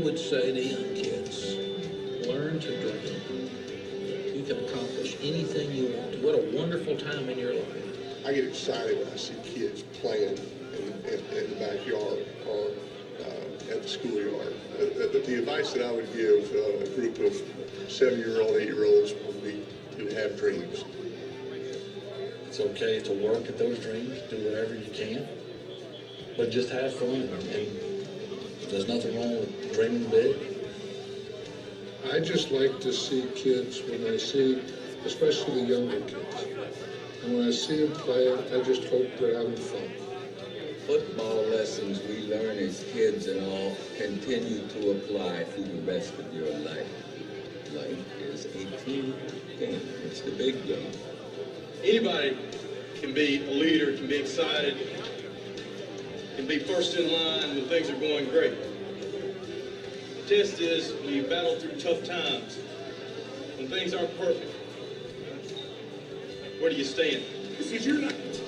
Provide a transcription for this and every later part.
would say to young kids, learn to dream. You can accomplish anything you want. What a wonderful time in your life. I get excited when I see kids playing in the backyard or at the schoolyard. The advice that I would give a group of 7-year-old, 8-year-olds would be to have dreams. It's okay to work at those dreams, do whatever you can, but just have fun. And there's nothing wrong with dreaming big. I just like to see kids, when I see, especially the younger kids, and when I see them play, I just hope they're having fun. Football lessons we learn as kids and all continue to apply through the rest of your life. Life is a team game. It's the big game. Anybody can be a leader, can be excited, can be first in line when things are going great. The test is when you battle through tough times, when things aren't perfect. Where do you stand? This is your night.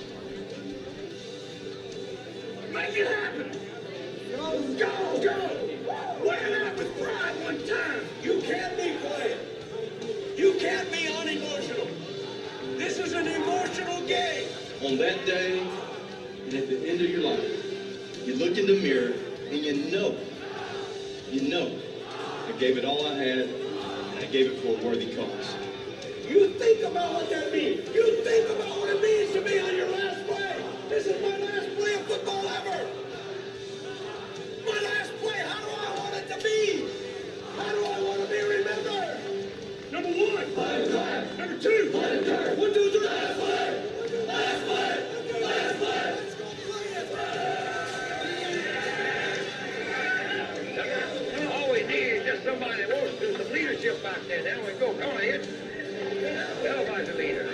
Make it happen. Go, go, go. Wear out with pride one time. You can't be quiet. You can't be unemotional. This is an emotional game. On that day, and at the end of your life, you look in the mirror and you know, I gave it all I had, and I gave it for a worthy cause. You think about what that means. You think about what it means to be on your last play. This is my last play of football ever. My last play. How do I want it to be? How do I want to be remembered? Number one. Number two. 1, 2, 3. Last play. Last play. Last play. Let's go play it. All we need is just somebody that wants to do some leadership back there. There we go. Come on, Ed. Everybody's a leader.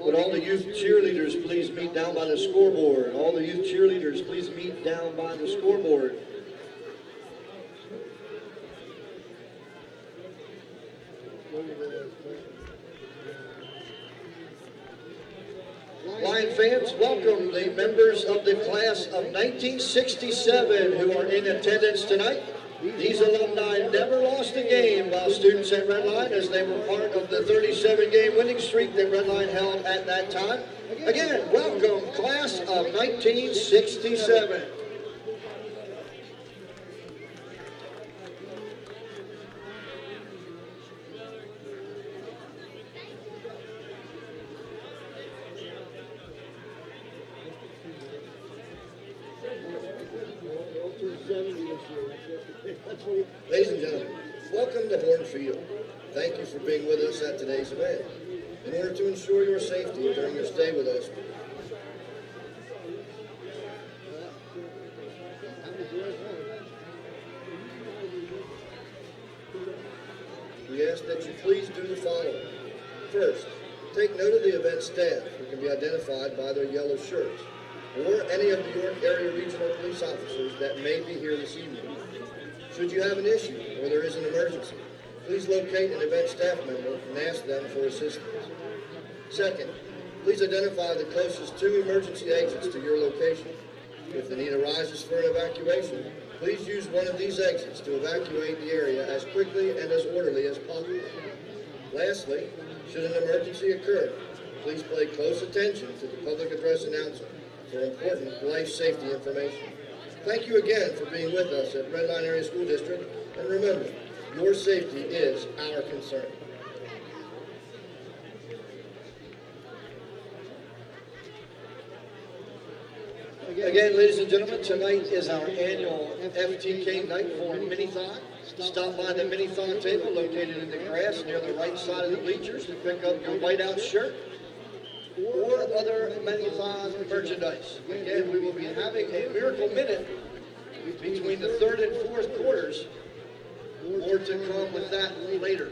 Would all the youth cheerleaders please meet down by the scoreboard? All the youth cheerleaders please meet down by the scoreboard. Lion fans, welcome the members of the class of 1967 who are in attendance tonight. These alumni never lost a game while students at Redline, as they were part of the 37-game winning streak that Redline held at that time. Again, welcome, class of 1967. Ladies and gentlemen, welcome to Hornfield. Thank you for being with us at today's event. In order to ensure your safety during your stay with us, we ask that you please do the following. First, Take note of the event staff, who can be identified by their yellow shirts, or any of the York Area Regional Police officers that may be here this evening. Should you have an issue or there is an emergency, please locate an event staff member and ask them for assistance. Second, please identify the closest 2 emergency exits to your location. If the need arises for an evacuation, please use one of these exits to evacuate the area as quickly and as orderly as possible. Lastly, should an emergency occur, please pay close attention to the public address announcement for important life safety information. Thank you again for being with us at Red Line Area School District, and remember, your safety is our concern. Again, ladies and gentlemen, tonight is our annual FTK night for Minithon. Stop by the Minithon table located in the grass near the right side of the bleachers to pick up your whiteout shirt or other Minithon merchandise. Again, we will be having a miracle minute between the 3rd and 4th quarters. More to come with that later.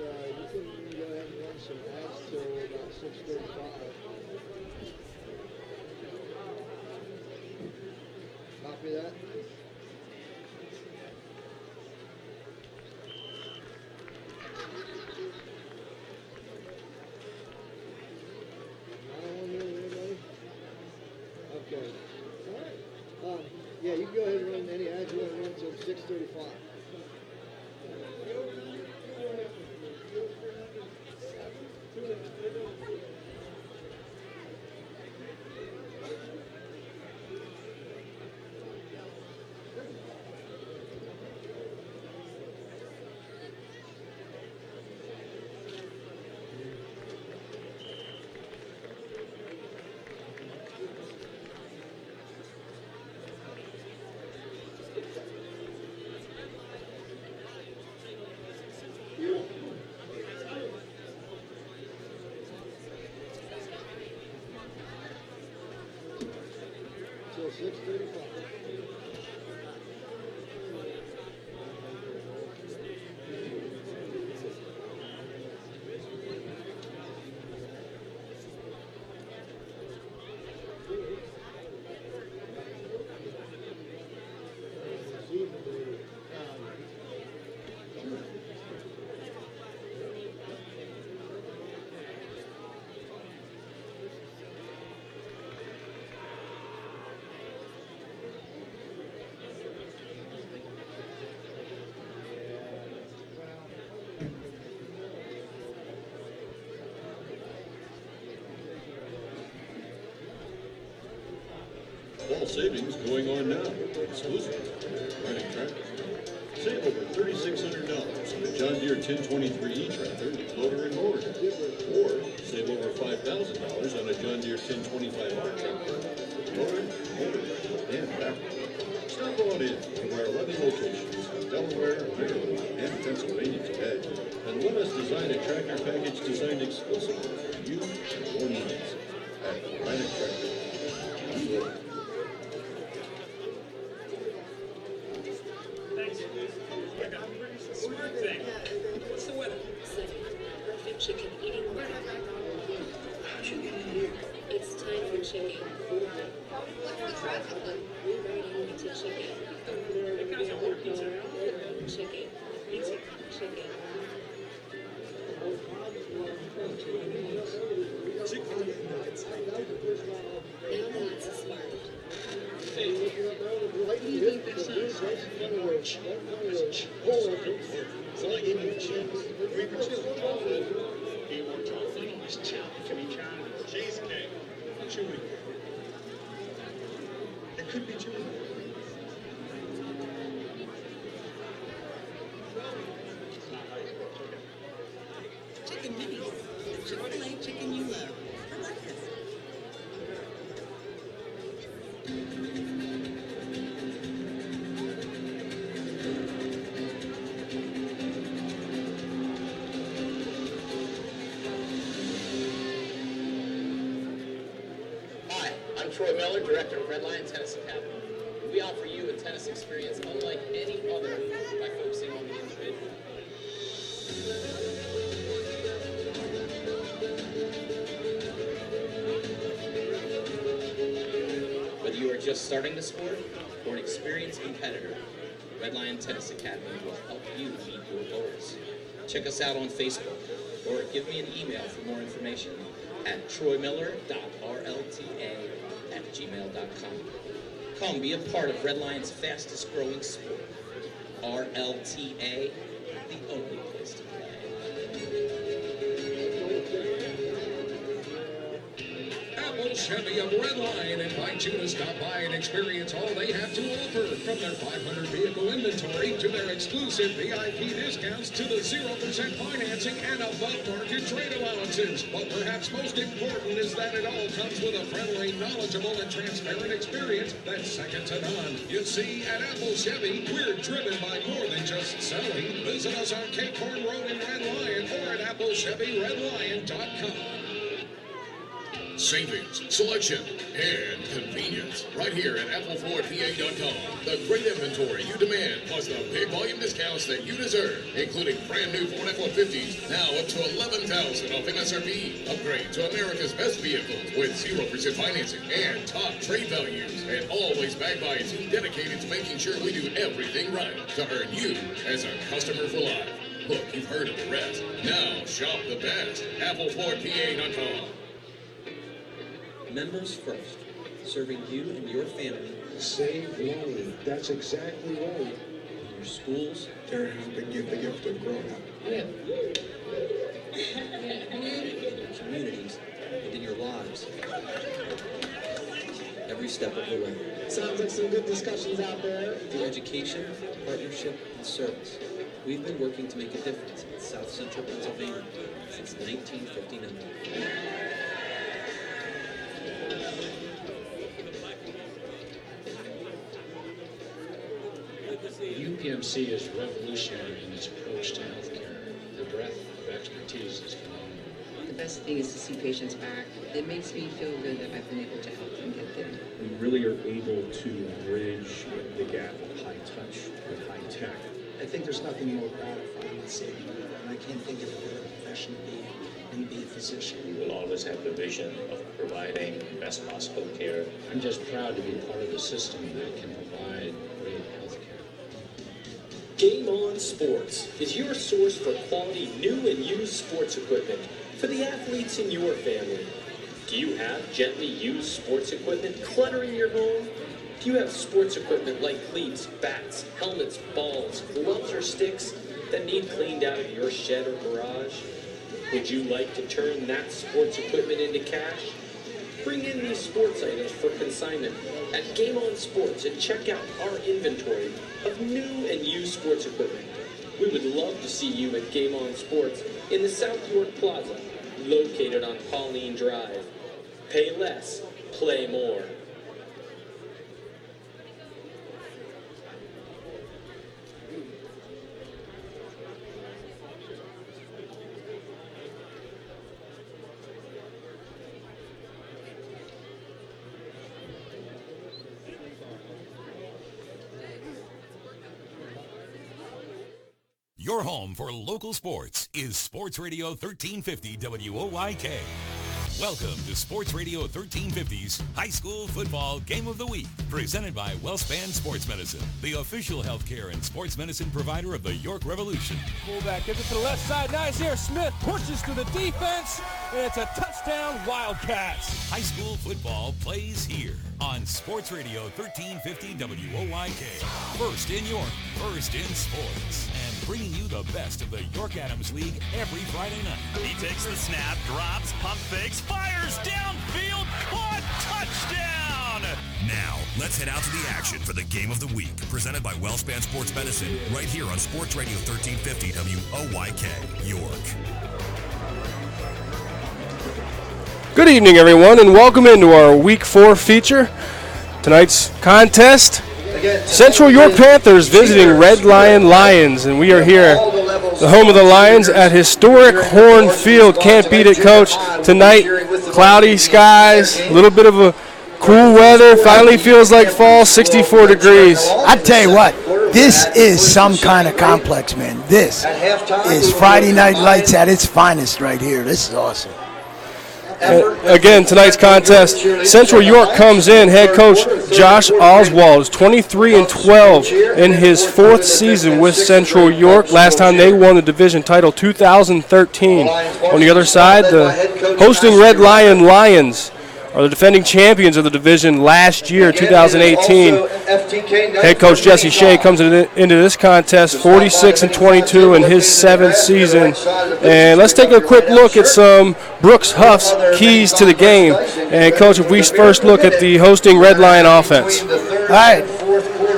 You can go ahead and run some ads till about 6:35. Copy that. Okay. All right. Yeah, you can go ahead and run any ads you want to run until 6:35. Till 6:35. Fall savings going on now, exclusively running tractors. Save over $3,600 on a John Deere 1023E tractor with loader and mower. Or save over $5,000 on a John Deere 1025R tractor with loader, motor, and battery. Stop on in to our 11 locations in Delaware, Maryland, and Pennsylvania today, and let us design a tractor package designed exclusively for you and your needs at Granite Tractor. What's the weather? Perfect chicken eating weather. How'd you get in here? It's time for chicken. We're ready to chicken. Chicken. Pizza. Chicken. Now that's a smart. What do you think this is? It's like eating cheese. 3%. He won't talk. It's cheesecake. Chewy. It could be chewy. Chicken minis. The Chick-fil-A chicken you love. For breakfast. Hi, I'm Troy Miller, Director of Red Line Tennis Academy. We offer you a tennis class experience unlike any other by focusing on the individual. Whether you are just starting the sport or an experienced competitor, Red Lion Tennis Academy will help you meet your goals. Check us out on Facebook or give me an email for more information at troymiller.rlta@gmail.com. Come be a part of Red Lion's fastest growing sport. RLTA, the only place to play. Apple Chevy of Red Lion invites you to stop by and experience all they have to offer. From their 500 vehicle inventory to their exclusive VIP discounts to the 0% financing and above-market trade allowances. But perhaps most important is that it all comes with a friendly, knowledgeable, and transparent experience that's second to none. You see, at Apple Chevy, we're driven by more than just selling. Visit us on Cape Horn Road in Red Lion or at AppleChevyRedLion.com. Savings, selection, and convenience. Right here at AppleFordPA.com. The great inventory you demand, plus the big volume discounts that you deserve, including brand new Ford F-150s, now up to $11,000 off MSRP. Upgrade to America's best vehicles with 0% financing and top trade values. And always backed by a team dedicated to making sure we do everything right to earn you as a customer for life. Look, you've heard of the rest. Now shop the best. AppleFordPA.com. Members first, serving you and your family. Save money. That's exactly right. In your schools. They're helping give the gift of growing up. Yeah. In your communities, and in your lives. Every step of the way. Sounds like some good discussions out there. Through education, partnership, and service, we've been working to make a difference in South Central Pennsylvania since 1959. UPMC is revolutionary in its approach to healthcare. The breadth of expertise is phenomenal. The best thing is to see patients back. It makes me feel good that I've been able to help them get there. We really are able to bridge the gap of high touch with high tech. I think there's nothing more gratifying than saving people, and I can't think of a better profession to be in than be a physician. We will always have the vision of providing the best possible care. I'm just proud to be part of a system that can provide great health care. Game On Sports is your source for quality new and used sports equipment for the athletes in your family. Do you have gently used sports equipment cluttering your home? Do you have sports equipment like cleats, bats, helmets, balls, gloves, or sticks that need cleaned out of your shed or garage? Would you like to turn that sports equipment into cash? Bring in these sports items for consignment at Game On Sports and check out our inventory of new and used sports equipment. We would love to see you at Game On Sports in the South York Plaza, located on Pauline Drive. Pay less, play more. Your home for local sports is Sports Radio 1350 WOYK. Welcome to Sports Radio 1350's High School Football Game of the Week, presented by WellSpan Sports Medicine, the official healthcare and sports medicine provider of the York Revolution. Fullback gives it to the left side. Nice here. Smith pushes through the defense, and it's a touchdown, Wildcats. High school football plays here on Sports Radio 1350 WOYK. First in York, first in sports, and bringing you the best of the York Adams League every Friday night. He takes the snap, drops, pump fakes, fires downfield, caught, touchdown! Now, let's head out to the action for the Game of the Week, presented by WellSpan Sports Medicine, right here on Sports Radio 1350 WOYK, York. Good evening, everyone, and welcome into our Week 4 feature. Tonight's contest, Central York Panthers visiting Red Lion Lions, and we are here, the home of the Lions, at historic Horn Field. Can't beat it, Coach. Tonight, cloudy skies, a little bit of a Cool weather, finally feels like fall, 64 degrees. I tell you what, this is some kind of complex, man. This is Friday Night Lights at its finest right here. This is awesome. Again, tonight's contest, Central York comes in. Head coach Josh Oswald is 23-12 in his 4th season with Central York. Last time they won the division title, 2013. On the other side, the hosting Red Lion Lions are the defending champions of the division last year, 2018. Head coach Jesse Shea comes into this contest 46-22 in his 7th season. And let's take a quick look at some Brooks Huff's keys to the game. And coach, if we first look at the hosting Red Lion offense. All right.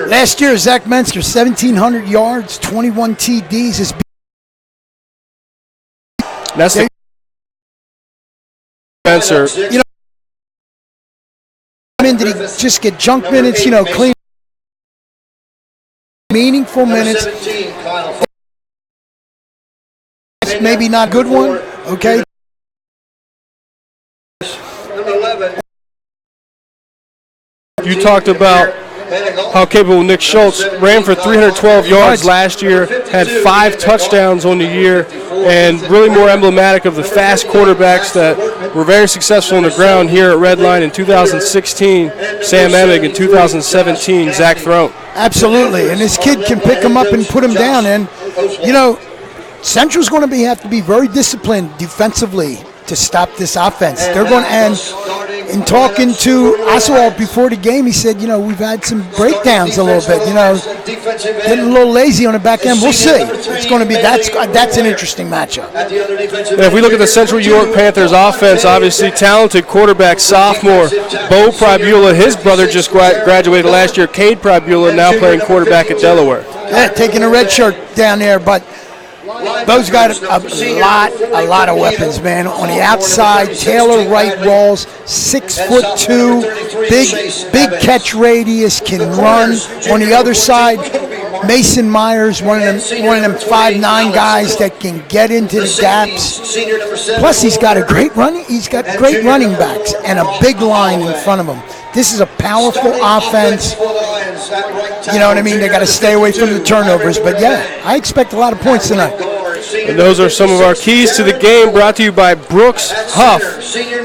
Last year, Zach Mensker, 1,700 yards, 21 TDs. That's the Spencer. You know, did he just get junk minutes, clean, meaningful minutes? Maybe not a good one, okay? You talked about how capable Nick Schultz ran for 312 yards last year, had 5 touchdowns on the year, and really more emblematic of the fast quarterbacks that were very successful on the ground here at Red Line in 2016, Sam Emig, in 2017, Zach Throne. Absolutely, and this kid can pick him up and put him down, and, Central's going to have to be very disciplined defensively to stop this offense. They're going to, and in talking to Oswald before the game, he said, we've had some breakdowns a little bit, getting a little lazy on the back end. We'll see. It's going to be, that's an interesting matchup. If we look at the Central York Panthers offense, obviously talented quarterback, sophomore, Bo Pribula. His brother just graduated last year, Cade Pribula, now playing quarterback at Delaware. Yeah, taking a red shirt down there, but Bo's got a lot of weapons, man. On the outside, Taylor Wright Rawls, 6'2", big catch radius, can run. On the other side, Mason Myers, one of them 5'9" guys that can get into the gaps. Plus, he's got great running backs and a big line in front of him. This is a powerful offense. You know what I mean? They got to stay away from the turnovers. But, yeah, I expect a lot of points tonight. And those are some of our keys to the game, brought to you by Brooks Huff.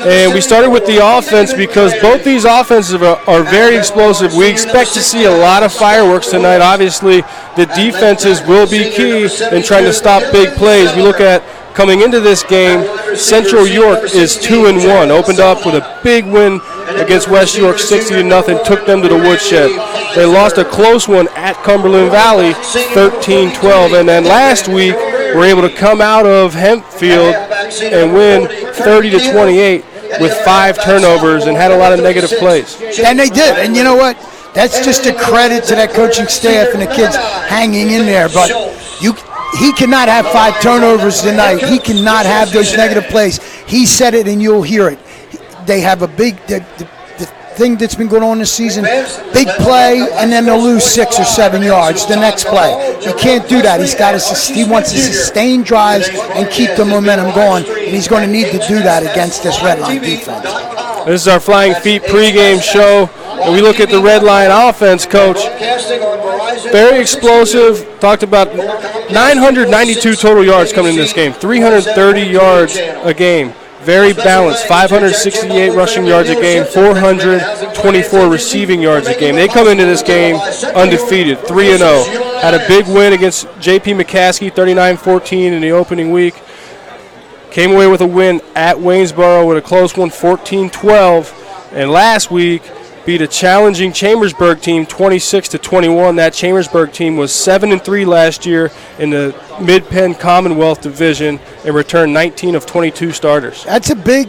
And we started with the offense because both these offenses are very explosive. We expect to see a lot of fireworks tonight. Obviously, the defenses will be key in trying to stop big plays. We look at coming into this game, Central York is 2-1. Opened up with a big win against West York, 60-0, took them to the woodshed. They lost a close one at Cumberland Valley, 13-12. And then last week, were able to come out of Hempfield and win 30-28 with 5 turnovers and had a lot of negative plays. And they did. And you know what? That's just a credit to that coaching staff and the kids hanging in there. But he cannot have 5 turnovers tonight. He cannot have those negative plays. He said it, and you'll hear it. They have a big the thing that's been going on this season, big play, and then they'll lose 6 or 7 yards the next play. He can't do that. He wants to sustain drives and keep the momentum going, and he's going to need to do that against this Red Line defense. This is our Flying Feet pregame show. And we look at the Red Line offense, Coach. Very explosive. Talked about 992 total yards coming in this game. 330 yards a game. Very balanced. 568 rushing yards a game. 424 receiving yards a game. They come into this game undefeated, 3-0. Had a big win against J.P. McCaskey, 39-14 in the opening week. Came away with a win at Waynesboro with a close one, 14-12. And last week, beat a challenging Chambersburg team 26-21. That Chambersburg team was 7-3 last year in the Mid-Penn Commonwealth Division and returned 19 of 22 starters. That's a big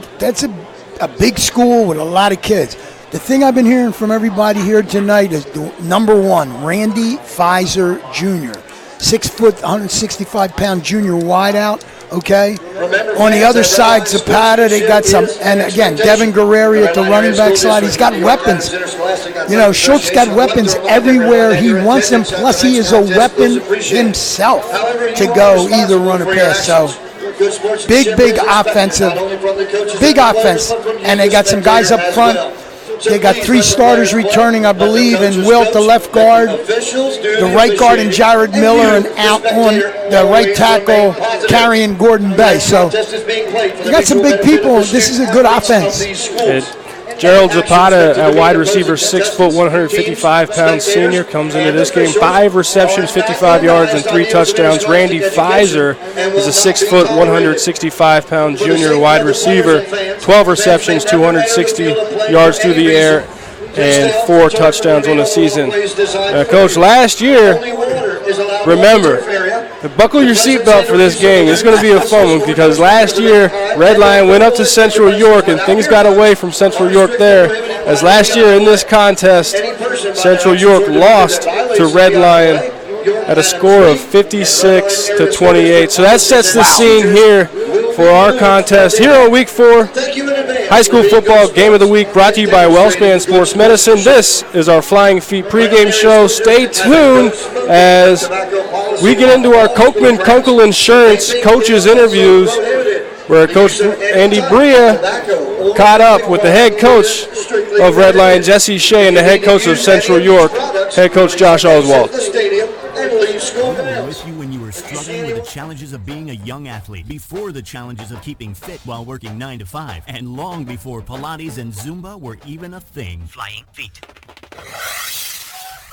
school with a lot of kids. The thing I've been hearing from everybody here tonight is number 1, Randy Pfizer Jr. 6 foot, 165-pound junior wideout. Okay. On the other side, Zapata, they got some, and again, Devin Guerreri at the running back side. He's got weapons. Schultz got weapons everywhere he wants them. Plus, he is a weapon himself to go either run or pass. So, big offense, and they got some guys up front. They got 3 starters returning, I believe, and Wilt, the left guard, the right guard, and Jared Miller, and out on the right tackle, carrying Gordon Bay. So you got some big people. This is a good offense. Gerald Zapata at wide receiver, 6 foot, 155 pound senior, comes into this game. 5 receptions, 55 yards, and 3 touchdowns. Randy Pfizer is a 6 foot, 165 pound junior wide receiver. 12 receptions, 260 yards through the air, and 4 touchdowns on the season. Coach, last year, remember, buckle your seatbelt for this game. It's going to be a fun one because last year, Red Lion went up to Central York and things got away from Central York there. As last year in this contest, Central York lost to Red Lion at a score of 56-28. So that sets the scene here for our contest here on Week 4. High school football game of the week brought to you by WellSpan Sports Medicine. This is our Flying Feet pregame show. Stay tuned as we get into our Kochman Kunkel Insurance coaches interviews, where Coach Andy Bria caught up with the head coach of Red Lion, Jesse Shea, and the head coach of Central York, head coach Josh Oswald. With you when you were struggling with the challenges of being a young athlete, before the challenges of keeping fit while working 9 to 5, and long before Pilates and Zumba were even a thing. Flying Feet.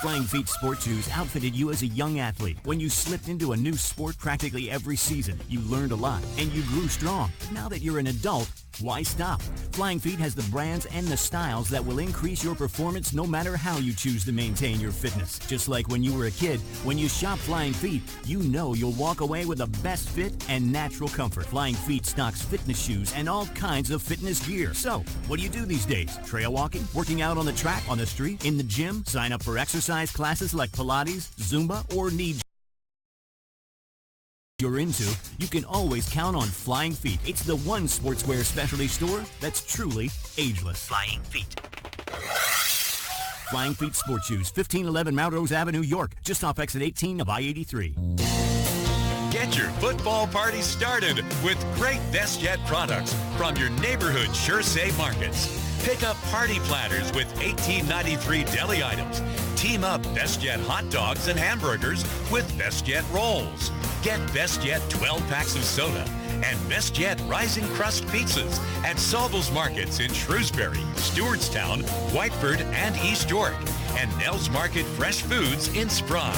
Flying Feet sports shoes outfitted you as a young athlete. When you slipped into a new sport practically every season, you learned a lot and you grew strong. Now that you're an adult, why stop? Flying Feet has the brands and the styles that will increase your performance no matter how you choose to maintain your fitness. Just like when you were a kid, when you shop Flying Feet, you know you'll walk away with the best fit and natural comfort. Flying Feet stocks fitness shoes and all kinds of fitness gear. So, what do you do these days? Trail walking? Working out on the track, on the street, in the gym? Sign up for exercise classes like Pilates, Zumba, or need you're into, you can always count on Flying Feet. It's the one sportswear specialty store that's truly ageless. Flying Feet. Flying Feet Sports Shoes, 1511 Melrose Avenue, York, just off exit 18 of I-83. Get your football party started with great Best Yet products from your neighborhood Sure Say markets. Pick up party platters with $18.93 deli items. Team up Best Yet hot dogs and hamburgers with Best Yet rolls. Get Best Yet 12 packs of soda and Best Yet Rising Crust pizzas at Sobel's Markets in Shrewsbury, Stewartstown, Whiteford, and East York, and Nell's Market Fresh Foods in Spry.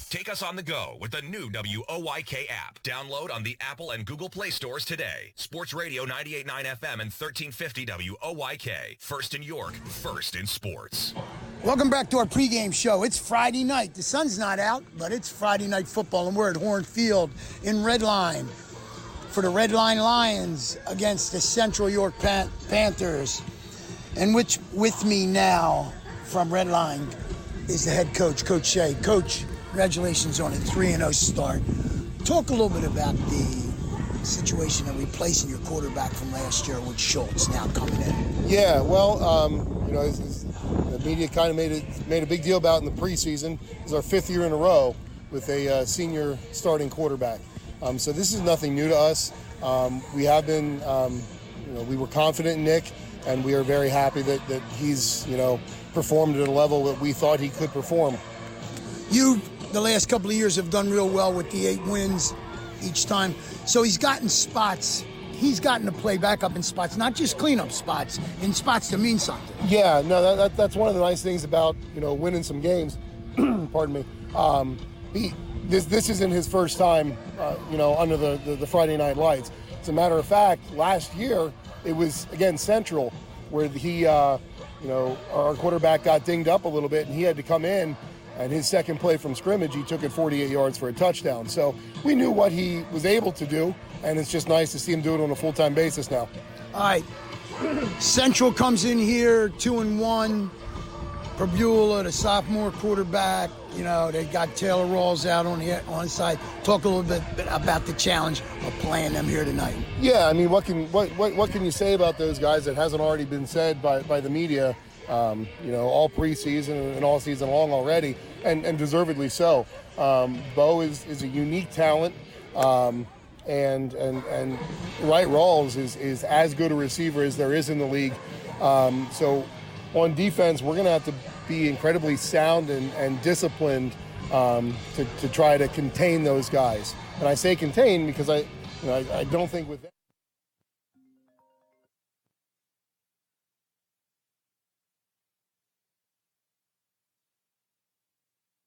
Take us on the go with the new WOYK app. Download on the Apple and Google Play stores today. Sports Radio 98.9 FM and 1350 WOYK. First in York, first in sports. Welcome back to our pregame show. It's Friday night. The sun's not out, but it's Friday night football, and we're at Horn Field in Red Line for the Red Line Lions against the Central York Panthers. And with me now from Red Line is the head coach, Coach Shea. Coach, congratulations on a 3-0 start. Talk a little bit about the situation of replacing your quarterback from last year with Schultz now coming in. Yeah, well, the media kind of made a big deal about it in the preseason. It's our 5th year in a row with a senior starting quarterback. So this is nothing new to us. We have been, we were confident in Nick, and we are very happy that he's, performed at a level that we thought he could perform. You, the last couple of years, have done real well with the 8 wins each time. So he's gotten spots. He's gotten to play back up in spots, not just cleanup spots, in spots to mean something. Yeah, no, that's one of the nice things about, winning some games. Pardon me. This isn't his first time, under the Friday Night Lights. As a matter of fact, last year it was against Central where he, our quarterback got dinged up a little bit and he had to come in. And his second play from scrimmage, he took it 48 yards for a touchdown. So we knew what he was able to do, and it's just nice to see him do it on a full-time basis now. All right. Central comes in here 2-1. Perbula, the sophomore quarterback, they got Taylor Rawls out on the side. Talk a little bit about the challenge of playing them here tonight. Yeah, I mean, what can you say about those guys that hasn't already been said by the media? All preseason and all season long already, and deservedly so. Bo is a unique talent, and Wright Rawls is as good a receiver as there is in the league. So on defense, we're going to have to be incredibly sound and disciplined to try to contain those guys. And I say contain because I don't think with that.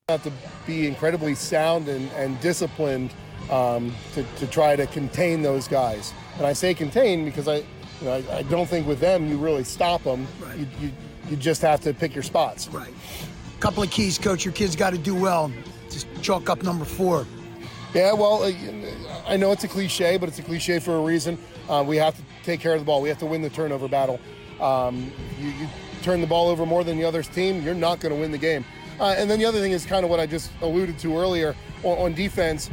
Have to be incredibly sound and disciplined to try to contain those guys. And I say contain because I don't think with them you really stop them. Right. You just have to pick your spots. Right. Couple of keys, Coach. Your kids got to do well. Just chalk up number 4. Yeah, well, I know it's a cliche, but it's a cliche for a reason. We have to take care of the ball. We have to win the turnover battle. You turn the ball over more than the other team, you're not going to win the game. And then the other thing is kind of what I just alluded to earlier on defense.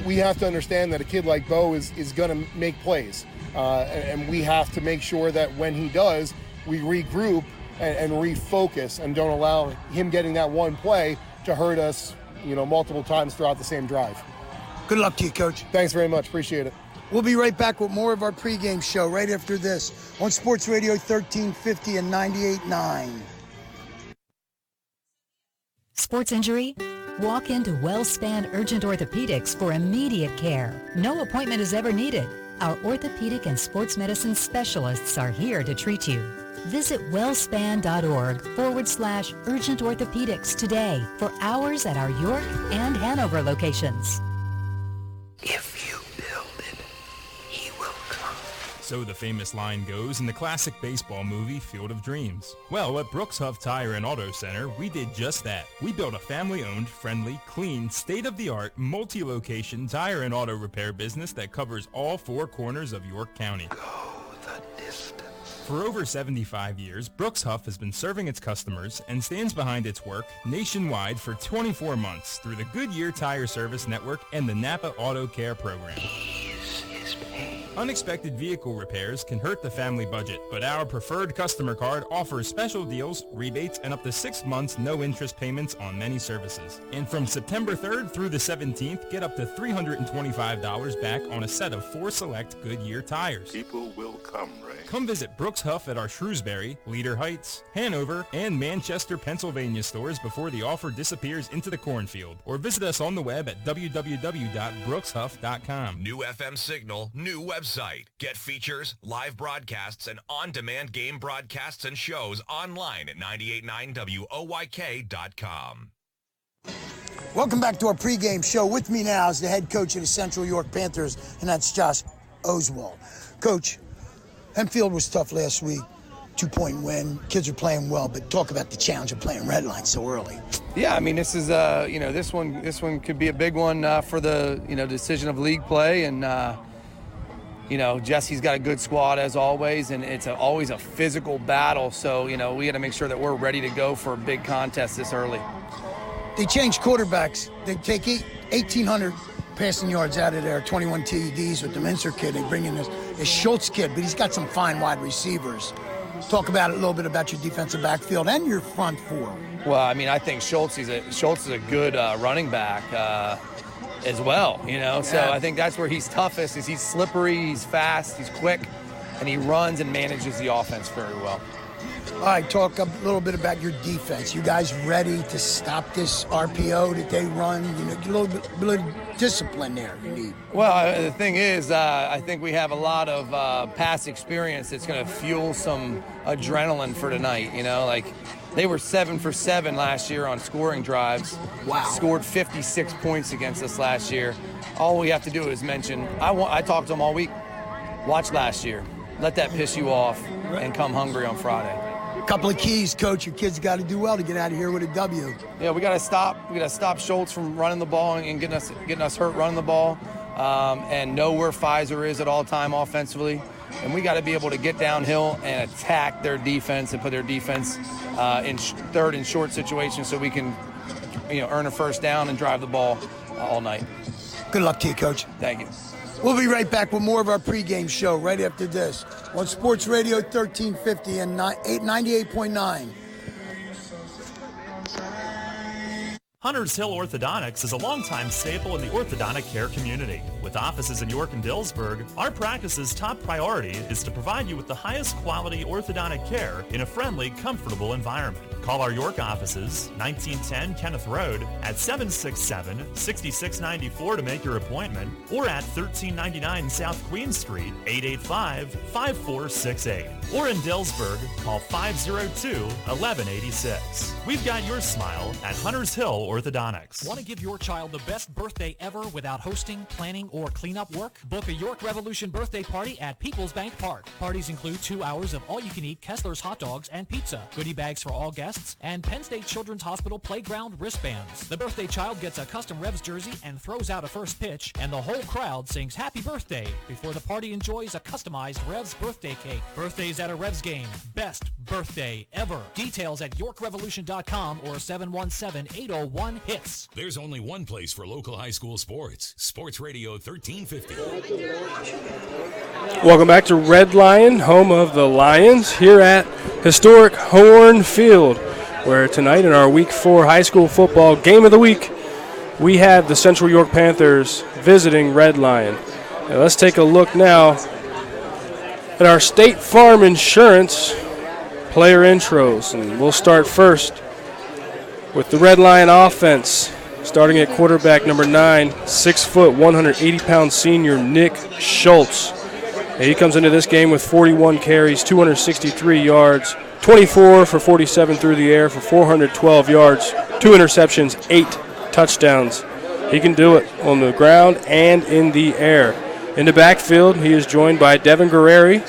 We have to understand that a kid like Bo is going to make plays. And we have to make sure that when he does, we regroup and refocus and don't allow him getting that one play to hurt us, multiple times throughout the same drive. Good luck to you, Coach. Thanks very much. Appreciate it. We'll be right back with more of our pregame show right after this on Sports Radio 1350 and 98.9. Sports injury? Walk into WellSpan Urgent Orthopedics for immediate care. No appointment is ever needed. Our orthopedic and sports medicine specialists are here to treat you. Visit wellspan.org/urgent orthopedics today for hours at our York and Hanover locations. If you build it, he will come. So the famous line goes in the classic baseball movie Field of Dreams. Well, at Brooks Huff Tire and Auto Center, we did just that. We built a family-owned, friendly, clean, state-of-the-art, multi-location tire and auto repair business that covers all 4 corners of York County. For over 75 years, Brooks Huff has been serving its customers and stands behind its work nationwide for 24 months through the Goodyear Tire Service Network and the Napa Auto Care Program. Unexpected vehicle repairs can hurt the family budget, but our preferred customer card offers special deals, rebates, and up to 6 months no-interest payments on many services. And from September 3rd through the 17th, get up to $325 back on a set of 4 select Goodyear tires. People will come, Ray. Come visit Brooks Huff at our Shrewsbury, Leader Heights, Hanover, and Manchester, Pennsylvania stores before the offer disappears into the cornfield. Or visit us on the web at www.brookshuff.com. New FM signal, new website. Get features, live broadcasts, and on-demand game broadcasts and shows online at 989WOYK.com. Welcome back to our pregame show. With me now is the head coach of the Central York Panthers, and that's Josh Oswald. Coach, Hempfield was tough last week. 2-point win. Kids are playing well, but talk about the challenge of playing red line so early. Yeah, I mean, this is this one could be a big one for the decision of league play, and Jesse's got a good squad as always, and it's always a physical battle. So we got to make sure that we're ready to go for a big contest this early. They changed quarterbacks. They take 1,800 passing yards out of there, 21 TDs with the Mincer kid. They bring in this Schultz kid, but he's got some fine wide receivers. Talk about a little bit about your defensive backfield and your front 4. Well, I mean, I think Schultz is a good running back as well. So I think that's where he's toughest. Is he's slippery, he's fast, he's quick, and he runs and manages the offense very well. All right, talk a little bit about your defense. You guys ready to stop this RPO that they run? A little bit of discipline there you need. Well, the thing is, I think we have a lot of past experience that's going to fuel some adrenaline for tonight. They were 7 for 7 last year on scoring drives. Wow. Scored 56 points against us last year. All we have to do is mention, I talked to them all week. Watch last year. Let that piss you off and come hungry on Friday. Couple of keys, Coach. Your kids got to do well to get out of here with a W. Yeah, we got to stop Schultz from running the ball and getting us hurt running the ball, and know where Pfizer is at all time offensively. And we got to be able to get downhill and attack their defense and put their defense in third and short situations so we can, earn a first down and drive the ball all night. Good luck to you, Coach. Thank you. We'll be right back with more of our pregame show right after this on Sports Radio 1350 and 98.9. Hunters Hill Orthodontics is a longtime staple in the orthodontic care community. With offices in York and Dillsburg, our practice's top priority is to provide you with the highest quality orthodontic care in a friendly, comfortable environment. Call our York offices, 1910 Kenneth Road, at 767-6694 to make your appointment, or at 1399 South Queen Street, 885-5468. Or in Dillsburg, call 502-1186. We've got your smile at Hunters Hill Orthodontics. Want to give your child the best birthday ever without hosting, planning, or cleanup work? Book a York Revolution birthday party at Peoples Bank Park. Parties include 2 hours of all-you-can-eat Kessler's hot dogs and pizza, goodie bags for all guests, and Penn State Children's Hospital playground wristbands. The birthday child gets a custom Revs jersey and throws out a first pitch, and the whole crowd sings happy birthday before the party enjoys a customized Revs birthday cake. Birthdays at a Revs game. Best birthday ever. Details at YorkRevolution.com or 717-801-HITS. There's only one place for local high school sports. Sports Radio 1350. Welcome back to Red Lion, home of the Lions, here at historic Horn Field, where tonight in our Week 4 high school football game of the week, we have the Central York Panthers visiting Red Lion. Now let's take a look now at our State Farm Insurance player intros, and we'll start first with the Red Lion offense, starting at quarterback number 9, 6 foot, 180-pound senior Nick Schultz. He comes into this game with 41 carries, 263 yards, 24 for 47 through the air for 412 yards, 2 interceptions, 8 touchdowns. He can do it on the ground and in the air. In the backfield, he is joined by Devin Guerreri,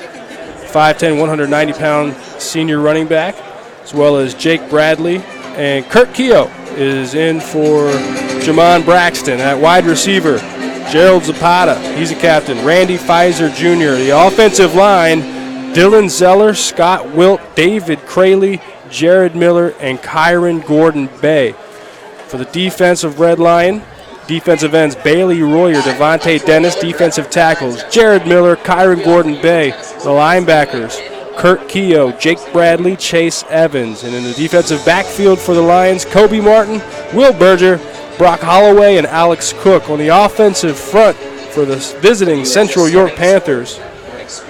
5'10", 190-pound senior running back, as well as Jake Bradley. And Kurt Keogh is in for Jamon Braxton at wide receiver. Gerald Zapata, he's a captain. Randy Pfizer Jr., the offensive line, Dylan Zeller, Scott Wilt, David Crayley, Jared Miller, and Kyron Gordon Bay. For the defensive Red Lion, defensive ends Bailey Royer, Devontae Dennis, defensive tackles Jared Miller, Kyron Gordon Bay. The linebackers, Kurt Keogh, Jake Bradley, Chase Evans. And in the defensive backfield for the Lions, Kobe Martin, Will Berger, Brock Holloway, and Alex Cook. On the offensive front for the visiting Central York Panthers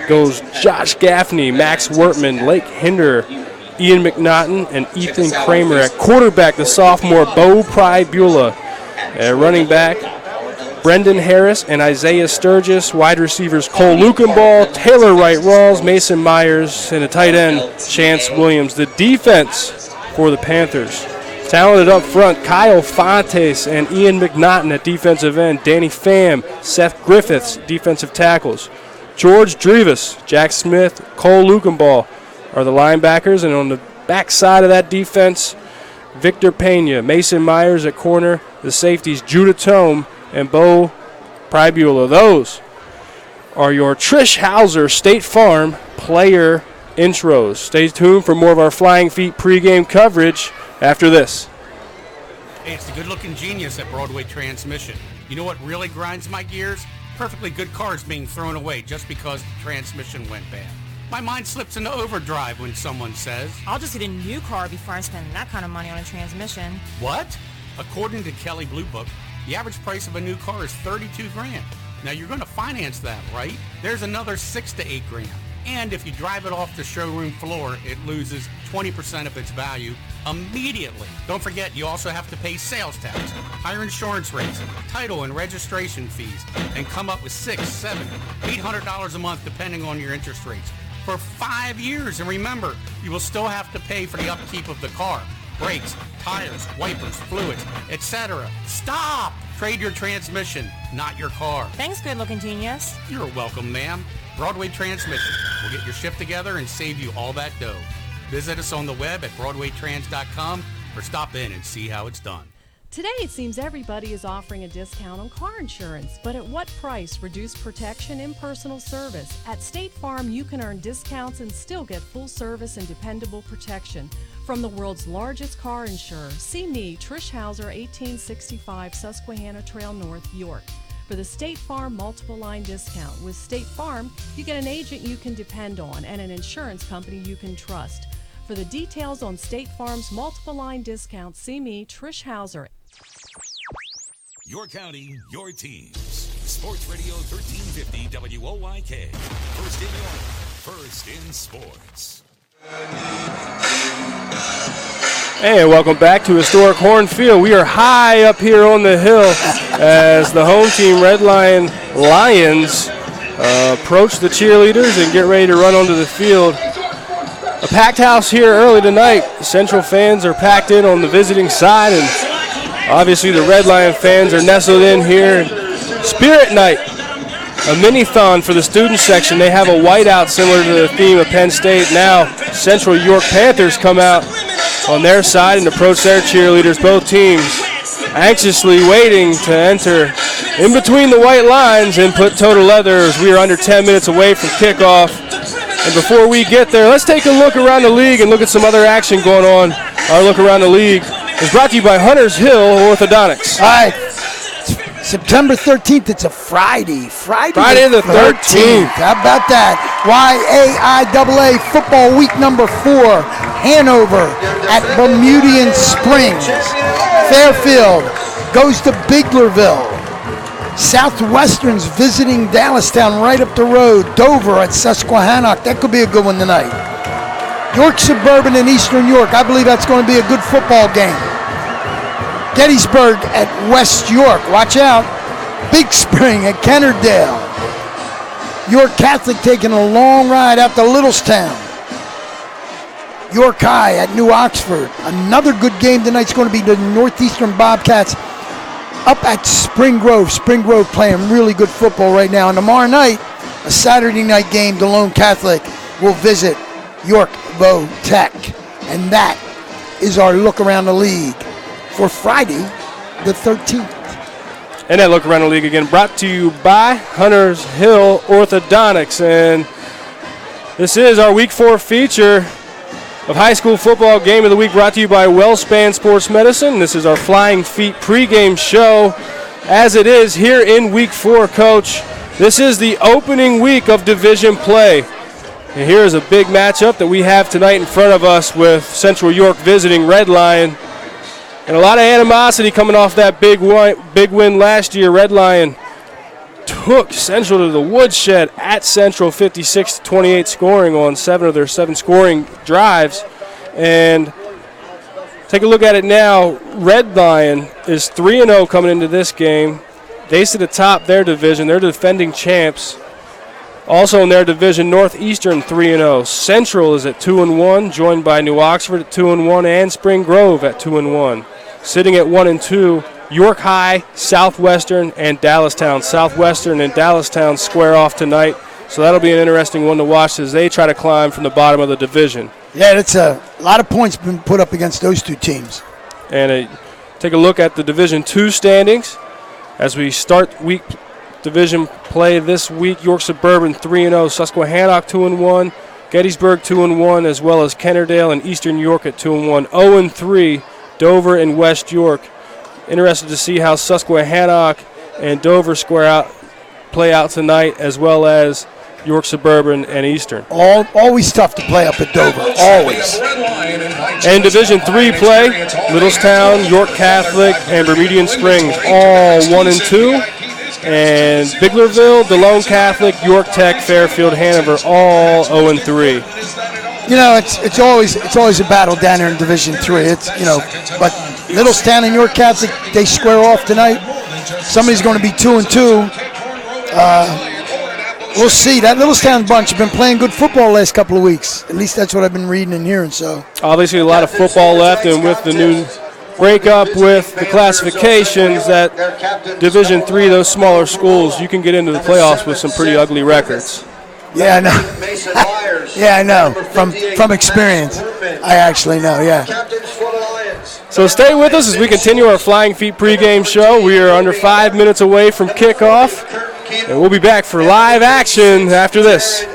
goes Josh Gaffney, Max Wertman, Lake Hinder, Ian McNaughton, and Ethan Kramer. At quarterback, the sophomore Bo Prybula. At running back, Brendan Harris and Isaiah Sturgis. Wide receivers Cole Lukenball, Taylor Wright-Rawls, Mason Myers, and a tight end, Chance Williams. The defense for the Panthers, talented up front, Kyle Fontes and Ian McNaughton at defensive end. Danny Pham, Seth Griffiths, defensive tackles. George Drivas, Jack Smith, Cole Lukenball are the linebackers. And on the back side of that defense, Victor Pena, Mason Myers at corner. The safeties, Judah Tome and Bo Prybula. Those are your Trish Hauser State Farm player intros. Stay tuned for more of our Flying Feet pregame coverage after this. Hey, it's the good-looking genius at Broadway Transmission. You know what really grinds my gears? Perfectly good cars being thrown away just because the transmission went bad. My mind slips into overdrive when someone says, I'll just get a new car before I spend that kind of money on a transmission. What? According to Kelley Blue Book, the average price of a new car is $32,000. Now you're going to finance that, right? There's another $6,000 to $8,000. And if you drive it off the showroom floor, it loses 20% of its value immediately. Don't forget, you also have to pay sales tax, higher insurance rates, title and registration fees, and come up with $600, $700, $800 a month depending on your interest rates for 5 years. And remember, you will still have to pay for the upkeep of the car, brakes, tires, wipers, fluids, etc. Stop! Trade your transmission, not your car. Thanks, good-looking genius. You're welcome, ma'am. Broadway Transmission. We'll get your shift together and save you all that dough. Visit us on the web at BroadwayTrans.com or stop in and see how it's done. Today it seems everybody is offering a discount on car insurance, but at what price? Reduced protection, impersonal service. At State Farm, you can earn discounts and still get full service and dependable protection. From the world's largest car insurer, see me, Trish Hauser, 1865 Susquehanna Trail North, York, for the State Farm multiple line discount. With State Farm, you get an agent you can depend on and an insurance company you can trust. For the details on State Farm's multiple line discount, see me, Trish Hauser. Your county, your teams. Sports Radio 1350 WOYK. First in York, first in sports. Hey, welcome back to historic Horn Field. We are high up here on the hill as the home team, Red Lion Lions, approach the cheerleaders and get ready to run onto the field. A packed house here early tonight. Central fans are packed in on the visiting side, and obviously the Red Lion fans are nestled in here. Spirit Night, a mini-thon for the student section. They have a whiteout similar to the theme of Penn State. Now Central York Panthers come out on their side and approach their cheerleaders. Both teams anxiously waiting to enter in between the white lines and put toe to leather as we are under 10 minutes away from kickoff. And before we get there, let's take a look around the league and look at some other action going on. Our look around the league is brought to you by Hunters Hill Orthodontics. All right. September 13th, it's a Friday. Friday the 13th. How about that? YAIAA football week number 4. Hanover at Bermudian Springs. Fairfield goes to Biglerville. Southwestern's visiting Dallastown right up the road. Dover at Susquehannock. That could be a good one tonight. York Suburban and Eastern York. I believe that's going to be a good football game. Gettysburg at West York. Watch out. Big Spring at Kennerdale. York Catholic taking a long ride out to Littlestown. York High at New Oxford. Another good game tonight's going to be the Northeastern Bobcats up at Spring Grove. Spring Grove playing really good football right now. And tomorrow night, a Saturday night game, DeLone Catholic will visit York Tech. And that is our look around the league for Friday the 13th. And that look around the league again brought to you by Hunters Hill Orthodontics. And this is our Week 4 feature of high school football game of the week, brought to you by WellSpan Sports Medicine. This is our Flying Feet pregame show as it is here in Week 4, Coach. This is the opening week of division play. And here is a big matchup that we have tonight in front of us with Central York visiting Red Lion. And a lot of animosity coming off that big win last year. Red Lion took Central to the woodshed at Central, 56-28 scoring on 7 of their 7 scoring drives. And take a look at it now. Red Lion is 3-0 coming into this game. They sit atop their division. They're defending champs. Also in their division, Northeastern 3-0. Central is at 2-1, joined by New Oxford at 2-1 and Spring Grove at 2-1. Sitting at 1-2, York High, Southwestern, and Dallastown. Southwestern and Dallastown square off tonight, so that'll be an interesting one to watch as they try to climb from the bottom of the division. Yeah, that's a lot of points been put up against those two teams. And take a look at the Division II standings as we start week division play this week. York Suburban 3-0, Susquehannock 2-1, Gettysburg 2-1, as well as Kennerdale and Eastern York at 2-1. 0-3, Dover and West York. Interested to see how Susquehannock and Dover play out tonight, as well as York Suburban and Eastern. Always tough to play up at Dover, always. And Division III play, Littlestown, York Catholic, and Bermudian Springs, all 1-2. And Biglerville, DeLone Catholic, York Tech, Fairfield, Hanover, all 0-3. You know, it's always a battle down there in Division III. But Littlestown and York Catholic, they square off tonight. Somebody's going to be 2-2. We'll see. That Littlestown bunch have been playing good football the last couple of weeks. At least that's what I've been reading and hearing. So obviously a lot of football left, and with the new breakup with the classifications, that Division III, those smaller schools, you can get into the playoffs with some pretty ugly records. Yeah, I know. Yeah, I know. From experience. I actually know, yeah. So stay with us as we continue our Flying Feet pregame show. We are under 5 minutes away from kickoff, and we'll be back for live action after this.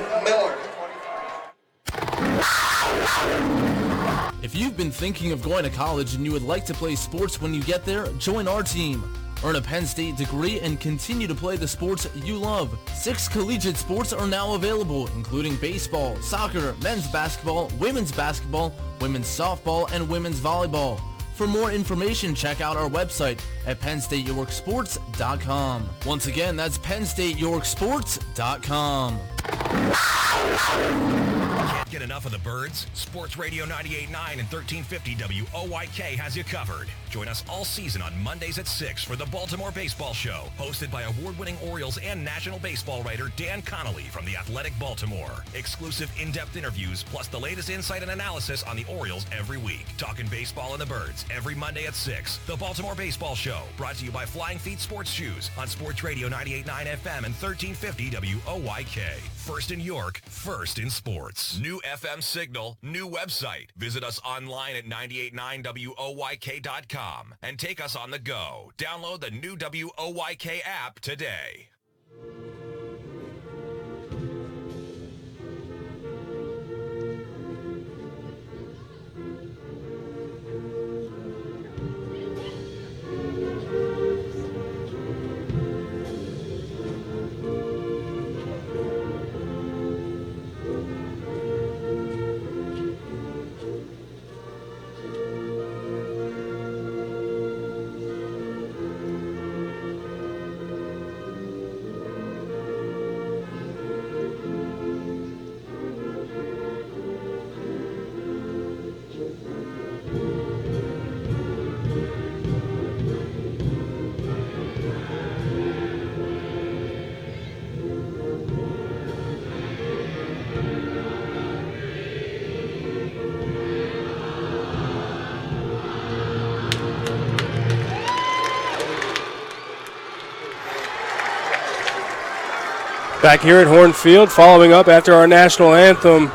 If you've been thinking of going to college and you would like to play sports when you get there, join our team. Earn a Penn State degree and continue to play the sports you love. 6 collegiate sports are now available, including baseball, soccer, men's basketball, women's softball, and women's volleyball. For more information, check out our website at PennStateYorkSports.com. Once again, that's PennStateYorkSports.com. Can't get enough of the Birds? Sports Radio 98.9 and 1350 WOYK has you covered. Join us all season on Mondays at 6 for the Baltimore Baseball Show, hosted by award-winning Orioles and National Baseball writer Dan Connolly from The Athletic Baltimore. Exclusive in-depth interviews, plus the latest insight and analysis on the Orioles every week. Talking baseball and the Birds every Monday at 6. The Baltimore Baseball Show, brought to you by Flying Feet Sports Shoes on Sports Radio 98.9 FM and 1350 WOYK. First in York, first in sports. New FM signal, new website. Visit us online at 989WOYK.com and take us on the go. Download the new WOYK app today. Back here at Horn Field, following up after our national anthem,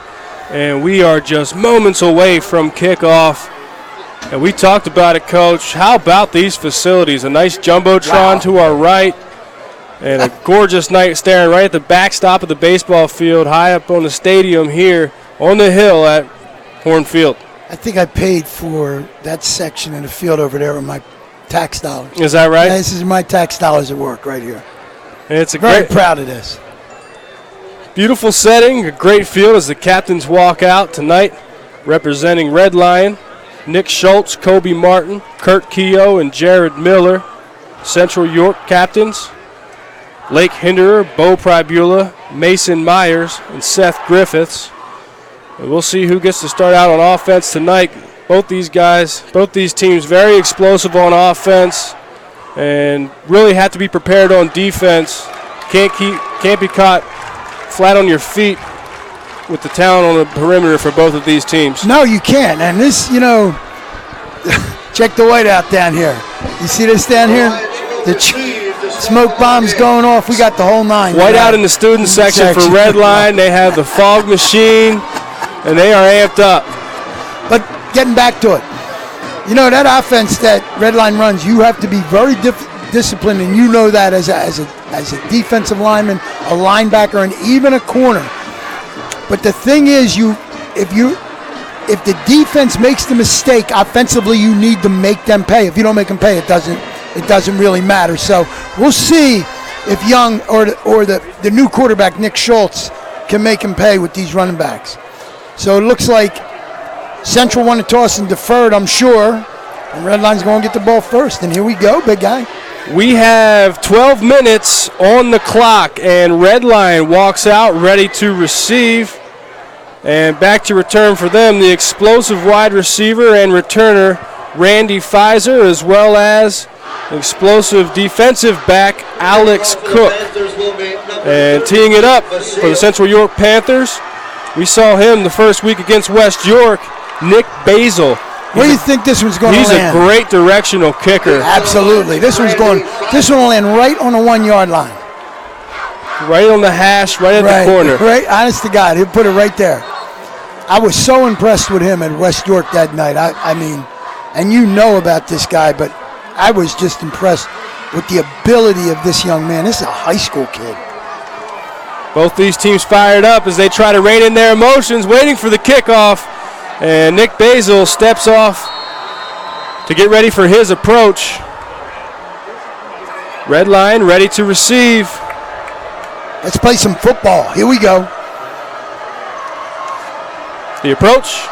and we are just moments away from kickoff. And we talked about it, Coach. How about these facilities? A nice jumbotron to our right, and a gorgeous night staring right at the backstop of the baseball field, high up on the stadium here on the hill at Horn Field. I think I paid for that section in the field over there with my tax dollars. Is that right? Yeah, this is my tax dollars at work right here. And it's a Very great, proud of this. beautiful setting, a great field as the captains walk out tonight, representing Red Lion. Nick Schultz, Kobe Martin, Kurt Keogh, and Jared Miller. Central York captains, Lake Hinderer, Bo Pribula, Mason Myers, and Seth Griffiths. And we'll see who gets to start out on offense tonight. Both these guys, both these teams very explosive on offense and really have to be prepared on defense. Can't be caught flat on your feet with the talent on the perimeter for both of these teams. No, you can't. And this, check the whiteout down here. You see this down here? The smoke bombs going off. We got the whole nine. Whiteout in the student section for Red Line. They have the fog machine, and they are amped up. But getting back to it, that offense that Red Line runs, you have to be very disciplined, and you know that as a defensive lineman, a linebacker, and even a corner. But the thing is, if the defense makes the mistake offensively, you need to make them pay. If you don't make them pay, it doesn't really matter. So we'll see if Young or the new quarterback Nick Schultz can make him pay with these running backs. So it looks like Central won the toss and deferred, I'm sure, and Red Line's going to get the ball first. And here we go, big guy. We have 12 minutes on the clock, and Red Line walks out ready to receive. And back to return for them, the explosive wide receiver and returner, Randy Pfizer, as well as explosive defensive back, Alex Cook. And teeing it up for the Central York Panthers, we saw him the first week against West York, Nick Basil. Where do you think this one's going to land? He's a great directional kicker. Absolutely. This one will land right on the 1 yard line. Right on the hash, right at the corner. Right, honest to God, he'll put it right there. I was so impressed with him at West York that night. I mean, and you know about this guy, but I was just impressed with the ability of this young man. This is a high school kid. Both these teams fired up as they try to rein in their emotions, waiting for the kickoff. And Nick Basil steps off to get ready for his approach. Red Line ready to receive. Let's play some football. Here we go. The approach.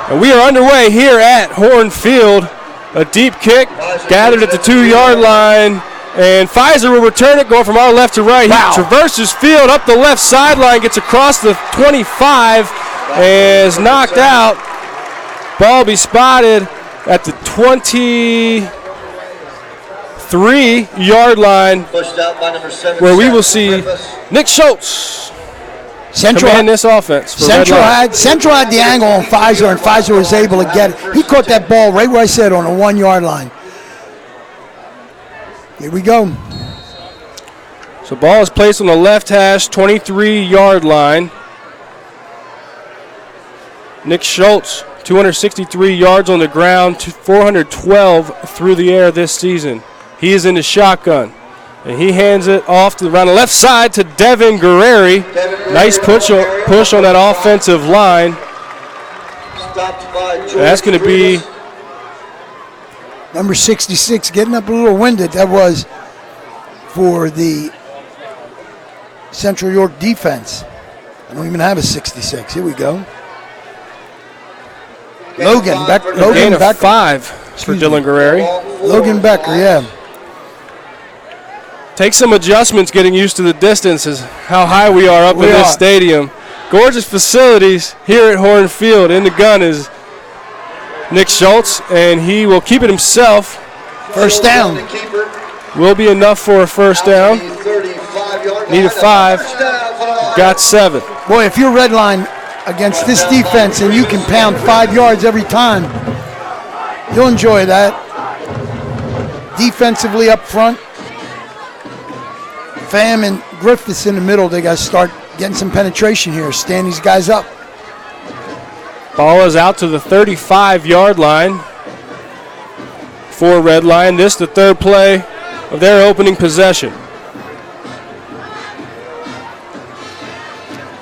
And we are underway here at Horn Field. A deep kick gathered at the 2-yard line, and Pfizer will return it, going from our left to right. Wow. He traverses field up the left sideline, gets across the 25, and is knocked out. Ball will be spotted at the 23-yard line, where we will see Nick Schultz command this offense. Central had the angle on Pfizer, and Pfizer was able to get it. He caught that ball right where I said, on the 1-yard line. Here we go. So ball is placed on the left hash, 23-yard line. Nick Schultz, 263 yards on the ground, 412 through the air this season. He is in the shotgun, and he hands it off to around the left side to Devin Guerreri. Nice push on that offensive line. That's going to be number 66, getting up a little winded. That was for the Central York defense. I don't even have a 66. Here we go. Logan Becker. Gain of 5 for Dylan Guerreri. Logan Becker, yeah. Take some adjustments getting used to the distance, as how high we are up in this stadium. Gorgeous facilities here at Horn Field. In the gun is Nick Schultz, and he will keep it himself. First down. Will be enough for a first down. Need a 5. Got 7. Boy, if you're red line against this defense and you can pound 5 yards every time, you'll enjoy that. Defensively up front, Pham and Griffiths in the middle. They got to start getting some penetration here. Stand these guys up. Ball is out to the 35-yard line for Red Line. This the third play of their opening possession.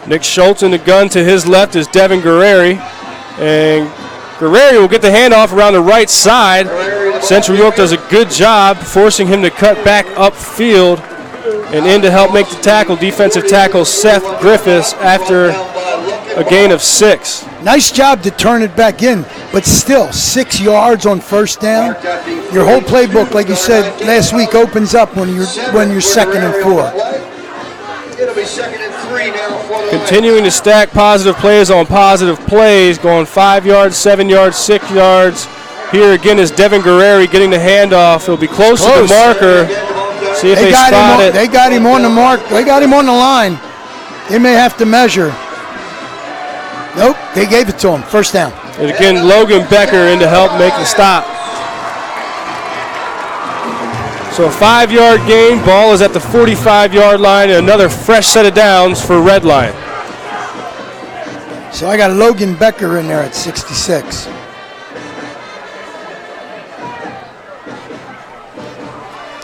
Nick Schultz in the gun. To his left is Devin Guerreri, and Guerreri will get the handoff around the right side. Central York does a good job forcing him to cut back upfield and in to help make the tackle. Defensive tackle Seth Griffiths after a gain of 6. Nice job to turn it back in, but still 6 yards on first down. Your whole playbook, like you said last week, opens up when you're 2nd and 4. It'll be 2nd and 3 now for the Continuing to stack positive plays on positive plays, going 5 yards, 7 yards, 6 yards. Here again is Devin Guerreri getting the handoff. It'll be close to the marker. See if they spot it. They got him on the mark. They got him on the line. They may have to measure. Nope, they gave it to him. First down. And again, Logan Becker in to help make the stop. So a 5-yard gain. Ball is at the 45-yard line, and another fresh set of downs for Red Line. So I got Logan Becker in there at 66.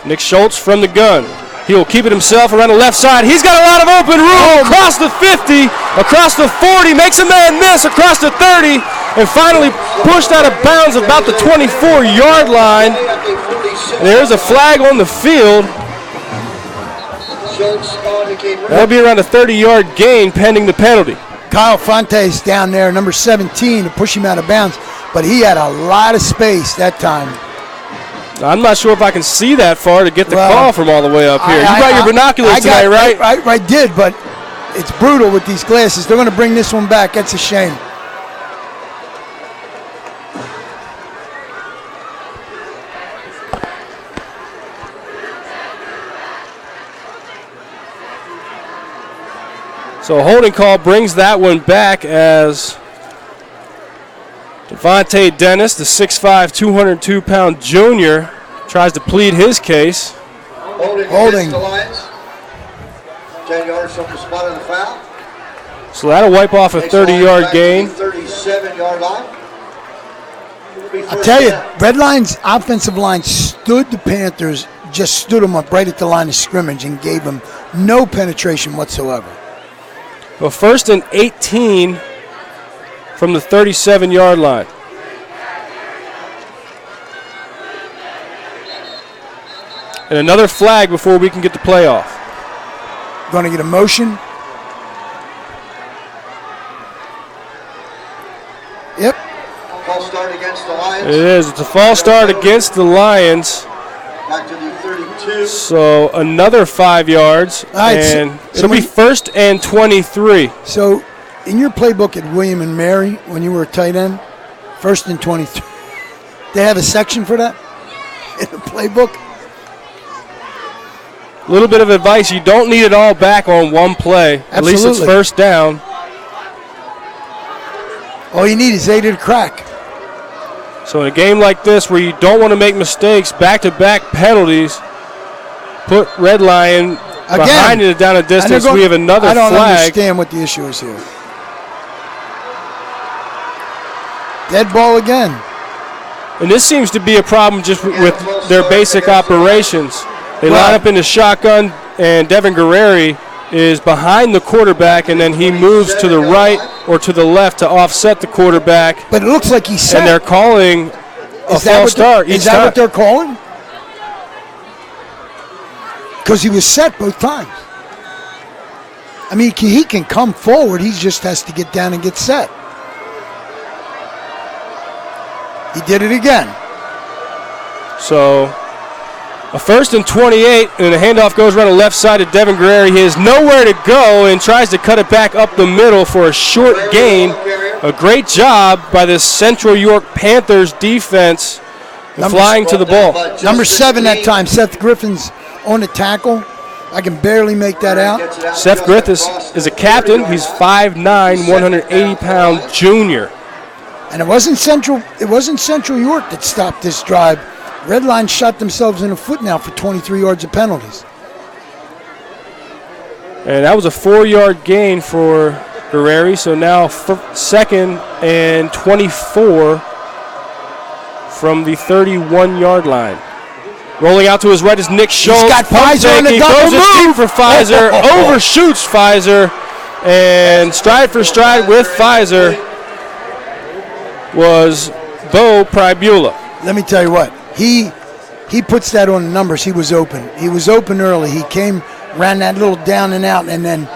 Nick Schultz from the gun. He will keep it himself around the left side. He's got a lot of open room across the 50, across the 40, makes a man miss across the 30, and finally pushed out of bounds about the 24-yard line. And there's a flag on the field. That'll be around a 30-yard gain pending the penalty. Kyle Fontes down there, number 17, to push him out of bounds, but he had a lot of space that time. I'm not sure if I can see that far to get the call from all the way up here. You got your binoculars tonight, right? I did, but it's brutal with these glasses. They're going to bring this one back. That's a shame. So a holding call brings that one back as Devontae Dennis, the 6'5", 202-pound junior, tries to plead his case. Holding. The Lions. 10 yards from the spot of the foul. So that'll wipe off a 30-yard gain. 37-yard line. I'll tell you, Red Line's offensive line stood the Panthers, just stood them up right at the line of scrimmage and gave them no penetration whatsoever. Well, 1st and 18 from the 37-yard line. And another flag before we can get the play off. Going to get a motion. Yep. False start against the Lions. Lions. It is. It's a false start against the Lions. Back to the 32. So another 5 yards. All right, and so it'll be 1st and 23. So in your playbook at William and Mary, when you were a tight end, 1st and 23, they have a section for that in the playbook? A little bit of advice, you don't need it all back on one play. Absolutely. At least it's 1st down. All you need is 8 at a crack. So in a game like this where you don't want to make mistakes, back-to-back penalties, put Red Lion behind it down a distance. We have another flag. I don't understand what the issue is here. Dead ball again. And this seems to be a problem just with their basic operations. They line up in the shotgun, and Devin Guerreri is behind the quarterback, and then he moves to the right or to the left to offset the quarterback. But it looks like he's set. And they're calling a false start each time. Is that what they're calling? Because he was set both times. I mean, he can come forward. He just has to get down and get set. He did it again. So a 1st and 28, and the handoff goes around the left side to Devin Guerreri. He has nowhere to go and tries to cut it back up the middle for a short gain. A great job by this Central York Panthers defense flying to the ball. Number 7 that time, Seth Griffin's on the tackle. I can barely make that out. Seth Griffiths is a captain. He's 5'9", 180-pound junior. And it wasn't Central York that stopped this drive. Red Line shot themselves in the foot now for 23 yards of penalties. And that was a 4-yard gain for Guerreri. So now 2nd and 24 from the 31-yard line. Rolling out to his right is Nick Schultz. He's got Pfizer on the He double throws it move deep for Pfizer, overshoots Pfizer, and stride for stride with Pfizer was Bo Pribula. Let me tell you what. He puts that on the numbers. He was open. He was open early. He came, ran that little down and out, and then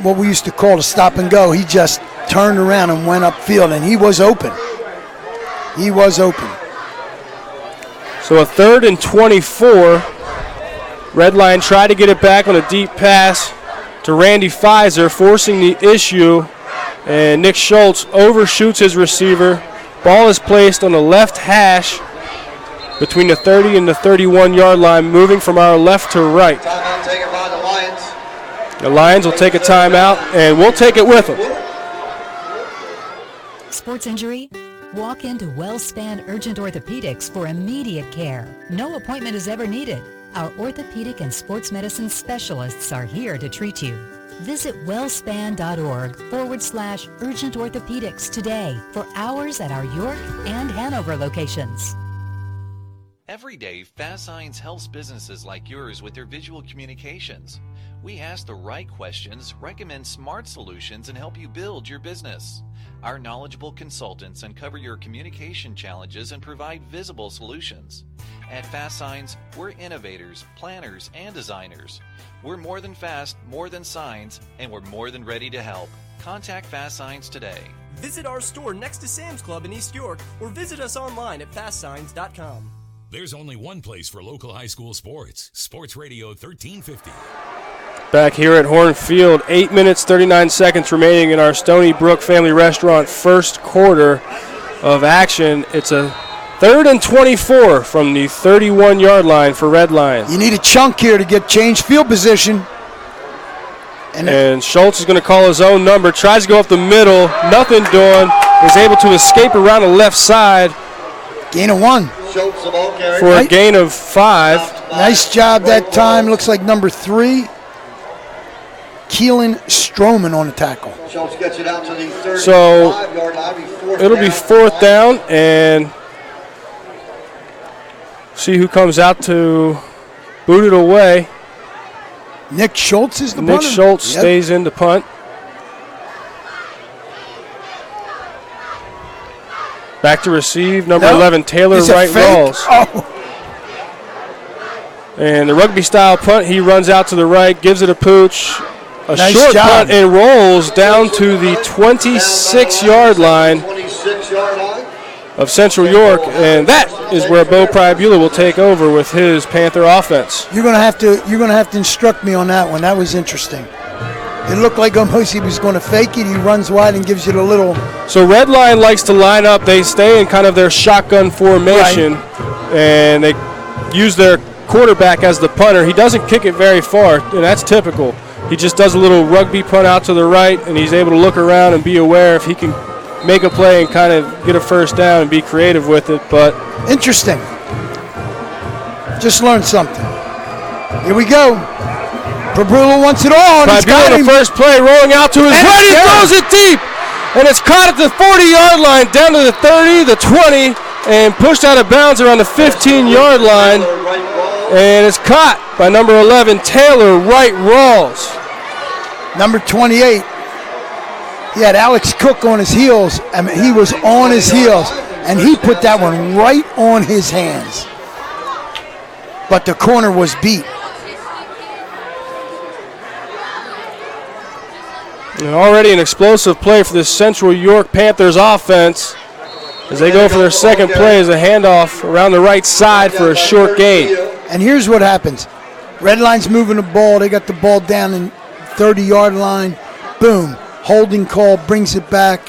what we used to call a stop and go. He just turned around and went upfield, and he was open. He was open. So a 3rd and 24. Red Line tried to get it back on a deep pass to Randy Pfizer, forcing the issue, and Nick Schultz overshoots his receiver. Ball is placed on the left hash between the 30 and the 31-yard line, moving from our left to right. Timeout taken by the Lions. The Lions will take a timeout, and we'll take it with them. Sports injury? Walk into WellSpan Urgent Orthopedics for immediate care. No appointment is ever needed. Our orthopedic and sports medicine specialists are here to treat you. Visit wellspan.org/urgent orthopedics today for hours at our York and Hanover locations. Every day, Fast Signs helps businesses like yours with their visual communications. We ask the right questions, recommend smart solutions, and help you build your business. Our knowledgeable consultants uncover your communication challenges and provide visible solutions. At Fast Signs, we're innovators, planners, and designers. We're more than fast, more than signs, and we're more than ready to help. Contact Fast Signs today. Visit our store next to Sam's Club in East York or visit us online at fastsigns.com. There's only one place for local high school sports. Sports Radio 1350. Back here at Horn Field, 8 minutes, 39 seconds remaining in our Stony Brook Family Restaurant first quarter of action. It's a 3rd and 24 from the 31-yard line for Red Lions. You need a chunk here to get changed field position. And Schultz is going to call his own number, tries to go up the middle, nothing doing, is able to escape around the left side. Gain of 1. For a gain of 5. Nice job that time. Looks like number 3. Keelan Stroman on the tackle. Schultz gets it out to the 35-yard line. It'll be 4th down, and see who comes out to boot it away. Nick Schultz is the punter. Nick Schultz stays in the punt. Back to receive, number 11, Taylor Wright Rawls. Oh. And the rugby-style punt, he runs out to the right, gives it a pooch. A nice short job. punt and rolls down to the 26-yard line. 26-yard line. of Central York, and that is where Bo Priabula will take over with his Panther offense. You're gonna have to instruct me on that one. That was interesting. It looked like almost he was going to fake it. He runs wide and gives you the little. So Red Lion likes to line up. They stay in kind of their shotgun formation, and they use their quarterback as the punter. He doesn't kick it very far, and that's typical. He just does a little rugby punt out to the right, and he's able to look around and be aware if he can make a play and kind of get a first down and be creative with it. But interesting. Just learned something. Here we go. Priabula wants it all. Priabula the first play, rolling out to his right. He throws it deep, and it's caught at the 40-yard line, down to the 30, the 20, and pushed out of bounds around the 15-yard line. And it's caught by number 11, Taylor Wright Rawls. Number 28. He had Alex Cook on his heels. I mean, he was on his heels, and he put that one right on his hands. But the corner was beat. And already an explosive play for the Central York Panthers offense as they go for their second play as a handoff around the right side for a short gain. And here's what happens. Red Line's moving the ball. They got the ball down in 30-yard line. Boom. Holding call, brings it back,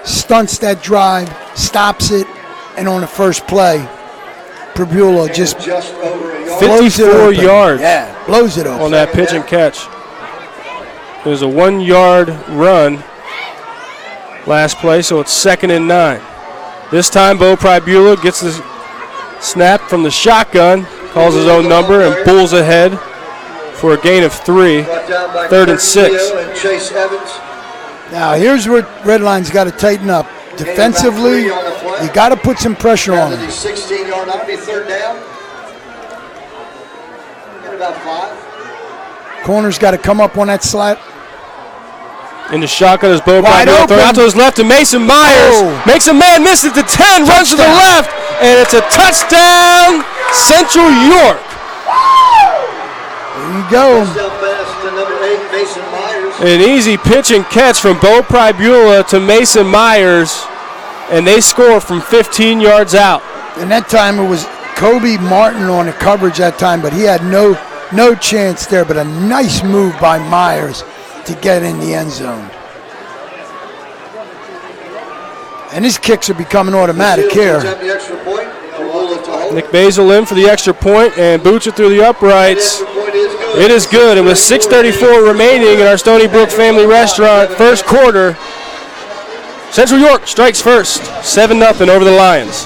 stunts that drive, stops it, and on the first play, Priabula just 54 yards. Yeah, blows it open on that pitch and catch. It was a 1-yard run last play, so it's 2nd and 9. This time, Bo Priabula gets the snap from the shotgun, calls his own number, and pulls ahead for a gain of 3, 3rd and 6. Now, here's where Red Line's got to tighten up. Defensively, you got to put some pressure on them. 16-yard, that'll be 3rd down. Got about 5. Corner's got to come up on that slat. In the shotgun is Bo Priabula, thrown out to his left to Mason Myers. Makes a man miss at the 10, runs to the left, and it's a touchdown, Central York. There you go. An easy pitch and catch from Bo Priabula to Mason Myers, and they score from 15 yards out. And that time it was Kobe Martin on the coverage that time, but he had no chance there, but a nice move by Myers to get in the end zone. And his kicks are becoming automatic here. Nick Basil in for the extra point and boots it through the uprights. It is good. And with 6:34 remaining in our Stony Brook Family Restaurant first quarter, Central York strikes first, 7-0 over the Lions.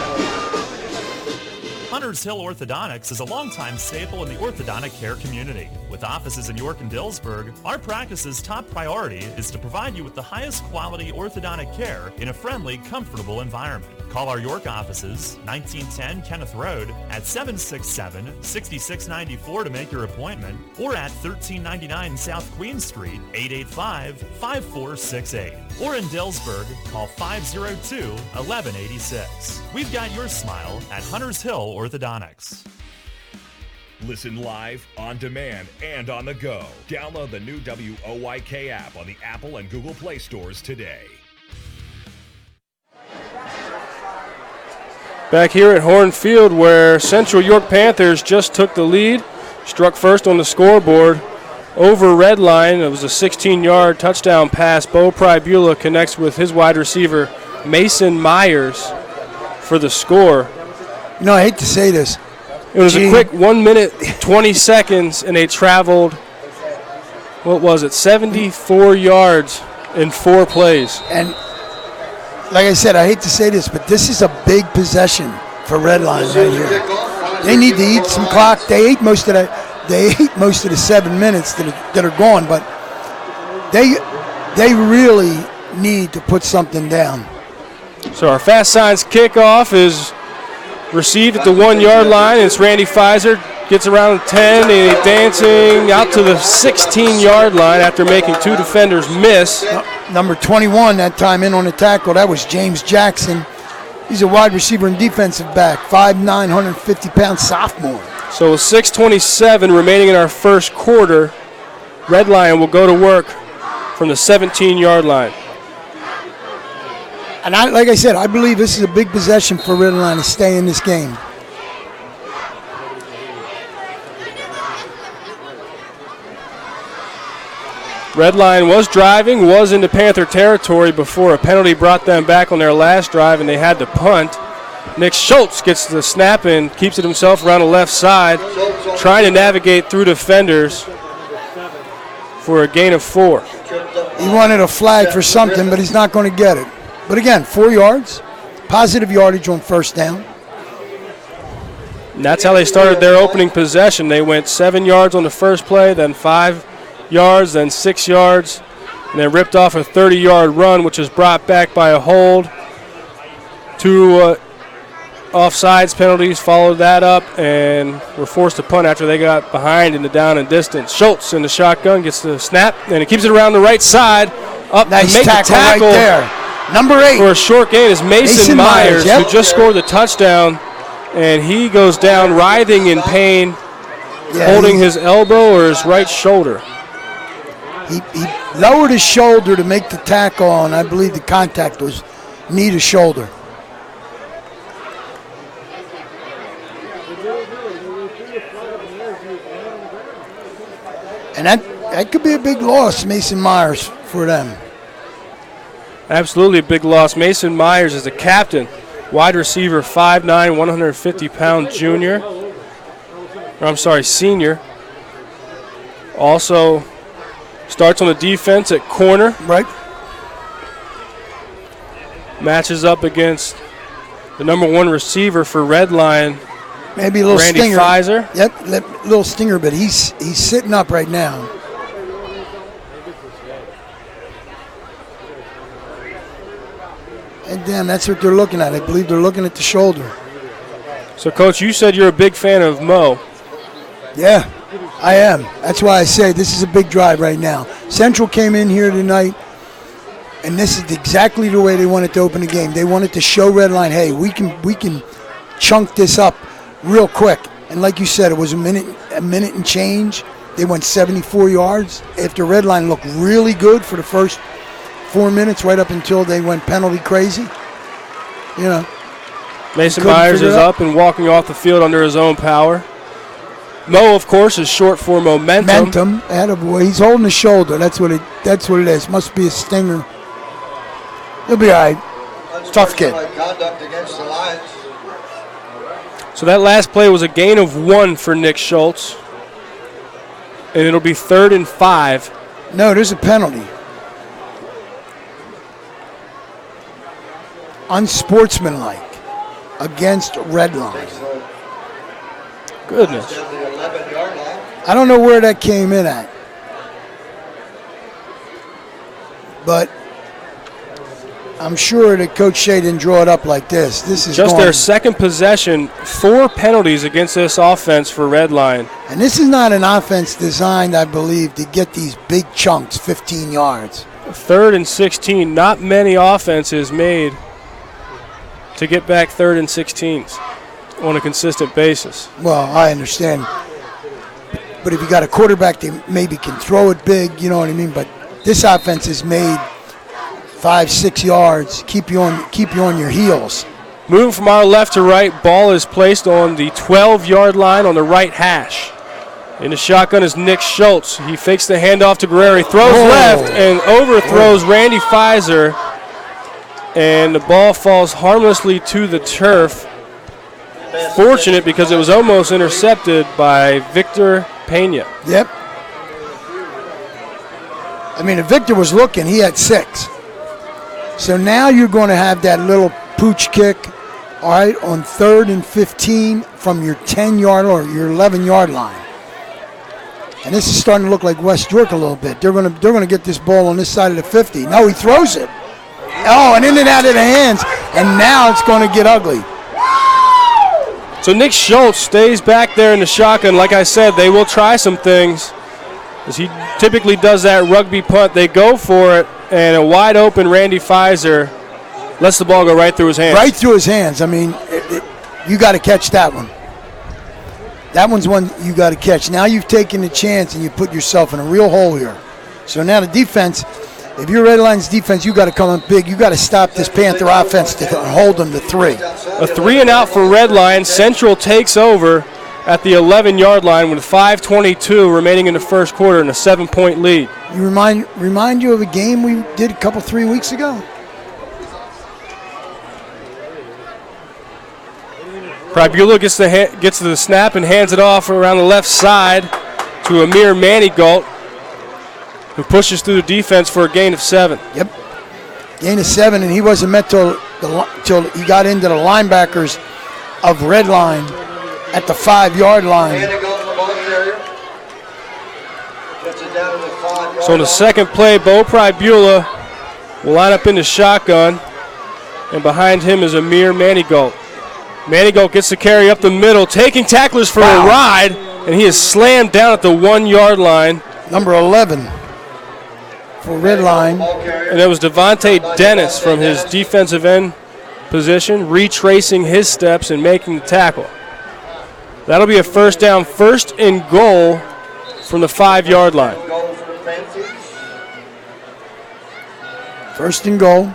Hunters Hill Orthodontics is a longtime staple in the orthodontic care community. With offices in York and Dillsburg, our practice's top priority is to provide you with the highest quality orthodontic care in a friendly, comfortable environment. Call our York offices, 1910 Kenneth Road, at 767-6694 to make your appointment, or at 1399 South Queen Street, 885-5468. Or in Dillsburg, call 502-1186. We've got your smile at Hunters Hill Orthodontics. Listen live, on demand, and on the go. Download the new WOYK app on the Apple and Google Play stores today. Back here at Horn Field, where Central York Panthers just took the lead, struck first on the scoreboard over Red Line. It was a 16-yard touchdown pass. Bo Priabula connects with his wide receiver, Mason Myers, for the score. You know, I hate to say this. It was a quick 1 minute, 20 seconds, and they traveled, what was it, 74 yards in 4 plays. And like I said, I hate to say this, but this is a big possession for Red Line right here. They need to eat some clock. They ate most of the 7 minutes that are gone, but they really need to put something down. So our Fast Signs kickoff is received at the 1-yard line. It's Randy Pfizer, gets around the 10, and he's dancing out to the 16-yard line after making 2 defenders miss. Number 21 that time in on the tackle, that was James Jackson. He's a wide receiver and defensive back, 5'9", 150-pound sophomore. So with 6:27 remaining in our first quarter, Red Lion will go to work from the 17-yard line. And like I said, I believe this is a big possession for Redline to stay in this game. Redline was driving, was into Panther territory before a penalty brought them back on their last drive, and they had to punt. Nick Schultz gets the snap and keeps it himself around the left side, trying to navigate through defenders for a gain of 4. He wanted a flag for something, but he's not going to get it. But again, 4 yards, positive yardage on first down. And that's how they started their opening possession. They went 7 yards on the first play, then 5 yards, then 6 yards, and then ripped off a 30-yard run, which was brought back by a hold. 2 offsides penalties followed that up, and were forced to punt after they got behind in the down and distance. Schultz in the shotgun gets the snap, and he keeps it around the right side. Up nice to make the tackle right there. Number 8. For a short gain is Mason Myers, yep. who just scored the touchdown, and he goes down writhing in pain, holding his elbow or his right shoulder. He lowered his shoulder to make the tackle, and I believe the contact was knee to shoulder. And that could be a big loss, Mason Myers, for them. Absolutely a big loss. Mason Myers is the captain, wide receiver, 5'9", 150-pound senior. Also starts on the defense at corner. Right. Matches up against the number 1 receiver for Redline, maybe a little Randy stinger. Pfizer. Yep, little stinger, but he's sitting up right now. And damn, that's what they're looking at. I believe they're looking at the shoulder. So, Coach, you said you're a big fan of Mo. Yeah, I am. That's why I say this is a big drive right now. Central came in here tonight, and this is exactly the way they wanted to open the game. They wanted to show Redline, hey, we can chunk this up real quick. And like you said, it was a minute and change. They went 74 yards after Redline looked really good for the first 4 minutes, right up until they went penalty crazy. You know. Mason Myers is up and walking off the field under his own power. Mo, of course, is short for momentum. Momentum, attaboy. He's holding the shoulder. That's what it is. Must be a stinger. He'll be all right. Tough kid. Conduct against the Lions. So that last play was a gain of 1 for Nick Schultz. And it'll be 3rd and 5. No, there's a penalty. Unsportsmanlike against Redline. Goodness. I don't know where that came in at. But I'm sure that Coach Shea didn't draw it up like this. This is just their second possession, 4 penalties against this offense for Redline. And this is not an offense designed, I believe, to get these big chunks, 15 yards. 3rd and 16. Not many offenses made to get back 3rd and 16s on a consistent basis. Well, I understand. But if you got a quarterback that maybe can throw it big, you know what I mean? But this offense is made 5-6 yards, keep you on your heels. Moving from our left to right, ball is placed on the 12-yard line on the right hash. In the shotgun is Nick Schultz. He fakes the handoff to Guerrero, throws left and overthrows Randy Pfizer, and the ball falls harmlessly to the turf. Fortunate because it was almost intercepted by Victor Pena. Yep. I mean, if Victor was looking, he had 6. So now you're going to have that little pooch kick, all right, on 3rd and 15 from your 10-yard or your 11-yard line. And this is starting to look like West York a little bit. They're going to get this ball on this side of the 50. No, he throws it. Oh, and in and out of the hands, and now it's going to get ugly. So Nick Schultz stays back there in the shotgun. Like I said, they will try some things, as he typically does that rugby punt. They go for it, and a wide open Randy Pfizer lets the ball go right through his hands. Right through his hands. I mean, you got to catch that one. That one's one you got to catch. Now you've taken the chance and you put yourself in a real hole here. So now the defense, if you're Red Lions defense, you got to come up big. You got to stop this Panther offense to hold them to 3. A 3 and out for Red Lions. Central takes over at the 11-yard line with 5:22 remaining in the first quarter and a 7-point lead. You remind you of a game we did 3 weeks ago? Pribula gets to the snap and hands it off around the left side to Amir Manigault, who pushes through the defense for a gain of 7. Yep. Gain of 7, and he wasn't met till he got into the linebackers of Red Line at the 5-yard line. So in the second play, Bo Pribula will line up in the shotgun, and behind him is Amir Manigault. Manigault gets the carry up the middle, taking tacklers for a ride, and he is slammed down at the 1-yard line. Number 11 for Red Line. And it was Devontae Dennis from his defensive end position, retracing his steps and making the tackle. That'll be a first down, 1st and goal from the 5-yard line. 1st and goal.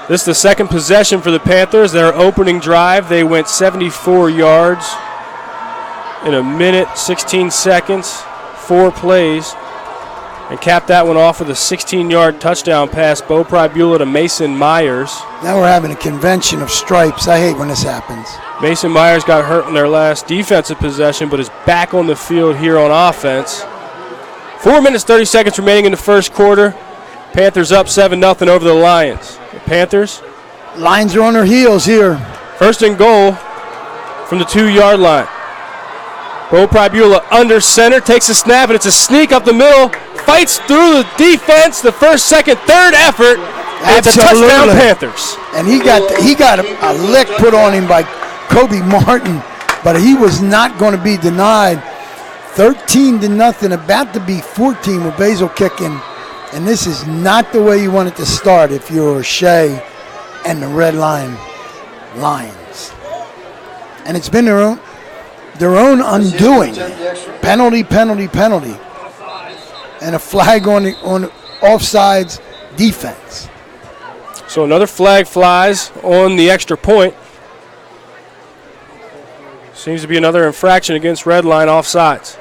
This is the second possession for the Panthers. Their opening drive, they went 74 yards in a minute, 16 seconds, 4 plays, and capped that one off with a 16-yard touchdown pass, Bo Pribula to Mason Myers. Now we're having a convention of stripes. I hate when this happens. Mason Myers got hurt in their last defensive possession, but is back on the field here on offense. 4 minutes, 30 seconds remaining in the first quarter. Panthers up 7-0 over the Lions. The Panthers. Lions are on their heels here. 1st and goal from the 2-yard line. Bo Pribula under center, takes a snap, and it's a sneak up the middle. Fights through the defense, the 1st, 2nd, 3rd effort. And it's a touchdown Panthers. And he got a lick put on him by Kobe Martin, but he was not going to be denied. 13-0, about to be 14 with Basil kicking. And this is not the way you want it to start if you're Shea and the Red Lions. And it's been their own undoing. Penalty. And a flag on offsides defense. So another flag flies on the extra point. Seems to be another infraction against Red Line offsides.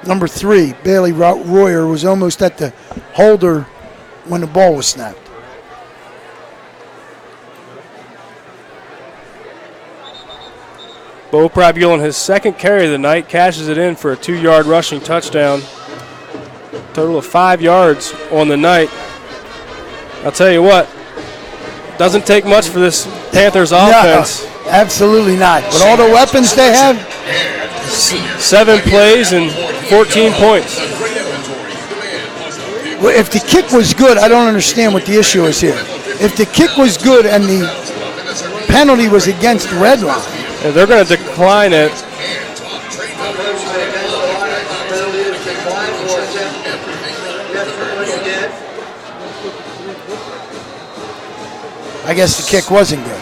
Number 3, Bailey Royer, was almost at the holder when the ball was snapped. Bo Pribula on his 2nd carry of the night cashes it in for a 2-yard rushing touchdown. Total of 5 yards on the night. I'll tell you what, doesn't take much for this Panthers offense. No, absolutely not. With all the weapons they have. 7 plays and 14 points. Well, if the kick was good, I don't understand what the issue is here. If the kick was good and the penalty was against Red Line. Yeah, they're going to decline it. I guess the kick wasn't good.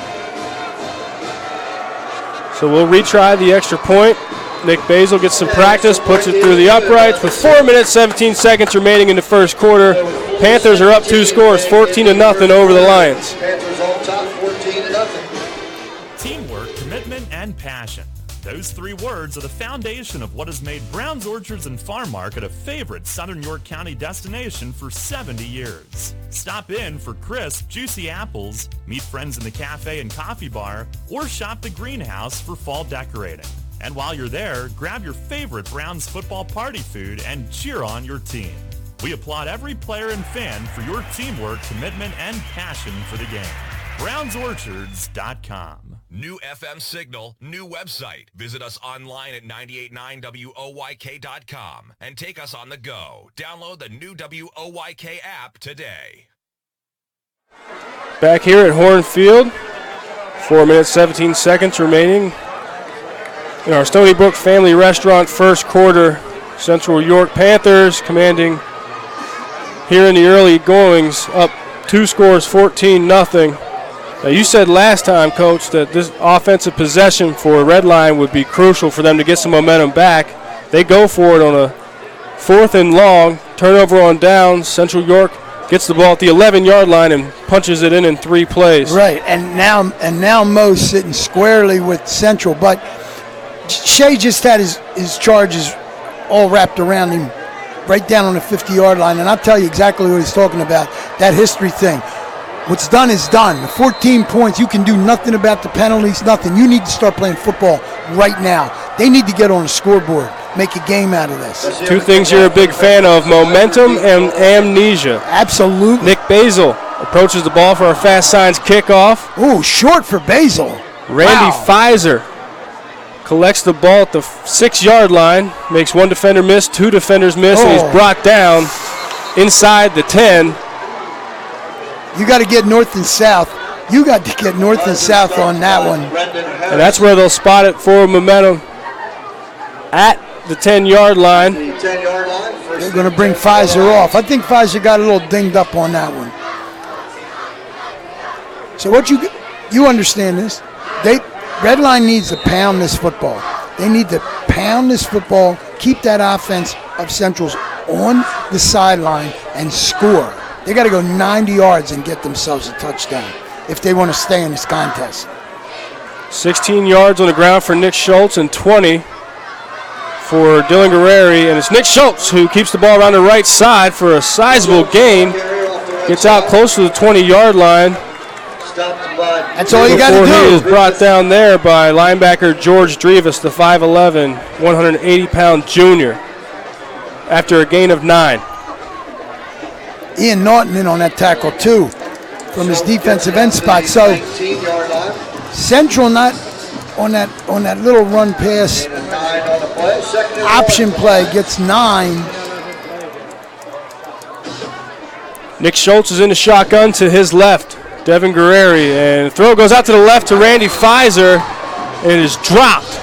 So we'll retry the extra point. Nick Basil gets some practice, puts it through the uprights with 4 minutes, 17 seconds remaining in the first quarter. Panthers are up 2 scores, 14-0 over the Lions. Panthers on top, 14-0. Teamwork, commitment, and passion. Those 3 words are the foundation of what has made Brown's Orchards and Farm Market a favorite Southern York County destination for 70 years. Stop in for crisp, juicy apples, meet friends in the cafe and coffee bar, or shop the greenhouse for fall decorating. And while you're there, grab your favorite Browns football party food and cheer on your team. We applaud every player and fan for your teamwork, commitment, and passion for the game. BrownsOrchards.com. New FM signal, new website. Visit us online at 989WOYK.com and take us on the go. Download the new WOYK app today. Back here at Horn Field, 4 minutes, 17 seconds remaining in our Stony Brook Family Restaurant first quarter. Central York Panthers commanding here in the early goings, up 2 scores, 14-0. Now you said last time, Coach, that this offensive possession for Red Line would be crucial for them to get some momentum back. They go for it on a 4th and long, turnover on downs. Central York gets the ball at the 11-yard line and punches it in 3 plays. Right, and now Mo's sitting squarely with Central, but Shea just had his charges all wrapped around him right down on the 50-yard line, and I'll tell you exactly what he's talking about, that history thing. What's done is done. The 14 points, you can do nothing about the penalties, nothing. You need to start playing football right now. They need to get on the scoreboard, make a game out of this. 2 things you're a big fan of, momentum and amnesia. Absolutely. Nick Basil approaches the ball for a Fast Signs kickoff. Ooh, short for Basil. Randy Pfizer collects the ball at the 6-yard line, makes 1 defender miss, 2 defenders miss, and he's brought down inside the 10. You got to get north and south. You got to get north and south on that one. And that's where they'll spot it for momentum at the 10-yard line. They're going to bring Pfizer off. I think Pfizer got a little dinged up on that one. So what you understand this? Redline needs to pound this football. They need to pound this football, keep that offense of Central's on the sideline, and score. They got to go 90 yards and get themselves a touchdown if they want to stay in this contest. 16 yards on the ground for Nick Schultz and 20 for Dylan Guerreri. And it's Nick Schultz who keeps the ball around the right side for a sizable gain. Gets out close to the 20-yard line. That's all you got to do. Before he is brought down there by linebacker George Drivas, the 5'11", 180-pound junior, after a gain of 9. Ian Naughton in on that tackle too from his defensive end spot. So Central not on that little run pass option play gets 9. Nick Schultz is in the shotgun to his left. Devin Guerreri, and the throw goes out to the left to Randy Pfizer, and it is dropped.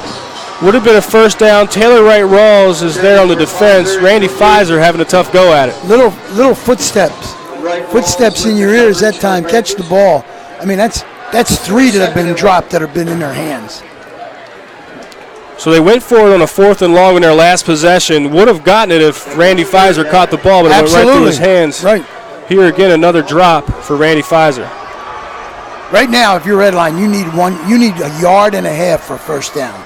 Would have been a first down. Taylor Wright Rawls is there on the defense. Randy Pfizer having a tough go at it. Little footsteps in your ears that time. Catch the ball. I mean, that's 3 that have been dropped that have been in their hands. So they went for it on a 4th and long in their last possession. Would have gotten it if Randy Pfizer caught the ball, but it went right through his hands. Right. Here again, another drop for Randy Pfizer. Right now, if you're Redline, you need a yard and a half for first down.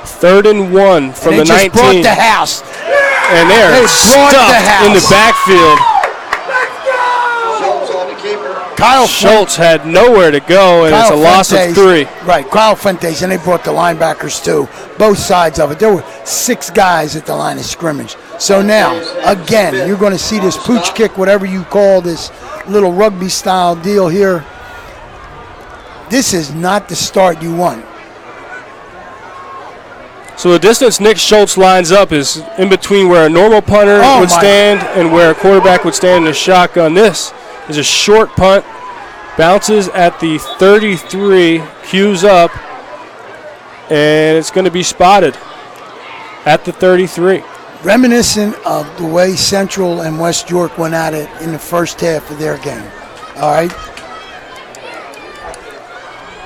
3rd and 1 from the 19. They just brought the house. And they're stuffed in the backfield. Kyle Schultz had nowhere to go, and it's a loss of 3. Right, Kyle Fuentes, and they brought the linebackers too, both sides of it. There were 6 guys at the line of scrimmage. So now, again, you're going to see this pooch kick, whatever you call this little rugby-style deal here. This is not the start you want. So the distance Nick Schultz lines up is in between where a normal punter would stand and where a quarterback would stand in a shotgun. This is a short punt, bounces at the 33, cues up, and it's going to be spotted at the 33. Reminiscent of the way Central and West York went at it in the first half of their game. All right?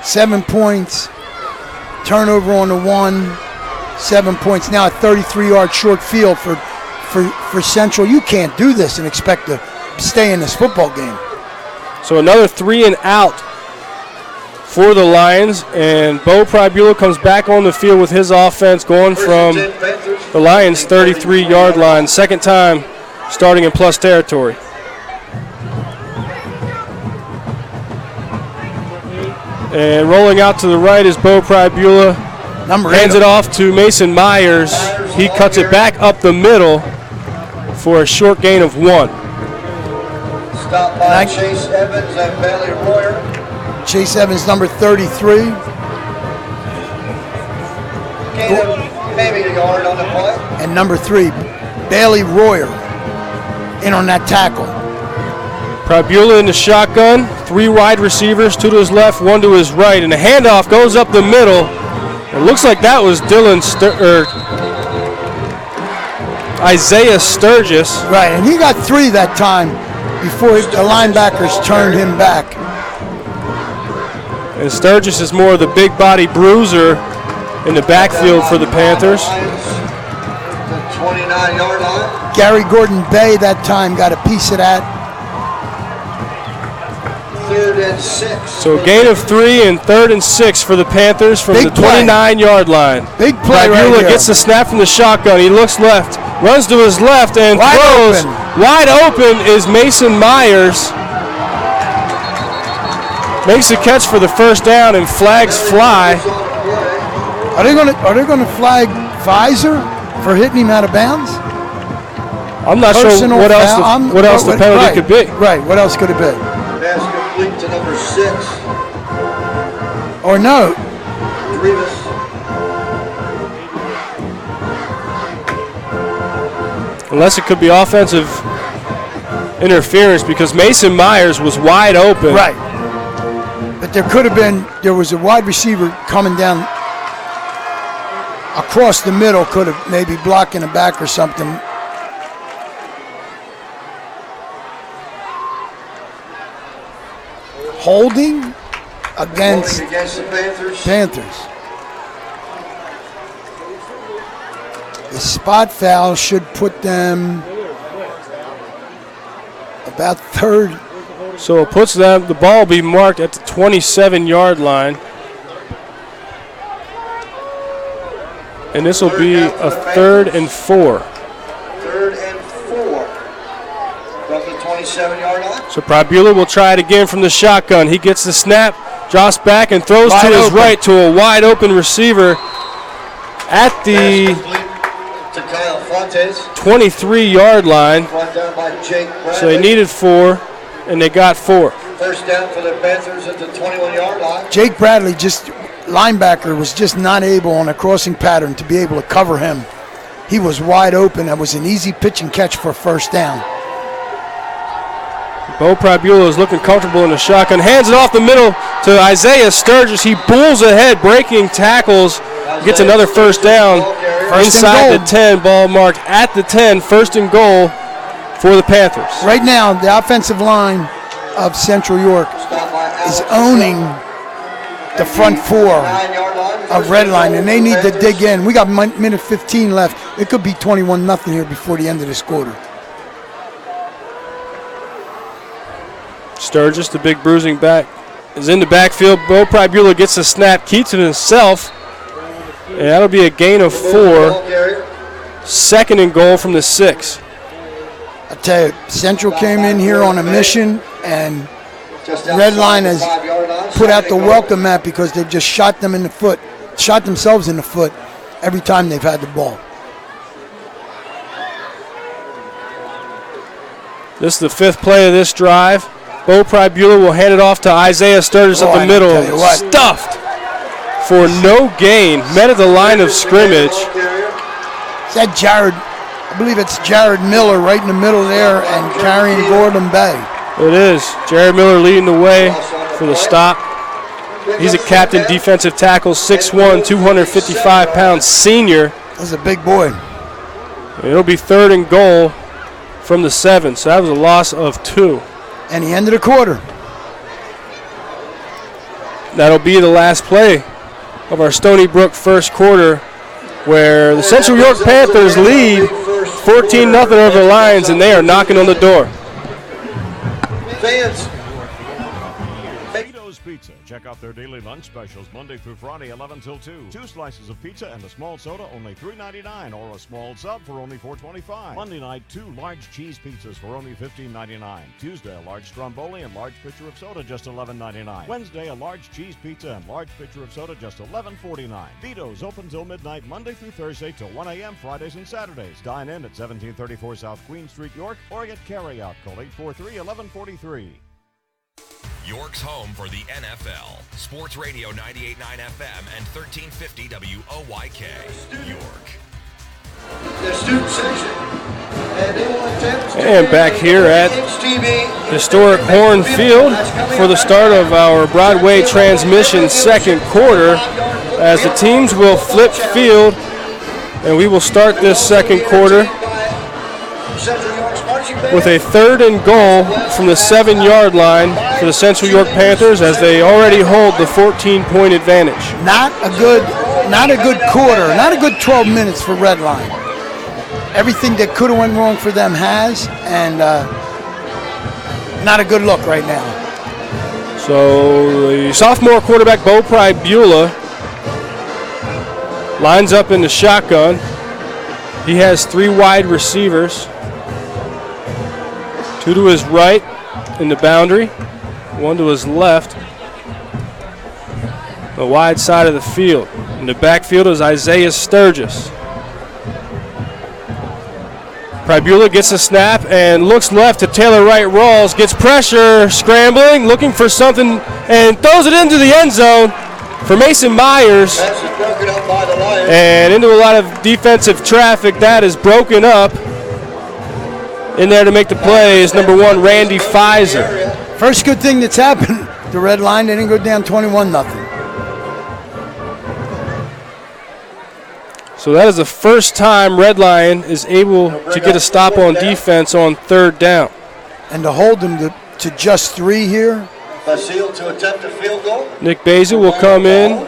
7 points, turnover on the 1, 7 points. Now a 33-yard short field for Central. You can't do this and expect to stay in this football game. So another 3 and out for the Lions, and Bo Pribula comes back on the field with his offense going from the Lions' 33-yard line. Second time starting in plus territory. And rolling out to the right is Bo Pribula. Hands it off to Mason Myers. He cuts it back up the middle for a short gain of 1. Stopped by Chase Evans and Bailey Royer. Chase Evans, number 33. Maybe a yard on the play. And number 3, Bailey Royer, in on that tackle. Pribula in the shotgun, 3 wide receivers, 2 to his left, 1 to his right, and the handoff goes up the middle. It looks like that was Isaiah Sturgis. Right, and he got 3 that time before the linebackers turned him back. And Sturgis is more of the big body bruiser in the backfield for the Panthers. 29-yard line. Gary Gordon Bay that time got a piece of that. 3rd and 6. So gain of 3 and 3rd and 6 for the Panthers from Big the 29-yard line. Big play right Bragula here. gets the snap from the shotgun. He looks left, runs to his left, and Wide throws. open. Wide open is Mason Myers. Makes the catch for the first down, and flags fly. Are they gonna flag Pfizer for hitting him out of bounds? I'm not sure Personal what else foul. the penalty could be. Right, what else could it be? Pass complete to number 6. Or no? Rivas. Unless it could be offensive interference because Mason Myers was wide open. Right. But there was a wide receiver coming down across the middle, could have maybe blocking the back or something. Holding against the Panthers. The spot foul should put them about 3rd. So it puts them, the ball will be marked at the 27-yard line. And this will be a 3rd and 4. 3rd and 4 from the 27-yard line. So Bragula will try it again from the shotgun. He gets the snap, drops back, and throws Wide to his open. right to a wide open receiver at the To Kyle Fontes. 23-yard line. Brought down by Jake Bradley. So they needed 4, and they got 4. First down for the Panthers at the 21-yard line. Jake Bradley, linebacker, was just not able on a crossing pattern to be able to cover him. He was wide open. That was an easy pitch and catch for first down. Bo Bragula is looking comfortable in the shotgun. Hands it off the middle to Isaiah Sturgis. He bulls ahead, breaking tackles. Gets another first down inside the 10. Ball marked at the 10. 1st and goal for the Panthers. Right now, the offensive line of Central York is owning the front 4 of Redline, and they need to dig in. We got minute 15 left. It could be 21-0 here before the end of this quarter. Sturgis, the big bruising back, is in the backfield. Bo Bragula gets the snap, keeps it himself, and that'll be a gain of 4. 2nd and goal from the 6. I tell you, Central came in here on a mission, and Redline has put out the welcome mat because they've just shot themselves in the foot every time they've had the ball. This is the 5th play of this drive. Bo Bragula will hand it off to Isaiah Sturgis up the middle. Stuffed for no gain. Met at the line of scrimmage. Is that Jared? I believe it's Jared Miller right in the middle there and carrying Gordon Bay. It is. Jared Miller leading the way for the stop. He's a captain defensive tackle, 6'1", 255-pound senior. That's a big boy. It'll be 3rd and goal from the 7, so that was a loss of 2. And the end of the quarter. That'll be the last play of our Stony Brook first quarter, where the Central York Panthers lead 14-0 over the Lions, and they are knocking on the door. Fans. Vito's Pizza. Check out their daily lunch specials Monday through Friday, 11 till 2. 2 slices of pizza and a small soda, only $3.99, or a small sub for only $4.25. Monday night, 2 large cheese pizzas for only $15.99. Tuesday, a large stromboli and large pitcher of soda, just $11.99. Wednesday, a large cheese pizza and large pitcher of soda, just $11.49. Vito's open till midnight Monday through Thursday till 1 a.m. Fridays and Saturdays. Dine in at 1734 South Queen Street, York, or get carry out. Call 843-1143. York's home for the NFL. Sports Radio 98.9 FM and 1350 WOYK. York. The student section. And back here at historic Horn Field for the start of our Broadway transmission second quarter, as the teams will flip field, and we will start this second quarter with a 3rd and goal from the 7-yard line for the Central York Panthers, as they already hold the 14-point advantage. Not a good quarter, not a good 12 minutes for Redline. everything that could have went wrong for them has, and not a good look right now. So the sophomore quarterback, Bo Pribula, lines up in the shotgun. He has 3 wide receivers. 2 to his right in the boundary, 1 to his left. The wide side of the field. In the backfield is Isaiah Sturgis. Pribula gets a snap and looks left to Taylor Wright Rawls, gets pressure, scrambling, looking for something, and throws it into the end zone for Mason Myers. And into a lot of defensive traffic. That is broken up. In there to make the play is number 1, Randy Pfizer. First good thing that's happened, the Red Line, they didn't go down 21-0. So that is the first time Red Lion is able to get a stop on defense on 3rd down. And to hold them to just 3 here. Basile to attempt a field goal. Nick Basil will come in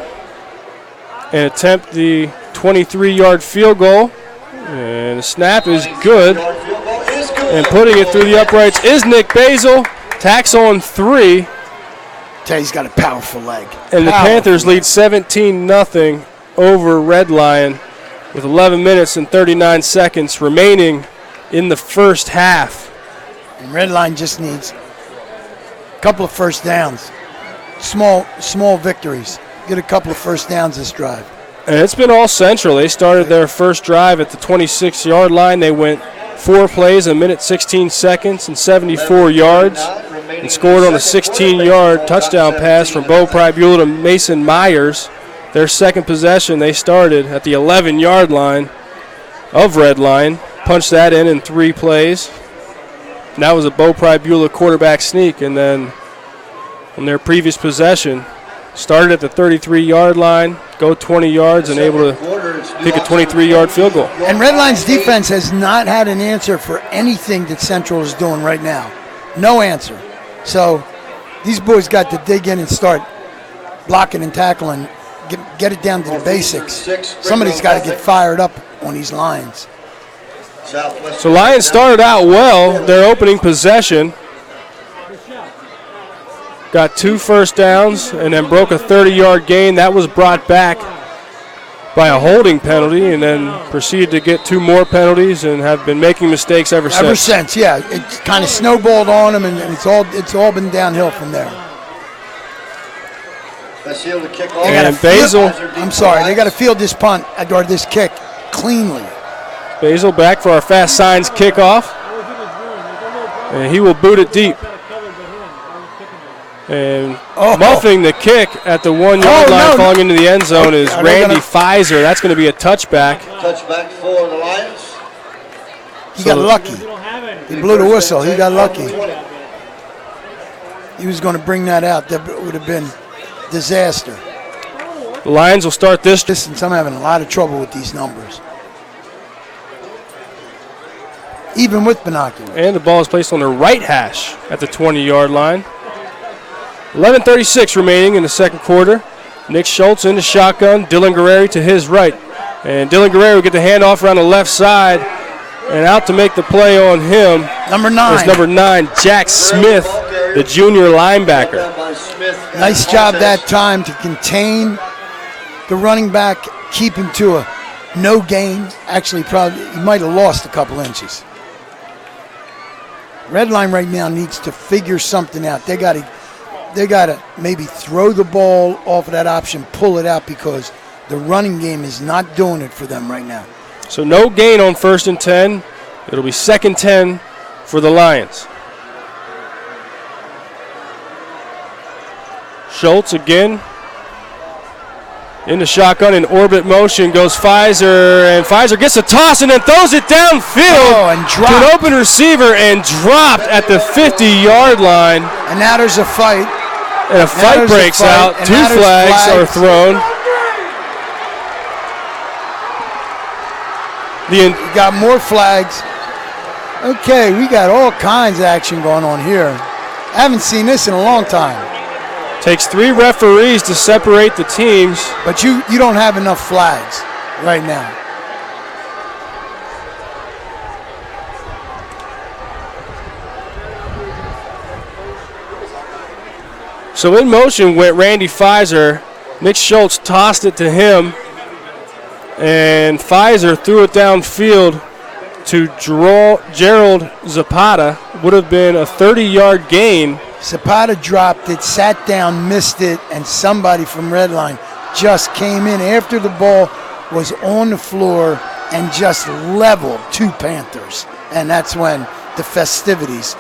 and attempt the 23-yard field goal. And the snap is good. And putting it through the uprights is Nick Basil. Tacks on 3. He's got a powerful leg. And the Panthers lead 17-0 over Red Lion with 11 minutes and 39 seconds remaining in the first half. And Red Line just needs a couple of first downs. Small victories. Get a couple of first downs this drive. And it's been all Central. They started their first drive at the 26-yard line. They went 4 plays, 1 minute 16 seconds and 74 yards, and scored on a 16-yard touchdown pass from Bo Pribula to Mason Myers. Their second possession, they started at the 11-yard line of Red Line, punched that in 3 plays. And that was a Bo Pribula quarterback sneak, and then on their previous possession, started at the 33-yard line, go 20 yards, and able to kick a 23-yard field goal. And Red Line's defense has not had an answer for anything that Central is doing right now. No answer. So these boys got to dig in and start blocking and tackling, get it down to the basics. Somebody's got to get fired up on these lines. So Lions started out well, their opening possession. Got 2 first downs and then broke a 30-yard gain. That was brought back by a holding penalty, and then proceeded to get 2 more penalties and have been making mistakes ever since. Ever since, yeah. It kind of snowballed on them, and it's all been downhill from there. And Basil. I'm sorry, they got to field this punt or this kick cleanly. Basil back for our fast signs kickoff, and he will boot it deep. And muffing the kick at the 1-yard line, falling into the end zone is Randy Pfizer. That's going to be a touchback. Touchback for the Lions. He got lucky. He blew the whistle. He got lucky. He was going to bring that out. That would have been disaster. The Lions will start this. Since I'm having a lot of trouble with these numbers. Even with binoculars. And the ball is placed on the right hash at the 20-yard line. 11:36 remaining in the second quarter. Nick Schultz in the shotgun. Dylan Guerreri to his right. And Dylan Guerreri will get the handoff around the left side. And out to make the play on him number 9. is number 9, Jack Smith, the junior linebacker. Nice job that time to contain the running back, keep him to a no gain. Actually, probably he might have lost a couple inches. Red Line right now needs to figure something out. They got to maybe throw the ball off of that option, pull it out, because the running game is not doing it for them right now. So no gain on 1st and 10. It'll be 2nd 10 for the Lions. Schultz again in the shotgun, in orbit motion goes Pfizer, and Pfizer gets a toss and then throws it downfield to an open receiver and dropped at the 50-yard line. And now there's a fight. And a fight breaks out. 2 flags are thrown. We got more flags. Okay, we got all kinds of action going on here. I haven't seen this in a long time. Takes 3 referees to separate the teams. But you don't have enough flags right now. So in motion went Randy Pfizer. Nick Schultz tossed it to him, and Pfizer threw it downfield to Gerald Zapata. Would have been a 30-yard gain. Zapata dropped it, sat down, missed it, and somebody from Redline just came in after the ball was on the floor and just leveled 2 Panthers. And that's when the festivities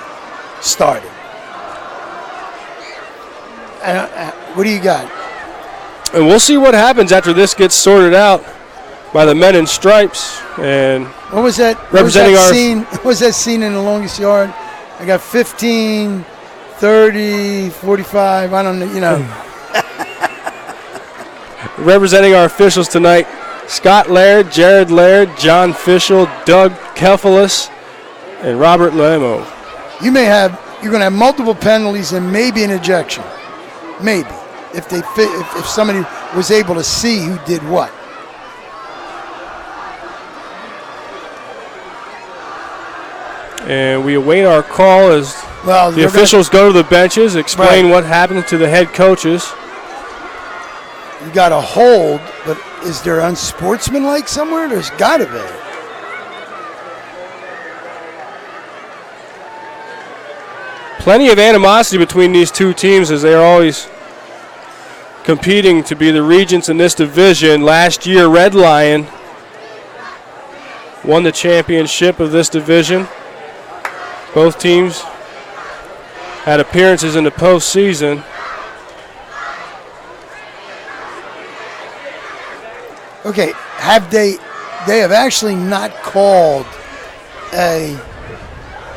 started. What do you got? And we'll see what happens after this gets sorted out by the men in stripes. And what was that? Representing What was that scene in the longest yard? I got 15, 30, 45. I don't know. You know. Representing our officials tonight, Scott Laird, Jared Laird, John Fischel, Doug Kefelis, and Robert Lemo. You're going to have multiple penalties and maybe an ejection. Maybe. If somebody was able to see who did what. And we await our call as the officials go to the benches, explain what happened to the head coaches. You got a hold, but is there unsportsmanlike somewhere? There's got to be. Plenty of animosity between these two teams as they are always competing to be the regents in this division. Last year, Red Lion won the championship of this division. Both teams had appearances in the postseason. Okay, they have actually not called a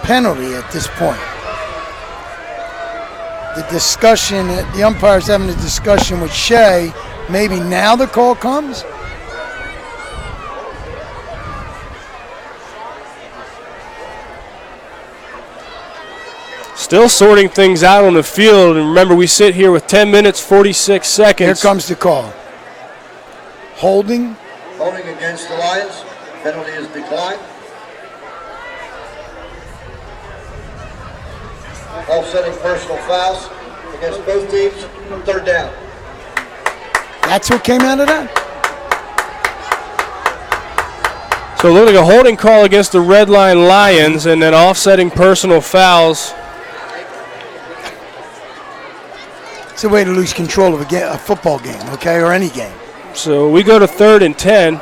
penalty at this point. The discussion, the umpire's having a discussion with Shea. Maybe now the call comes? Still sorting things out on the field. And remember, we sit here with 10 minutes, 46 seconds. Here comes the call. Holding against the Lions. Penalty is declined. Offsetting personal fouls against both teams. 3rd down. That's what came out of that? So it looked like a holding call against the Red Line Lions and then offsetting personal fouls. It's a way to lose control of a football game, okay, or any game. So we go to 3rd and 10.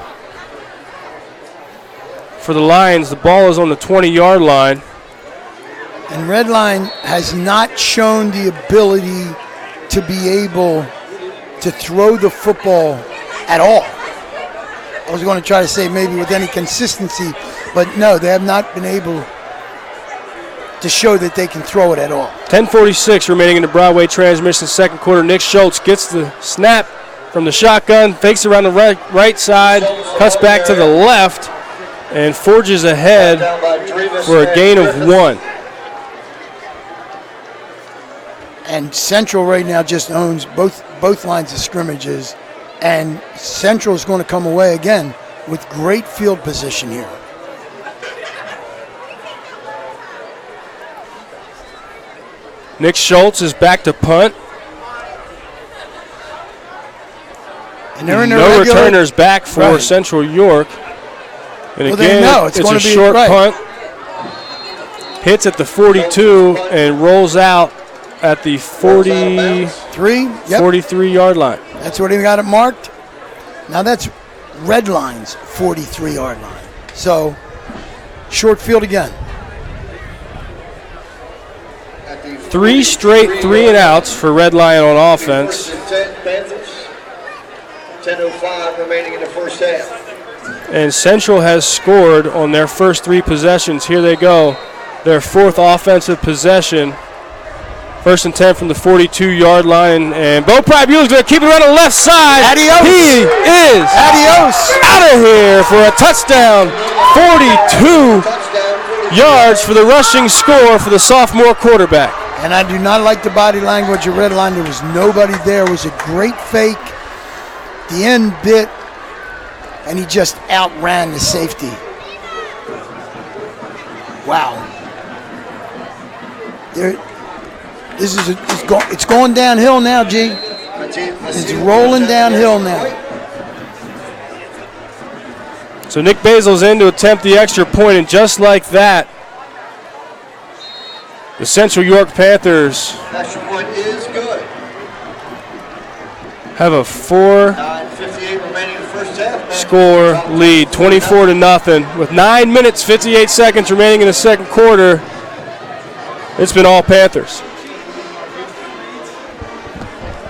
For the Lions, the ball is on the 20-yard line. And Redline has not shown the ability to be able to throw the football at all. I was going to try to say maybe with any consistency, but no, they have not been able to show that they can throw it at all. 10:46 remaining in the Broadway transmission, second quarter. Nick Schultz gets the snap from the shotgun, fakes around the right side, cuts back to the left, and forges ahead for a gain of 1. And Central right now just owns both lines of scrimmages, and Central is going to come away again with great field position here. Nick Schultz is back to punt. And they're in no returners back for Central York. And again, it's a short punt. Hits at the 42 and rolls out at the 43-yard line. That's what he got it marked. Now that's Red Line's 43-yard line. So, short field again. 3 straight 3-and-outs for Red Lion on offense. 10:05 remaining in the first half. And Central has scored on their first 3 possessions. Here they go. Their 4th offensive possession. 1st and 10 from the 42-yard line. And Bo Pribue's going to keep it on the left side. Adios. He is out of here for a touchdown. 42 yards for the rushing score for the sophomore quarterback. And I do not like the body language of Red Line. There was nobody there. It was a great fake. The end bit, and he just outran the safety. Wow. It's going downhill now, G. It's rolling downhill now. So Nick Basil's in to attempt the extra point, and just like that, the Central York Panthers Extra point is good. have a 9:58 remaining in the first half. score lead, 24-0, with 9 minutes, 58 seconds remaining in the second quarter. It's been all Panthers.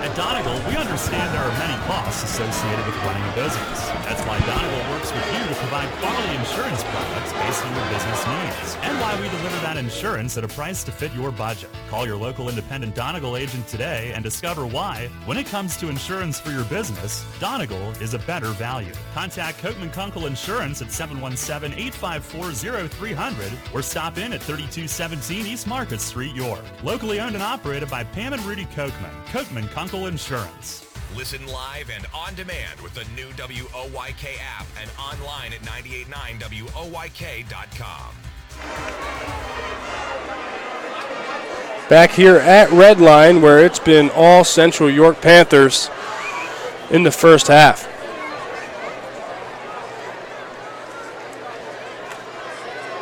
At Donegal, we understand there are many costs associated with running a business. That's why Donegal works with you to provide quality insurance products based on your business needs, and why we deliver that insurance at a price to fit your budget. Call your local independent Donegal agent today and discover why, when it comes to insurance for your business, Donegal is a better value. Contact Kochman Kunkel Insurance at 717-854-0300 or stop in at 3217 East Market Street, York. Locally owned and operated by Pam and Rudy Kochman. Kochman Kunkel Insurance. Listen live and on demand with the new WOYK app and online at 989WOYK.com. Back here at Redline, where it's been all Central York Panthers in the first half.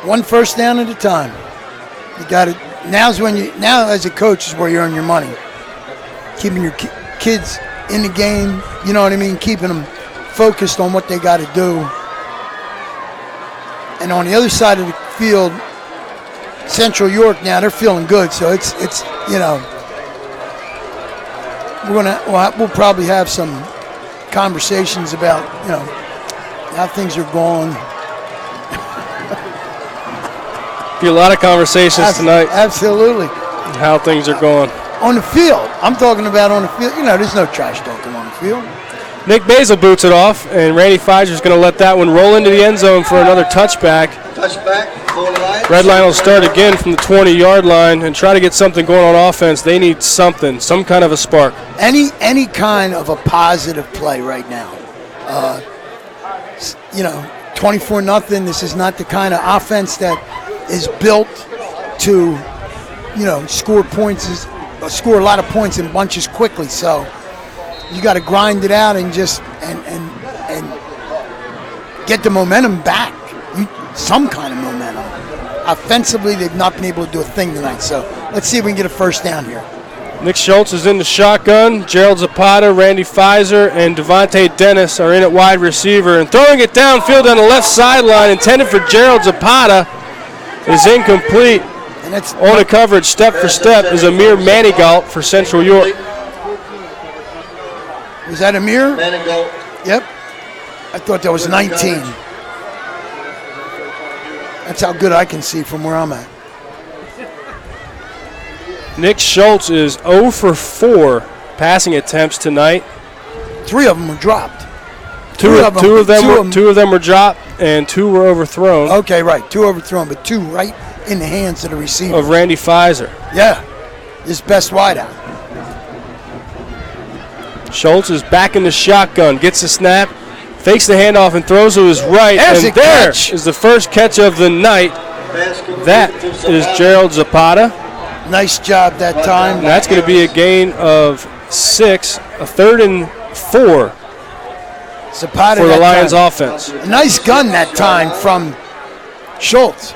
One first down at a time. You got it. Now as a coach is where you earn your money. Keeping your kids in the game, you know what I mean? Keeping them focused on what they got to do. And on the other side of the field, Central York now, they're feeling good. So it's you know, we'll probably have some conversations about, you know, how things are going. Be a lot of conversations tonight. Absolutely. How things are going. On the field. I'm talking about on the field. You know, there's no trash talking on the field. Nick Basil boots it off, and Randy Pfizer's going to let that one roll into the end zone for another touchback. Redline will start again from the 20-yard line and try to get something going on offense. They need something, some kind of a spark. Any kind of a positive play right now. You know, 24-0. This is not the kind of offense that is built to, you know, score a lot of points in bunches quickly. So you got to grind it out and just and get the momentum back. Some kind of momentum. Offensively, they've not been able to do a thing tonight. So let's see if we can get a first down here. Nick Schultz is in the shotgun. Gerald Zapata, Randy Pfizer, and Devontae Dennis are in at wide receiver. And throwing it downfield on the left sideline, intended for Gerald Zapata, is incomplete. And it's on the coverage, step for step, is Amir Manigault for Central York. Was that Amir? Manigault. Yep. I thought that was 19. That's how good I can see from where I'm at. Nick Schultz is 0 for 4 passing attempts tonight. 3 of them were dropped. Two of them were dropped, and 2 were overthrown. Okay, right. 2 overthrown, but 2 right in the hands of the receiver. Of Randy Pfizer. Yeah, his best wideout. Schultz is back in the shotgun, gets the snap, fakes the handoff, and throws to his right. There's and a there catch. is the first catch of the night. That is Gerald Zapata. Nice job that time. And that's going to be a gain of 6, a 3rd and 4 Zapata for the Lions time. offense. A nice gun that time from Schultz.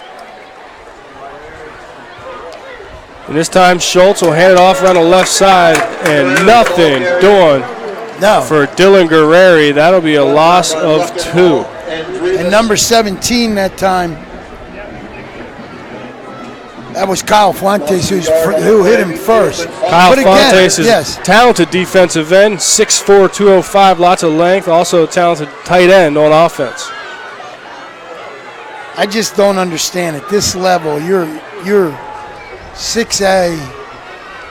And this time Schultz will hand it off around the left side, and nothing doing for Dylan Guerreri. That'll be a loss of 2. And number 17 that time, that was Kyle Fuentes who hit him first. Kyle Fuentes is a talented defensive end, 6'4", 205, lots of length, also a talented tight end on offense. I just don't understand at this level. You're 6A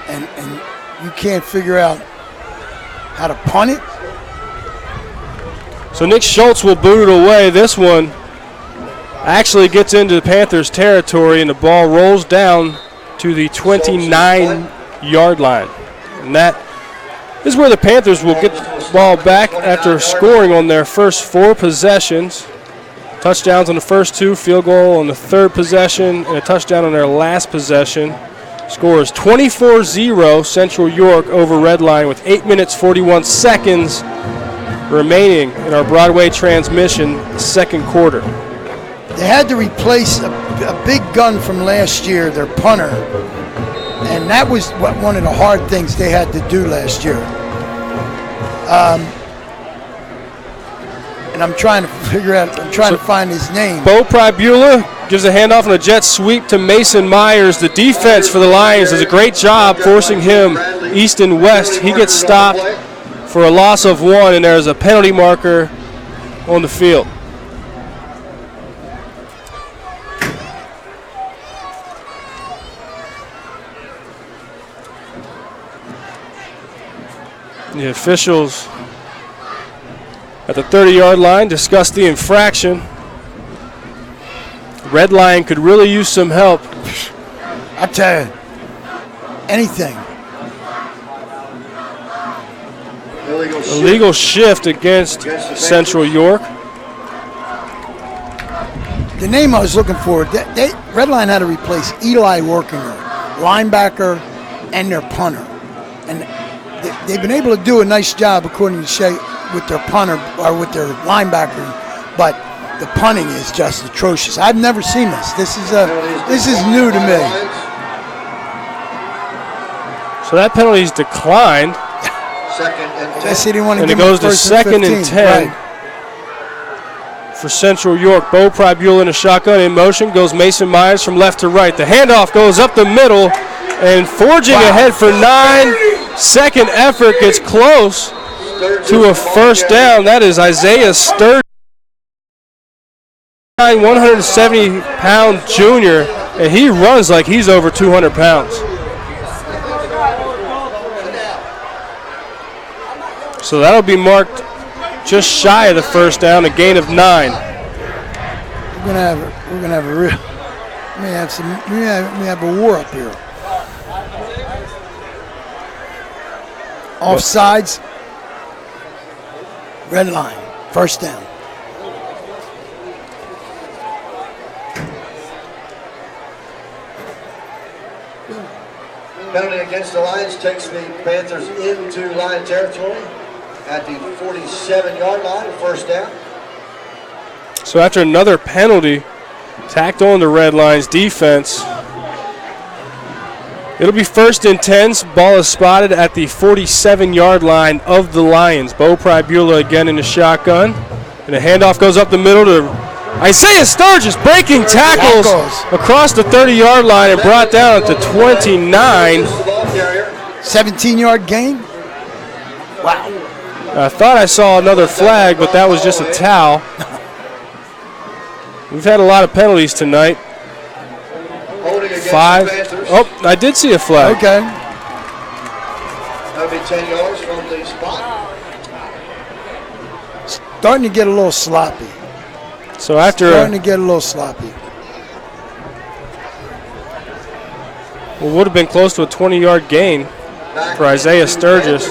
and you can't figure out how to punt it. So Nick Schultz will boot it away. This one actually gets into the Panthers' territory, and the ball rolls down to the 29-yard line. And that is where the Panthers will get the ball back after scoring on their first 4 possessions. Touchdowns on the first 2, field goal on the 3rd possession, and a touchdown on their last possession. Score is 24-0 Central York over Redline with 8 minutes 41 seconds remaining in our Broadway transmission second quarter. They had to replace a big gun from last year, their punter, and that was one of the hard things they had to do last year. And I'm trying to find his name. Bo Pribula gives a handoff on a jet sweep to Mason Myers. The defense for the Lions does a great job forcing him east and west. He gets stopped for a loss of 1, and there's a penalty marker on the field. The officials at the 30-yard line discussed the infraction. Red Lion could really use some help. I tell you, anything. Illegal shift against Central York. The name I was looking for, Red Lion had to replace Eli Workinger, linebacker, and their punter. And they've been able to do a nice job, according to Shea, with their punter or with their linebacker, but the punting is just atrocious. I've never seen this. This is new to me. So that penalty is declined. And it goes to 2nd and 10 right. for Central York. Bo Pribula in a shotgun in motion. Goes Mason Myers from left to right. The handoff goes up the middle and forging ahead for 9. Second effort gets close to a first down. That is Isaiah Sturgis, 170-pound junior, and he runs like he's over 200 pounds. So that'll be marked just shy of the first down, a gain of 9. We're gonna have a real. We have a war up here. Offsides. Red line. First down. Penalty against the Lions takes the Panthers into Lion territory at the 47-yard line, first down. So after another penalty tacked on the Red Lions defense, it'll be 1st and 10. Ball is spotted at the 47-yard line of the Lions. Bo Pribula again in the shotgun. And the handoff goes up the middle to Isaiah Sturgis, breaking tackles across the 30-yard line and brought down at the 29. 17-yard gain? Wow. I thought I saw another flag, but that was just a towel. We've had a lot of penalties tonight. 5. Oh, I did see a flag. Okay. That'll be 10 yards from the spot. Starting to get a little sloppy. So after starting to get a little sloppy. Well, would have been close to a 20-yard gain for Isaiah Sturgis.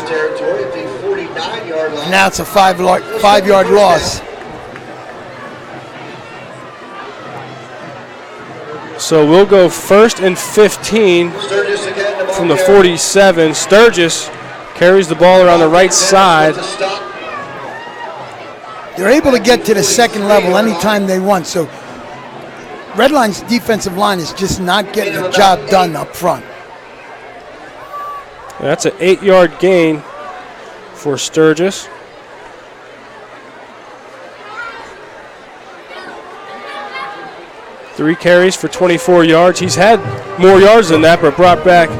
Now it's a 5-yard loss. So we'll go 1st and 15 from the 47. Sturgis carries the ball around the right side. They're able to get to the second level anytime they want. So Redline's defensive line is just not getting the job done up front. That's an 8-yard gain for Sturgis. Three carries for 24 yards. He's had more yards than that, but brought back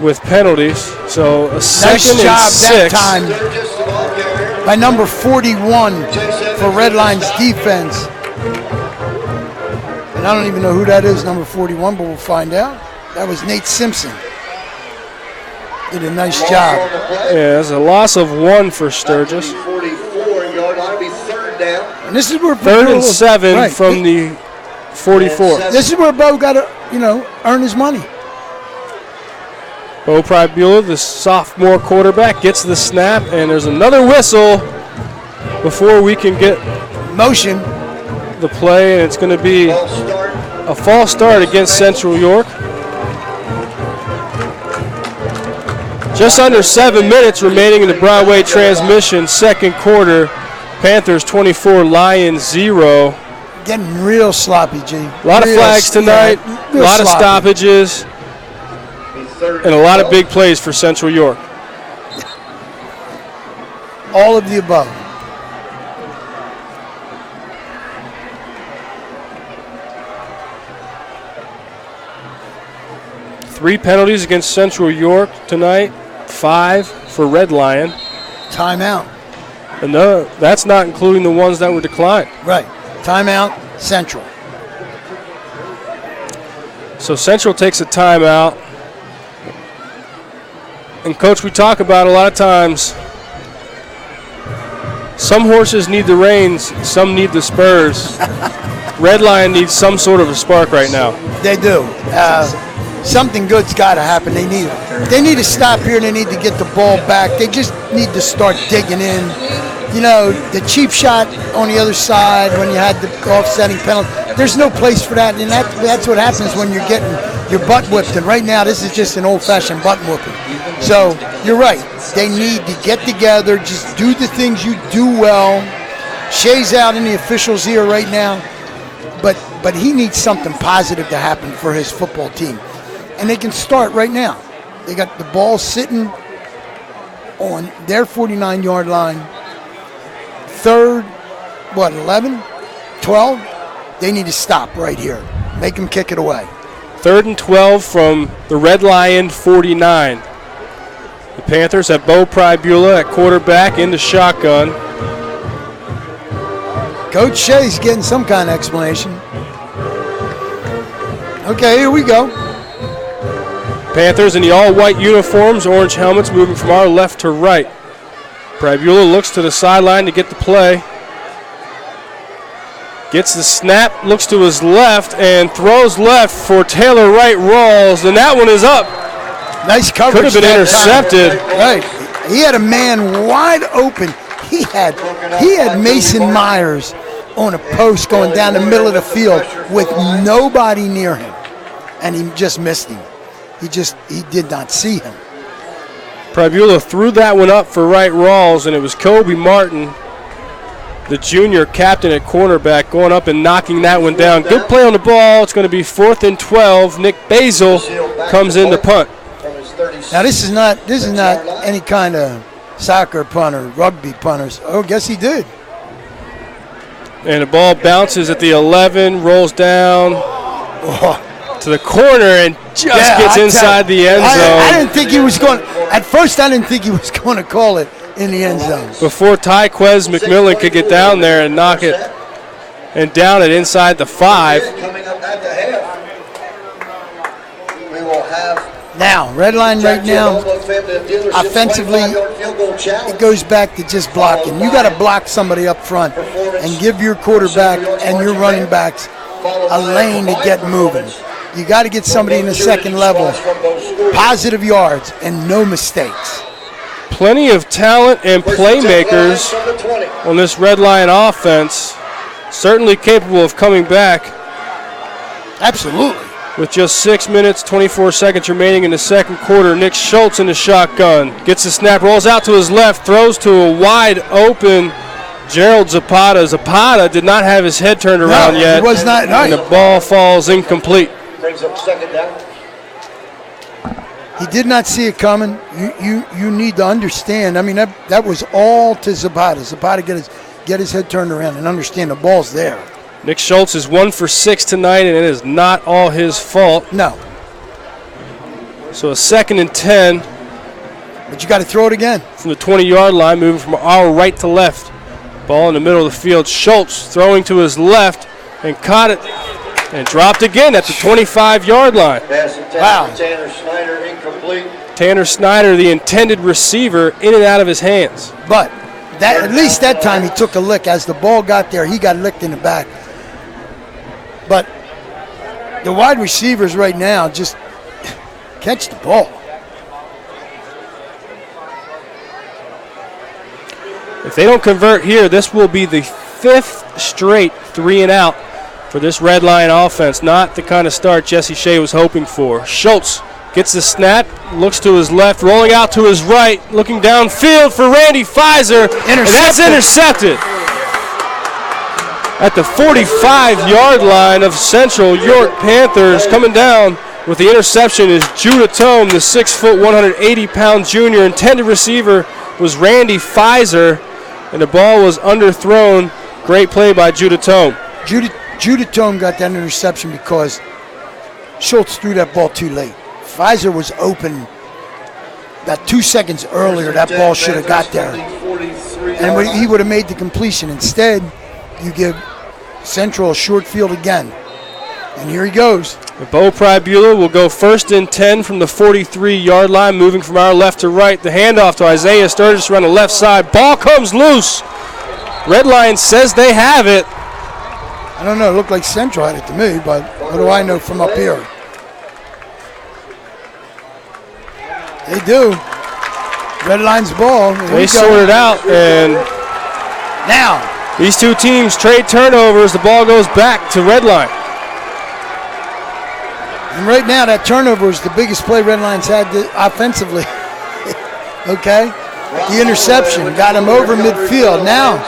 with penalties. So a 2nd and 6. That time by number 41 for Redline's defense. And I don't even know who that is, number 41, but we'll find out. That was Nate Simpson. Did a nice job. Yeah, that's a loss of 1 for Sturgis. 44-yard line, be 3rd down. And this is where 3rd and 7 from the 44. This is where Bo got to, earn his money. Bo Pribula, the sophomore quarterback, gets the snap, and there's another whistle before we can get motion the play, and it's going to be a false start against Central York. Just under 7 minutes remaining in the Broadway transmission, second quarter. Panthers 24, Lions 0. Getting real sloppy, G. A lot of flags tonight, a lot of stoppages, and a lot of big plays for Central York. All of the above. Three penalties against Central York tonight, 5 for Red Lion. Timeout. And no, that's not including the ones that were declined. Right. Timeout, Central. So Central takes a timeout. And, Coach, we talk about a lot of times, some horses need the reins, some need the spurs. Red Lion needs some sort of a spark right now. They do. Something good's got to happen. They need to stop here. They need to get the ball back. They just need to start digging in. You know, the cheap shot on the other side when you had the offsetting penalty, there's no place for that. And that's what happens when you're getting your butt whipped. And right now, this is just an old-fashioned butt whooping. So you're right. They need to get together, just do the things you do well. Shea's out in the officials' ear right now. But he needs something positive to happen for his football team. And they can start right now. They got the ball sitting on their 49-yard line. Third, 11, 12? They need to stop right here. Make them kick it away. 3rd and 12 from the Red Lion 49. The Panthers have Bo Pribula at quarterback in the shotgun. Coach Shea's getting some kind of explanation. Okay, here we go. Panthers in the all-white uniforms, orange helmets, moving from our left to right. Pribula looks to the sideline to get the play. Gets the snap, looks to his left, and throws left for Taylor Wright Rawls, and that one is up. Nice coverage. Could have been intercepted. Right. He had a man wide open. He had Mason Myers on a post going down the middle of the field with nobody near him, and he just missed him. He did not see him. Pribula threw that one up for Wright Rawls, and it was Kobe Martin, the junior captain at cornerback, going up and knocking that one down. Good play on the ball. It's going to be 4th and 12. Nick Basil comes in to punt. Now this is not any kind of soccer punter, rugby punters. Oh, guess he did. And the ball bounces at the 11, rolls down to the corner, and just gets inside the end zone. I didn't think he was going. At first, I didn't think he was going to call it in the end zone. Before Tyquez McMillan could get down there and knock it and down it inside the 5. Coming up at the half, we will have now Red Line right now. Offensively, it goes back to just blocking. You got to block somebody up front and give your quarterback and your running backs a lane to get moving. You got to get somebody in the second level, positive yards, and no mistakes. Plenty of talent and playmakers on this Red Lion offense. Certainly capable of coming back. Absolutely. With just 6 minutes, 24 seconds remaining in the second quarter, Nick Schultz in the shotgun. Gets the snap, rolls out to his left, throws to a wide open Gerald Zapata. Zapata did not have his head turned around yet. He was not. And the ball falls incomplete. Brings up second down. He did not see it coming. You need to understand. I mean, that was all to Zapata. Zapata get his head turned around and understand the ball's there. Nick Schultz is 1 for 6 tonight, and it is not all his fault. No. So a 2nd and 10. But you got to throw it again. From the 20-yard line, moving from our right to left. Ball in the middle of the field. Schultz throwing to his left and caught it and dropped again at the 25-yard line. Wow. Tanner Snyder incomplete. Tanner Snyder, the intended receiver, in and out of his hands. But at least that time he took a lick. As the ball got there, he got licked in the back. But the wide receivers right now just catch the ball. If they don't convert here, this will be the 5th straight 3-and-out for this Red Lion offense. Not the kind of start Jesse Shea was hoping for. Schultz Gets the snap, looks to his left, rolling out to his right, looking downfield for Randy Pfizer, and that's intercepted. At the 45-yard line of Central York Panthers, coming down with the interception is Judah Tome, the 6', 180-pound junior. Intended receiver was Randy Pfizer, and the ball was underthrown. Great play by Judah Tome. Judah Tome got that interception because Schultz threw that ball too late. Pfizer was open about 2 seconds earlier. That ball should have got there. And he would have made the completion. Instead, you give Central a short field again. And here he goes. Bo Pribula will go 1st and 10 from the 43-yard line, moving from our left to right. The handoff to Isaiah Sturgis around the left side. Ball comes loose. Red Lions says they have it. I don't know. It looked like Central had it to me, but what do I know from up here? They do. Red Lions ball. They sorted out, and now these two teams trade turnovers. The ball goes back to Red Line. And right now, that turnover is the biggest play Red Lions had offensively. Okay? The interception got him over midfield. Now,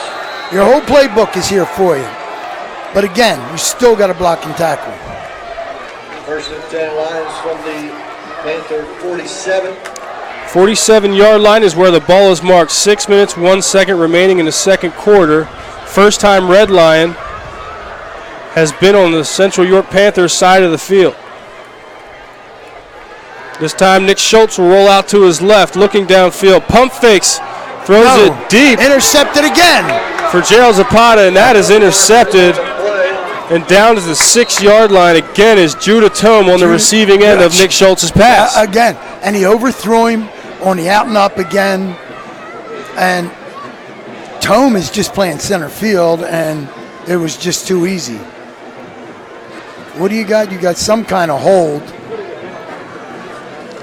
your whole playbook is here for you. But again, you still got to block and tackle. 1st and 10 Lions from the Panther 47. 47-yard line is where the ball is marked. 6 minutes, 1 second remaining in the second quarter. First time Red Lion has been on the Central York Panthers side of the field. This time Nick Schultz will roll out to his left, looking downfield. Pump fakes, throws it deep. Intercepted again. For Gerald Zapata, and that is intercepted. And down to the 6-yard line again is Judah Tome on the receiving end of Nick Schultz's pass. Again, and he overthrew him on the out and up again. And Tome is just playing center field, and it was just too easy. What do you got? You got some kind of hold,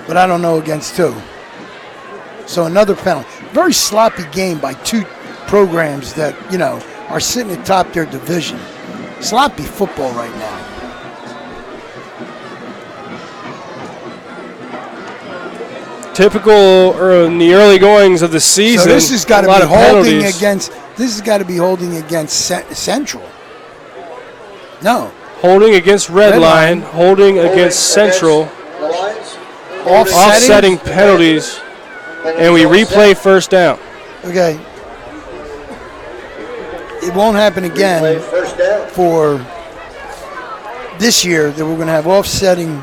but I don't know against who. So another penalty. Very sloppy game by two programs that, are sitting at top of their division. Sloppy football right now. Typical in the early goings of the season. So this has got to be holding against. This has got to be holding against Central. No. Holding against Red Line. Holding against Central. Offsetting penalties. And we replay first down. Okay. It won't happen again for this year that we're going to have offsetting,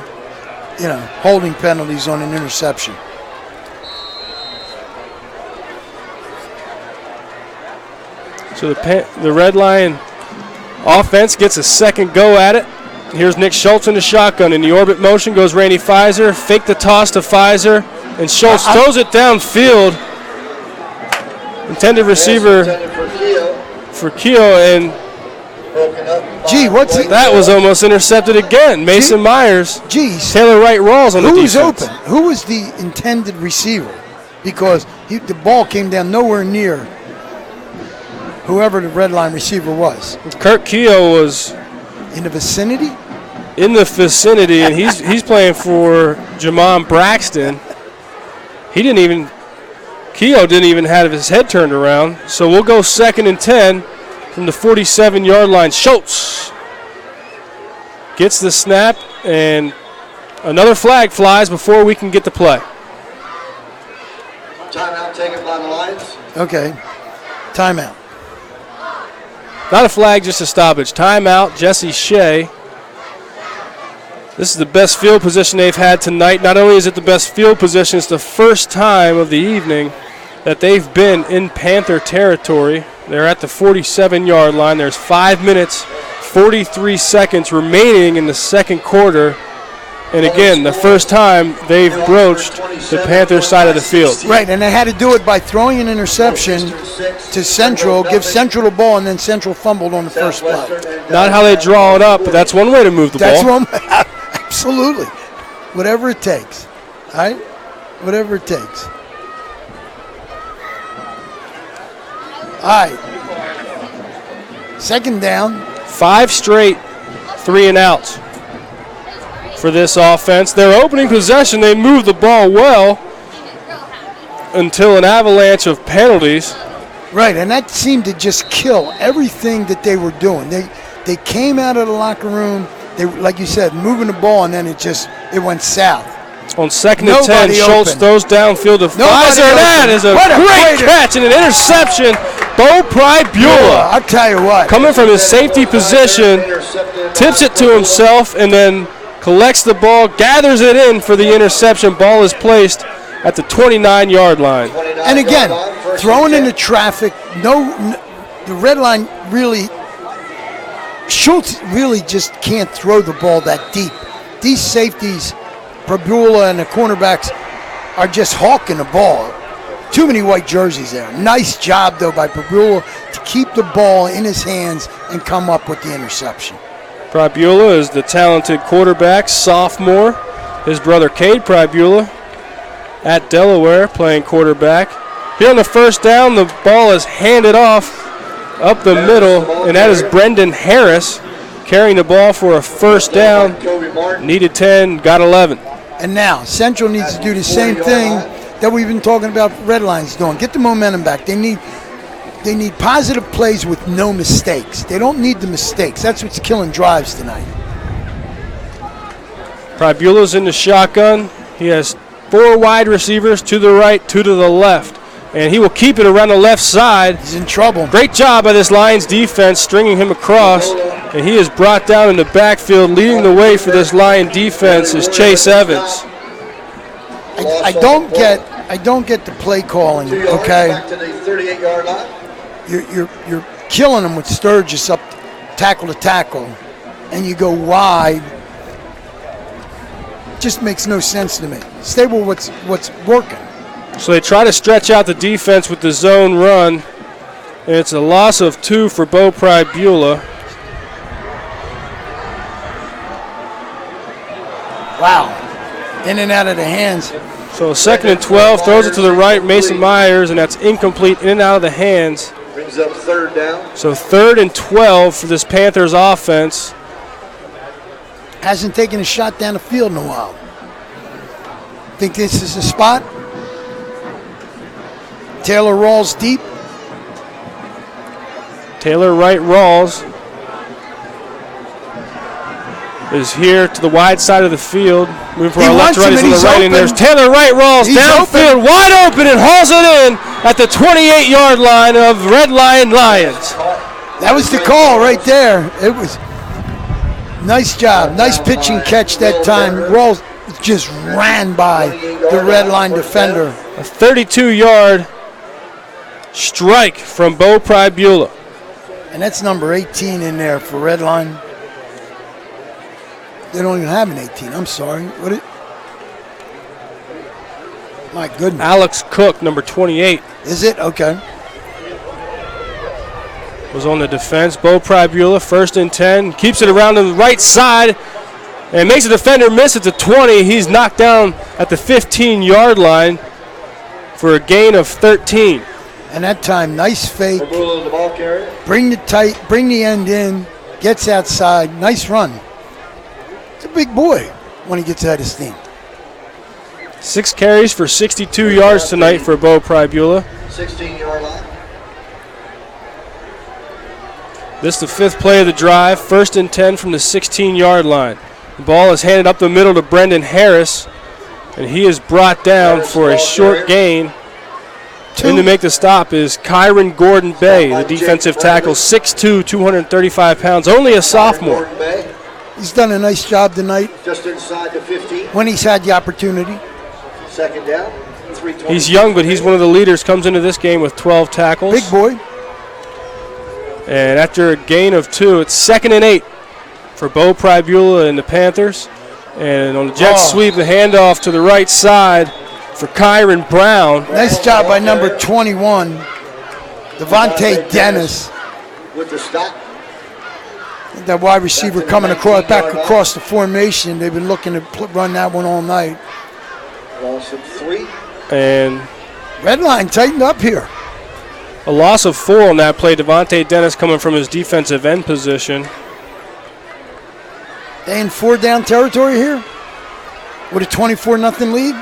holding penalties on an interception. So the Red Lion offense gets a second go at it. Here's Nick Schultz in the shotgun. In the orbit motion goes Randy Pfizer. Fake the toss to Pfizer. And Schultz throws it downfield. Intended receiver for Keogh, and that was almost intercepted again. Mason Myers. Taylor Wright Rawls on the defense. Who was open? Who was the intended receiver? Because the ball came down nowhere near whoever the Red Line receiver was. Kurt Keogh was in the vicinity. In the vicinity, and he's playing for Jamon Braxton. Keogh didn't even have his head turned around. So we'll go 2nd and 10 from the 47-yard line. Schultz gets the snap, and another flag flies before we can get to play. Timeout taken by the Lions. Okay. Timeout. Not a flag, just a stoppage. Timeout, Jesse Shea. This is the best field position they've had tonight. Not only is it the best field position, it's the first time of the evening that they've been in Panther territory. They're at the 47-yard line. There's 5 minutes, 43 seconds remaining in the second quarter. And again, the first time they've broached the Panther side of the field. Right, and they had to do it by throwing an interception to Central, give Central the ball, and then Central fumbled on the first play. Not how they draw it up, but that's one way to move the ball. That's one way. Absolutely. Whatever it takes. All right? Whatever it takes. All right. Second down. 5 straight 3 and outs for this offense. Their opening possession, they moved the ball well until an avalanche of penalties. Right, and that seemed to just kill everything that they were doing. They came out of the locker room, they, like you said, moving the ball, and then it went south. On 2nd and 10, Schultz throws downfield to Pfizer, and that is a great catch and an interception. Bo Pribula, I'll tell you what. Coming from his safety position, tips it to himself, and then collects the ball, gathers it in for the interception. Ball is placed at the 29-yard line. And again, throwing into traffic, the red line really, Schultz really just can't throw the ball that deep. These safeties, Pribula and the cornerbacks, are just hawking the ball. Too many white jerseys there. Nice job, though, by Pribula to keep the ball in his hands and come up with the interception. Pribula is the talented quarterback, sophomore. His brother, Cade Pribula, at Delaware, playing quarterback. Here on the first down, the ball is handed off up the middle, and that is Brendan Harris carrying the ball for a first down. Needed 10, got 11. And now, Central needs to do the same thing that we've been talking about Red Lions doing. Get the momentum back. They need positive plays with no mistakes. They don't need the mistakes. That's what's killing drives tonight. Pribula's in the shotgun. He has 4 wide receivers, to the right, 2 to the left. And he will keep it around the left side. He's in trouble. Great job by this Lions defense stringing him across. And he is brought down in the backfield. Leading the way for this Lion defense is Chase Evans. I don't get the play calling, okay? Back to the 38-yard line. You're killing them with Sturgis up tackle to tackle, and you go wide. Just makes no sense to me. Stay with what's working. So they try to stretch out the defense with the zone run, and it's a loss of 2 for Bo Pribula. Wow. In and out of the hands. So 2nd and 12, throws it to the right, Mason Myers, and that's incomplete, in and out of the hands. Brings up 3rd down. So 3rd and 12 for this Panthers offense. Hasn't taken a shot down the field in a while. Think this is the spot? Taylor rolls deep. Taylor Wright Rawls is here to the wide side of the field. Moving from our left to right, he's to the right, and there's Taylor Wright Rawls downfield, wide open, and hauls it in at the 28-yard line of Red Lion Lions. That was the call right there. It was nice job, nice pitch and catch that time. Rawls just ran by the Red Line defender. A 32-yard strike from Bo Pribula. And that's number 18 in there for Red Line. They don't even have an 18. I'm sorry. My goodness. Alex Cook, number 28. Is it? Okay. Was on the defense. Bo Pribula, 1st and 10. Keeps it around the right side and makes the defender miss at the 20. He's knocked down at the 15-yard line for a gain of 13. And that time, nice fake. Bring the end in. Gets outside. Nice run. It's a big boy when he gets out of steam. 6 carries for 62 yards tonight for Bo Pribula. 16-yard line. This is the 5th play of the drive. 1st and 10 from the 16-yard line. The ball is handed up the middle to Brendan Harris, and he is brought down for a short gain. In to make the stop is Kyron Gordon Bay, the defensive tackle, 6'2", 235 pounds, only a sophomore. He's done a nice job tonight. Just inside the 15. When he's had the opportunity. 2nd down. He's young, but he's one of the leaders. Comes into this game with 12 tackles. Big boy. And after a gain of 2, it's 2nd and 8 for Bo Pribula and the Panthers. And on the jet sweep, the handoff to the right side for Kyron Brown. Nice job by number 21, Devontae Dennis. With the stop. That wide receiver coming back across the formation. They've been looking to run that one all night. Loss of 3. And Red Line tightened up here. A loss of 4 on that play. Devontae Dennis coming from his defensive end position. They in 4 down territory here? with a 24-0 lead?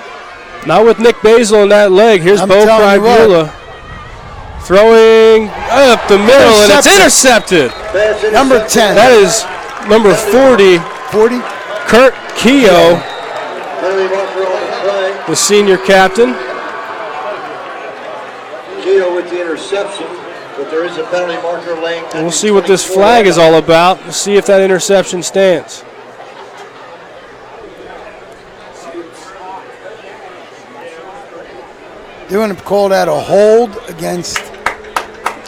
Not with Nick Basil in that leg. Here's I'm Bo telling you Pribula throwing up the middle, and it's intercepted. Number 10. That is number 40. 40? Kurt Keogh, the senior captain. Keogh with the interception, but there is a penalty marker laying. And we'll see what this flag is all about. We'll see if that interception stands. They're going to call that a hold against.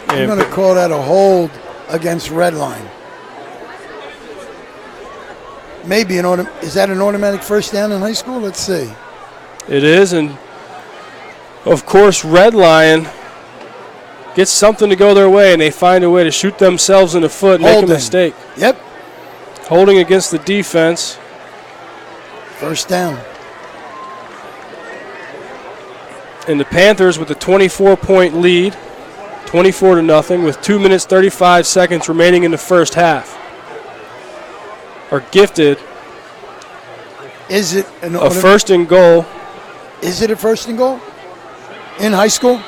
They're going to call that a hold against Redline. Maybe is that an automatic first down in high school? Let's see. It is, and of course, Red Lion gets something to go their way, and they find a way to shoot themselves in the foot and make a mistake. Yep. Holding against the defense. First down. And the Panthers with a 24-point lead, 24-0, with 2 minutes 35 seconds remaining in the first half, are gifted Is it a first and goal. Is it a first and goal in high school?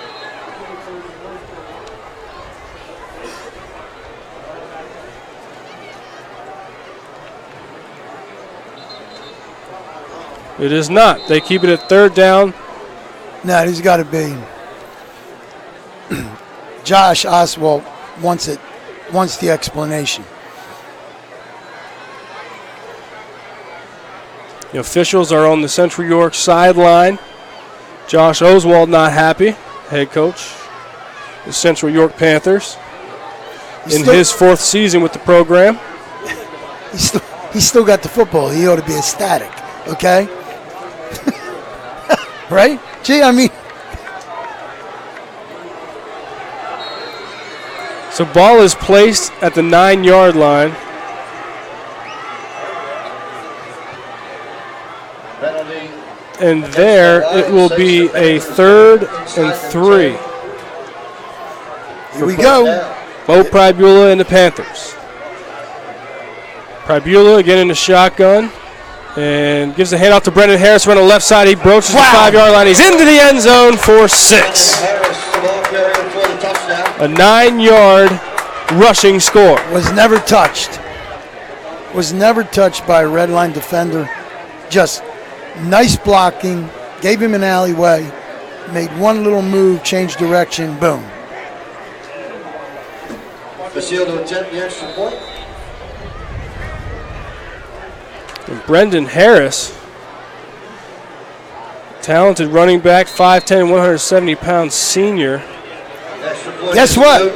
It is not. They keep it at third down. No, he's got to be. Josh Oswald wants the explanation. The officials are on the Central York sideline. Josh Oswald not happy, head coach, the Central York Panthers, in his fourth season with the program. He's still got the football. He ought to be ecstatic, okay? Right? Gee, I mean. So ball is placed at the 9-yard line. And there it will be a 3rd and 3. Here we go. Bo Pribula and the Panthers. Pribula again in the shotgun and gives the handoff to Brendan Harris on the left side. He broaches the 5-yard line. He's into the end zone for 6. A 9-yard rushing score. Was never touched. Was never touched by a red line defender. Just nice blocking, gave him an alleyway, made one little move, changed direction, boom. Basile to attempt the extra point. And Brendan Harris, talented running back, 5'10", 170-pound senior. Guess what?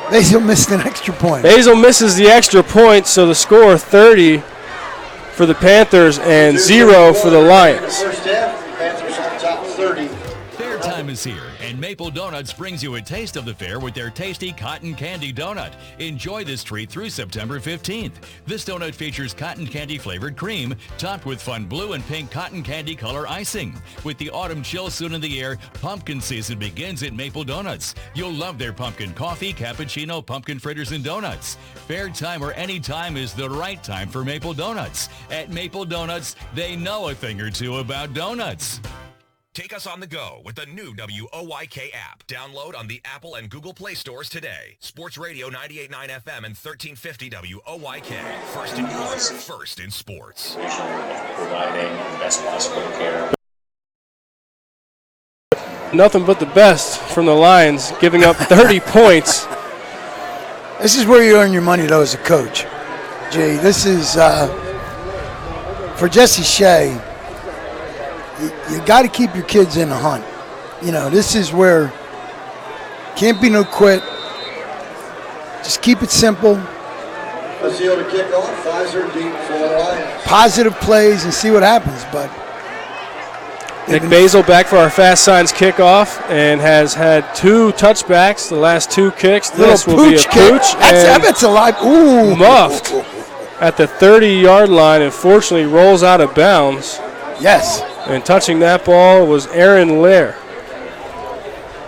Basil missed an extra point. Basil misses the extra point, so the score 30 for the Panthers and 0 for the Lions. First half, Panthers on top 30. Fair time is here, and Maple Donuts brings you a taste of the fair with their tasty cotton candy donut. Enjoy this treat through September 15th. This donut features cotton candy flavored cream, topped with fun blue and pink cotton candy color icing. With the autumn chill soon in the air, pumpkin season begins at Maple Donuts. You'll love their pumpkin coffee, cappuccino, pumpkin fritters, and donuts. Fair time or any time is the right time for Maple Donuts. At Maple Donuts, they know a thing or two about donuts. Take us on the go with the new WOYK app. Download on the Apple and Google Play stores today. Sports Radio 98.9 FM and 1350 WOYK. First in yours, first in sports. Providing the best possible care. Nothing but the best from the Lions, giving up 30 points. This is where you earn your money, though, as a coach. Gee, this is, for Jesse Shea, you got to keep your kids in the hunt. You know, this is where can't be no quit. Just keep it simple. Basile to kick off. Pfizer deep for the Lions. Positive plays and see what happens. But Nick Basil back for our Fast Signs kickoff and has had 2 touchbacks, the last 2 kicks. This will be a pooch. That's alive. Ooh. Muffed at the 30-yard line and fortunately rolls out of bounds. Yes. And touching that ball was Aaron Lair.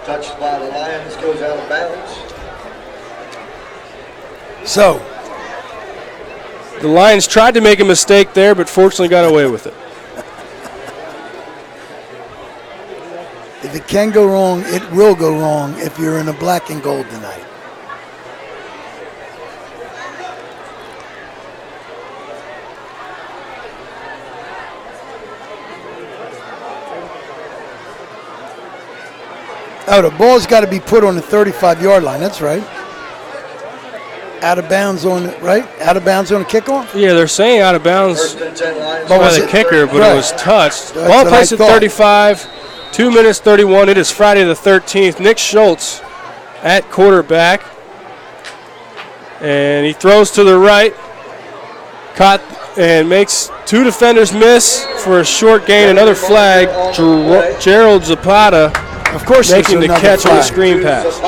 Touched by the Lions, goes out of bounds. So, the Lions tried to make a mistake there, but fortunately got away with it. if it can go wrong, it will go wrong if you're in a black and gold tonight. Oh, the ball's got to be put on the 35-yard line. That's right. Out of bounds on it, right? Out of bounds on the kickoff? Yeah, they're saying out of bounds by the kicker, but it was touched. That's Ball what placed I at thought. 35, 2 minutes 31. It is Friday the 13th. Nick Schultz at quarterback. And he throws to the right. Caught and makes two defenders miss for a short gain. Another flag. Gerald Zapata, of course, making the there's catch on another the screen pass.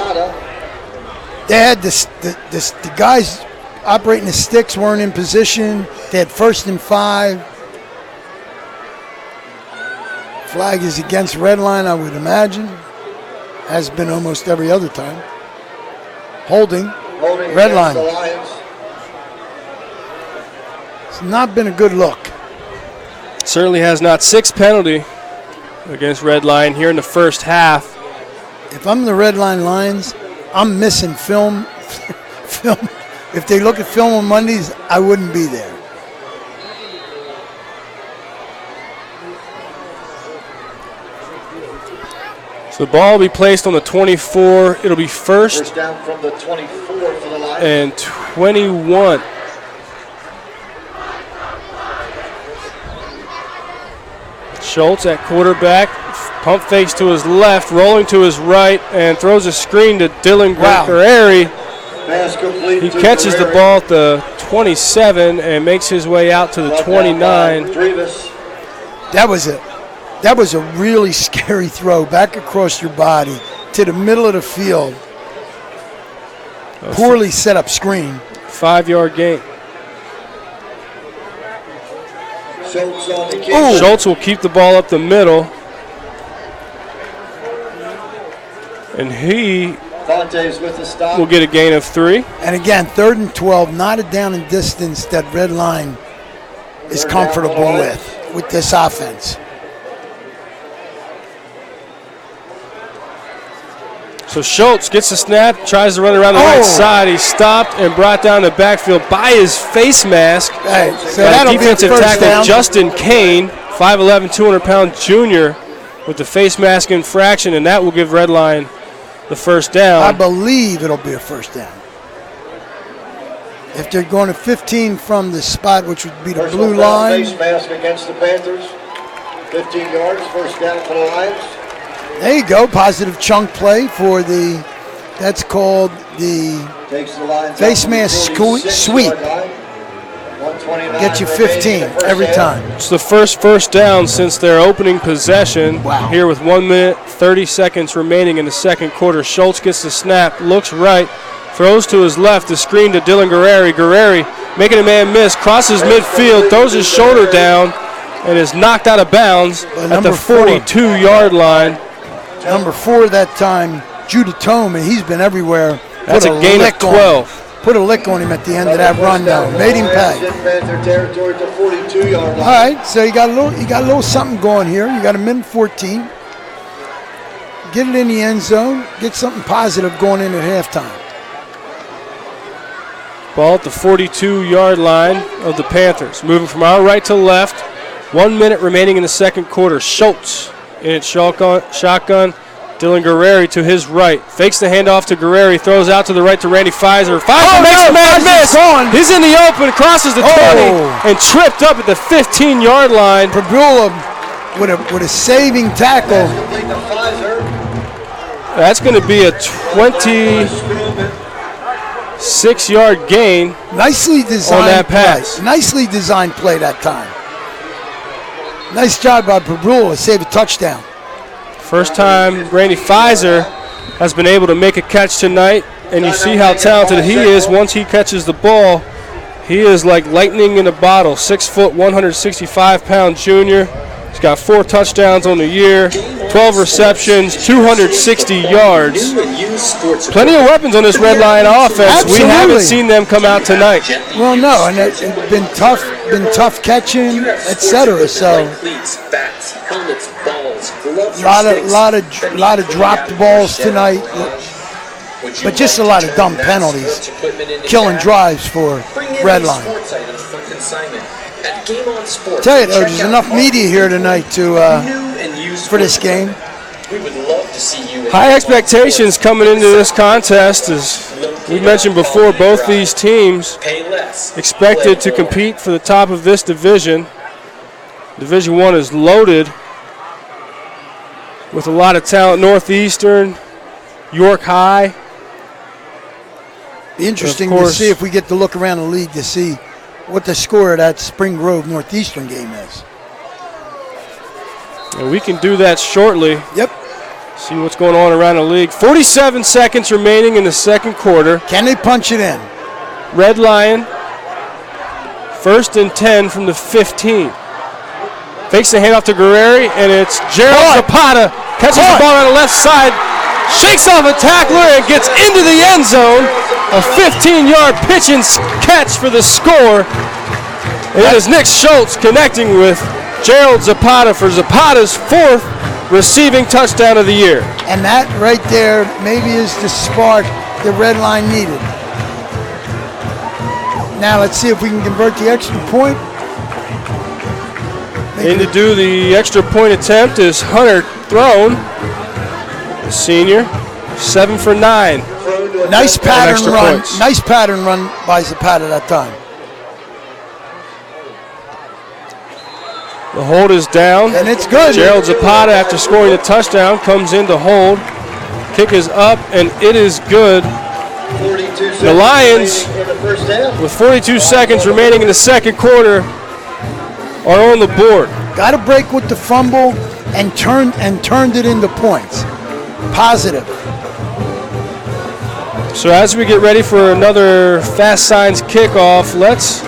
They had the guys operating the sticks weren't in position. They had 1st and 5. Flag is against red line, I would imagine. Has been almost every other time. Holding red line. It's not been a good look. Certainly has not. 6 penalty against red line here in the first half. If I'm the red line Lions, I'm missing film. If they look at film on Mondays, I wouldn't be there. So the ball will be placed on the 24. It'll be first down from the 24 for the Lions. and 21. Schultz at quarterback. Pump fakes to his left, rolling to his right, and throws a screen to Dylan Guerreri. He catches the ball at the 27 and makes his way out to the 29. That was a really scary throw back across your body to the middle of the field. Poorly set up screen. 5-yard gain. Schultz will keep the ball up the middle. And he will get a gain of 3. And again, 3rd and 12, not a down and distance that red line is comfortable with this offense. So Schultz gets the snap, tries to run around the right side. He's stopped and brought down the backfield by his face mask. Hey, so by that'll defensive be a first tackle down. Justin Kane, 5'11", 200-pound junior with the face mask infraction, and that will give Redline the first down. I believe it'll be a first down. If they're going to 15 from the spot, which would be the blue line. Face mask against the Panthers. 15 yards, first down for the Lions. There you go, positive chunk play for the, that's called the face mask sweep. Get you 15 every time. It's the first down since their opening possession. Wow. Here with 1 minute, 30 seconds remaining in the second quarter. Schultz gets the snap, looks right, throws to his left, the screen to Dylan Guerreri. Guerreri making a man miss, crosses midfield, throws his shoulder down, and is knocked out of bounds at the 42-yard line. Number 4 that time, Judah Tome, and he's been everywhere. That's a gain of 12. Put a lick on him at the end of that rundown. Made him pay. Panther territory to 42-yard line. All right, so you got a little something going here. You got a minute 14. Get it in the end zone. Get something positive going in at halftime. Ball at the 42-yard line of the Panthers. Moving from our right to left. 1 minute remaining in the second quarter. Schultz in its shotgun. Dylan Guerreri to his right. Fakes the handoff to Guerreri. Throws out to the right to Randy Pfizer. Pfizer makes a man miss. He's in the open. Crosses the 20 and tripped up at the 15-yard line. Prabula with a saving tackle. That's going to be a 26-yard gain. Nicely designed on that pass. Play. Nicely designed play that time. Nice job by Prabula to save a touchdown. First time Randy Pfizer has been able to make a catch tonight, and you see how talented he is. Once he catches the ball, he is like lightning in a bottle. 6 foot, 165-pound junior. He's got 4 touchdowns on the year, 12 receptions, 260 yards. Plenty of weapons on this Red Lion offense. Absolutely. We haven't seen them come out tonight. Well, no, and it's been tough catching, etc. So. Cleats, bats, helmets, balls, lot of dropped balls tonight, but just a lot of dumb penalties, killing drives for Red Line. Tell you though, there's enough media here tonight for this game. High expectations coming into this contest. As we mentioned before, both these teams expected to compete for the top of this division. Division I is loaded with a lot of talent. Northeastern, York High. Be interesting to see if we get to look around the league to see what the score of that Spring Grove Northeastern game is. And we can do that shortly. Yep. See what's going on around the league. 47 seconds remaining in the second quarter. Can they punch it in? Red Lion, 1st and 10 from the 15. Fakes the handoff to Guerreri, and it's Gerald Zapata. Catches the ball on the left side, shakes off a tackler, and gets into the end zone. A 15-yard pitch and catch for the score. And it is Nick Schultz connecting with Gerald Zapata for Zapata's 4th receiving touchdown of the year. And that right there maybe is the spark the Red Line needed. Now let's see if we can convert the extra point. And to do the extra point attempt is Hunter Throne, the senior, 7 for 9. Nice pattern run. Points. Nice pattern run by Zapata that time. The hold is down. And it's good. Gerald Zapata, after scoring a touchdown, comes in to hold. Kick is up, and it is good. The Lions, with 42 seconds remaining in the second quarter, are on the board. Got to break with the fumble and turned it into points. Positive. So as we get ready for another Fast Signs kickoff, let's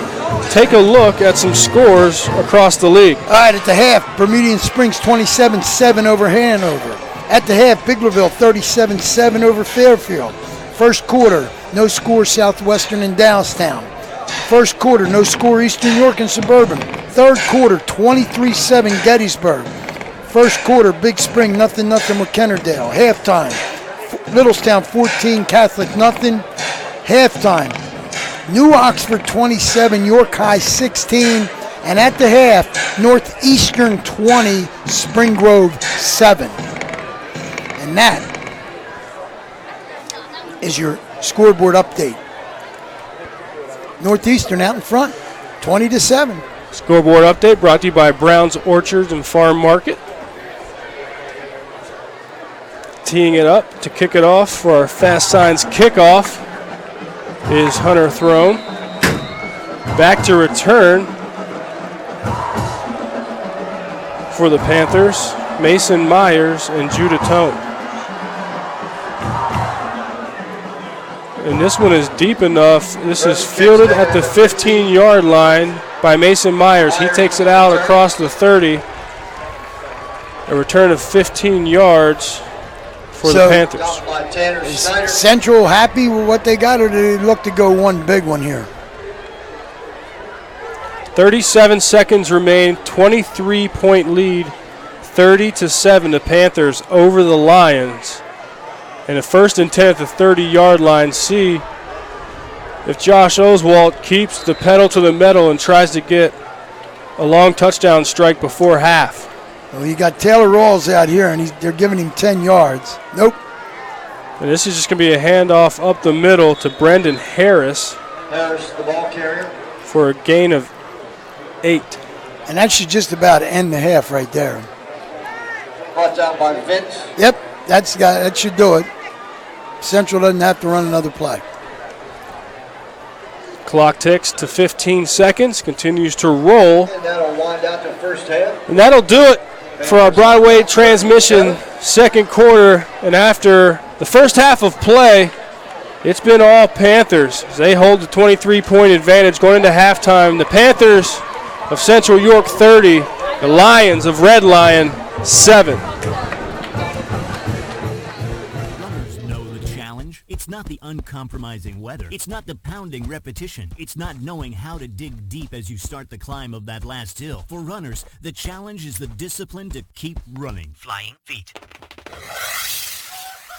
take a look at some scores across the league. All right, at the half, Bermudian Springs 27-7 over Hanover. At the half, Biglerville 37-7 over Fairfield. First quarter, no score Southwestern and Downstown. First quarter, no score Eastern York and Suburban. Third quarter, 23-7 Gettysburg. First quarter, Big Spring, nothing with Kennerdale. Halftime, Littlestown 14, Catholic nothing. Halftime, New Oxford 27, York High 16. And at the half, Northeastern 20, Spring Grove 7. And that is your scoreboard update. Northeastern out in front, 20-7. Scoreboard update brought to you by Brown's Orchards and Farm Market. Teeing it up to kick it off for our Fast Signs kickoff is Hunter Throne. Back to return for the Panthers, Mason Myers and Judah Tone. And this one is deep enough. This is fielded at the 15-yard line by Mason Myers. He takes it out across the 30. A return of 15 yards for the Panthers. Is Central happy with what they got, or do they look to go one big one here? 37 seconds remain, 23-point lead, 30-7. The Panthers over the Lions. And a 1st and 10 at the 30-yard line. See if Josh Oswalt keeps the pedal to the metal and tries to get a long touchdown strike before half. Well, you got Taylor Rawls out here, and they're giving him 10 yards. Nope. And this is just going to be a handoff up the middle to Brendan Harris. Harris, the ball carrier. For a gain of 8. And that should just about end the half right there. Brought down by Vince. Yep, that should do it. Central doesn't have to run another play. Clock ticks to 15 seconds, continues to roll. And that'll wind out the first half. And that'll do it for our Broadway transmission second quarter. And after the first half of play, it's been all Panthers. They hold the 23-point advantage going into halftime. The Panthers of Central York 30, the Lions of Red Lion 7. Runners know the challenge. It's It's not the uncompromising weather. It's not the pounding repetition. It's not knowing how to dig deep as you start the climb of that last hill. For runners, the challenge is the discipline to keep running. Flying Feet.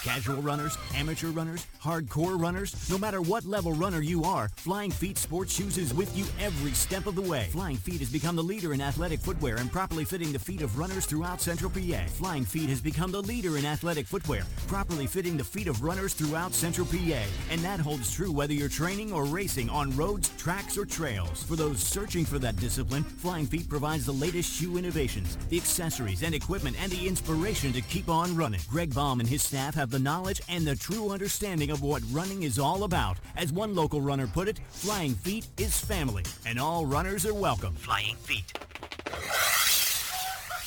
Casual runners, amateur runners, hardcore runners, no matter what level runner you are, Flying Feet Sports Shoes is with you every step of the way. Flying Feet has become the leader in athletic footwear and properly fitting the feet of runners throughout Central PA. Flying Feet has become the leader in athletic footwear, properly fitting the feet of runners throughout Central PA. And that holds true whether you're training or racing on roads, tracks, or trails. For those searching for that discipline, Flying Feet provides the latest shoe innovations, the accessories and equipment, and the inspiration to keep on running. Greg Baum and his staff have the knowledge and the true understanding of what running is all about. As one local runner put it, Flying Feet is family, and all runners are welcome. Flying Feet.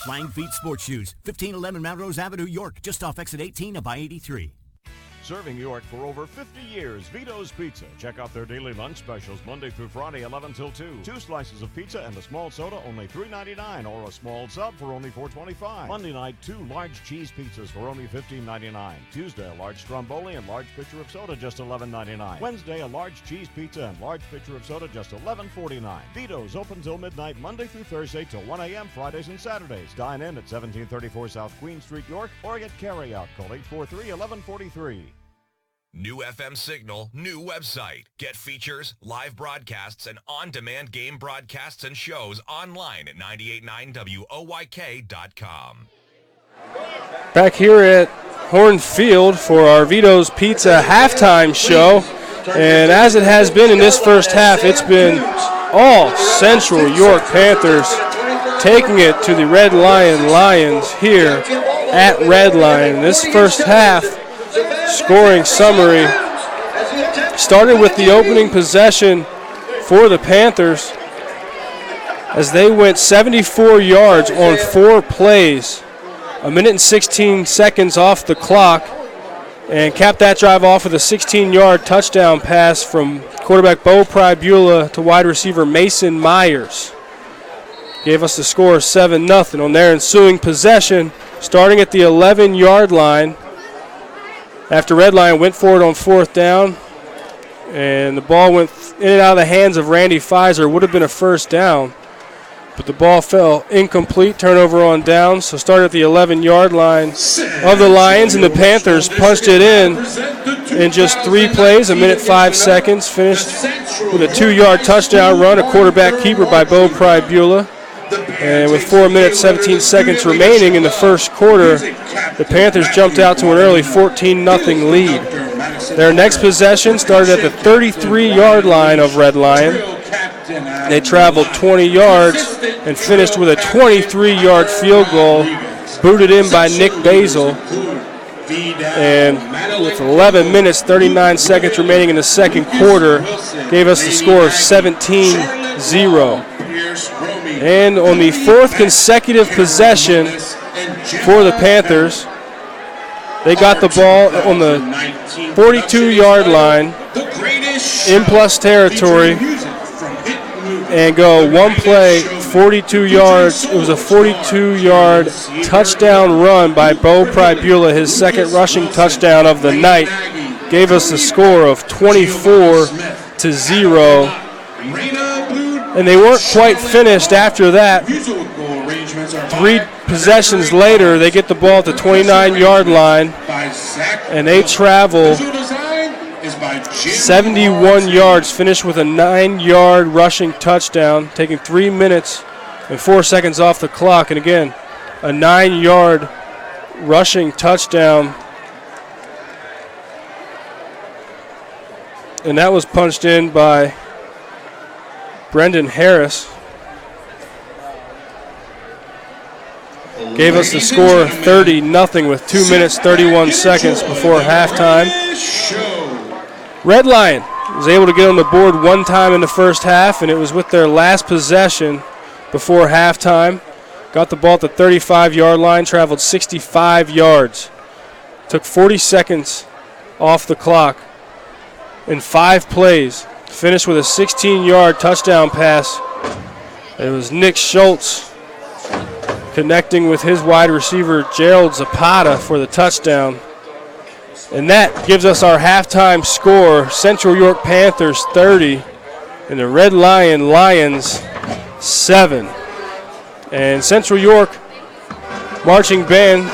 Flying Feet Sports Shoes, 1511 Melrose Avenue, York, just off exit 18 of I-83. Serving York for over 50 years, Vito's Pizza. Check out their daily lunch specials Monday through Friday, 11 till 2. 2 slices of pizza and a small soda, only $3.99, or a small sub for only $4.25. Monday night, 2 large cheese pizzas for only $15.99. Tuesday, a large stromboli and large pitcher of soda, just $11.99. Wednesday, a large cheese pizza and large pitcher of soda, just $11.49. Vito's open till midnight, Monday through Thursday till 1 a.m., Fridays and Saturdays. Dine in at 1734 South Queen Street, York, or get carry-out. Call 843-1143. New FM signal, new website. Get features, live broadcasts, and on-demand game broadcasts and shows online at 989WOYK.com. Back here at Horn Field for our Vito's Pizza halftime show. And as it has been in this first half, it's been all Central York Panthers taking it to the Red Lion Lions here at Red Lion. This first half scoring summary started with the opening possession for the Panthers as they went 74 yards on 4 plays, a minute and 16 seconds off the clock, and capped that drive off with a 16-yard touchdown pass from quarterback Bo Pribula to wide receiver Mason Myers. Gave us the score of 7-0 on their ensuing possession, starting at the 11-yard line. After Red Lion went for it on 4th down, and the ball went in and out of the hands of Randy Pfizer. Would have been a first down, but the ball fell incomplete, turnover on down. So started at the 11-yard line of the Lions, and the Panthers punched it in just 3 plays, a minute 5 seconds, finished with a 2-yard touchdown run, a quarterback keeper by Bo Pribula. And with 4 minutes, 17 seconds remaining in the first quarter, the Panthers jumped out to an early 14-0 lead. Their next possession started at the 33-yard line of Red Lion. They traveled 20 yards and finished with a 23-yard field goal, booted in by Nick Basil. And with 11 minutes, 39 seconds remaining in the second quarter, gave us the score of 17-0. And on the 4th consecutive possession for the Panthers, they got the ball on the 42-yard line in plus territory and go one play, 42 yards. It was a 42-yard touchdown run by Bo Pribula, his second rushing touchdown of the night. Gave us a score of 24-0. And they weren't quite finished after that. 3 possessions later, they get the ball at the 29-yard line, and they travel 71 yards, finish with a 9-yard rushing touchdown, taking 3 minutes and 4 seconds off the clock. And again, a 9-yard rushing touchdown. And that was punched in by Brendan Harris. Gave us the score 30-0 with 2 minutes, 31 seconds before halftime. Red Lion was able to get on the board one time in the first half, and it was with their last possession before halftime. Got the ball at the 35-yard line, traveled 65 yards. Took 40 seconds off the clock in 5 plays. Finished with a 16-yard touchdown pass. It was Nick Schultz connecting with his wide receiver Gerald Zapata for the touchdown. And that gives us our halftime score. Central York Panthers 30 and the Red Lion Lions 7. And Central York marching band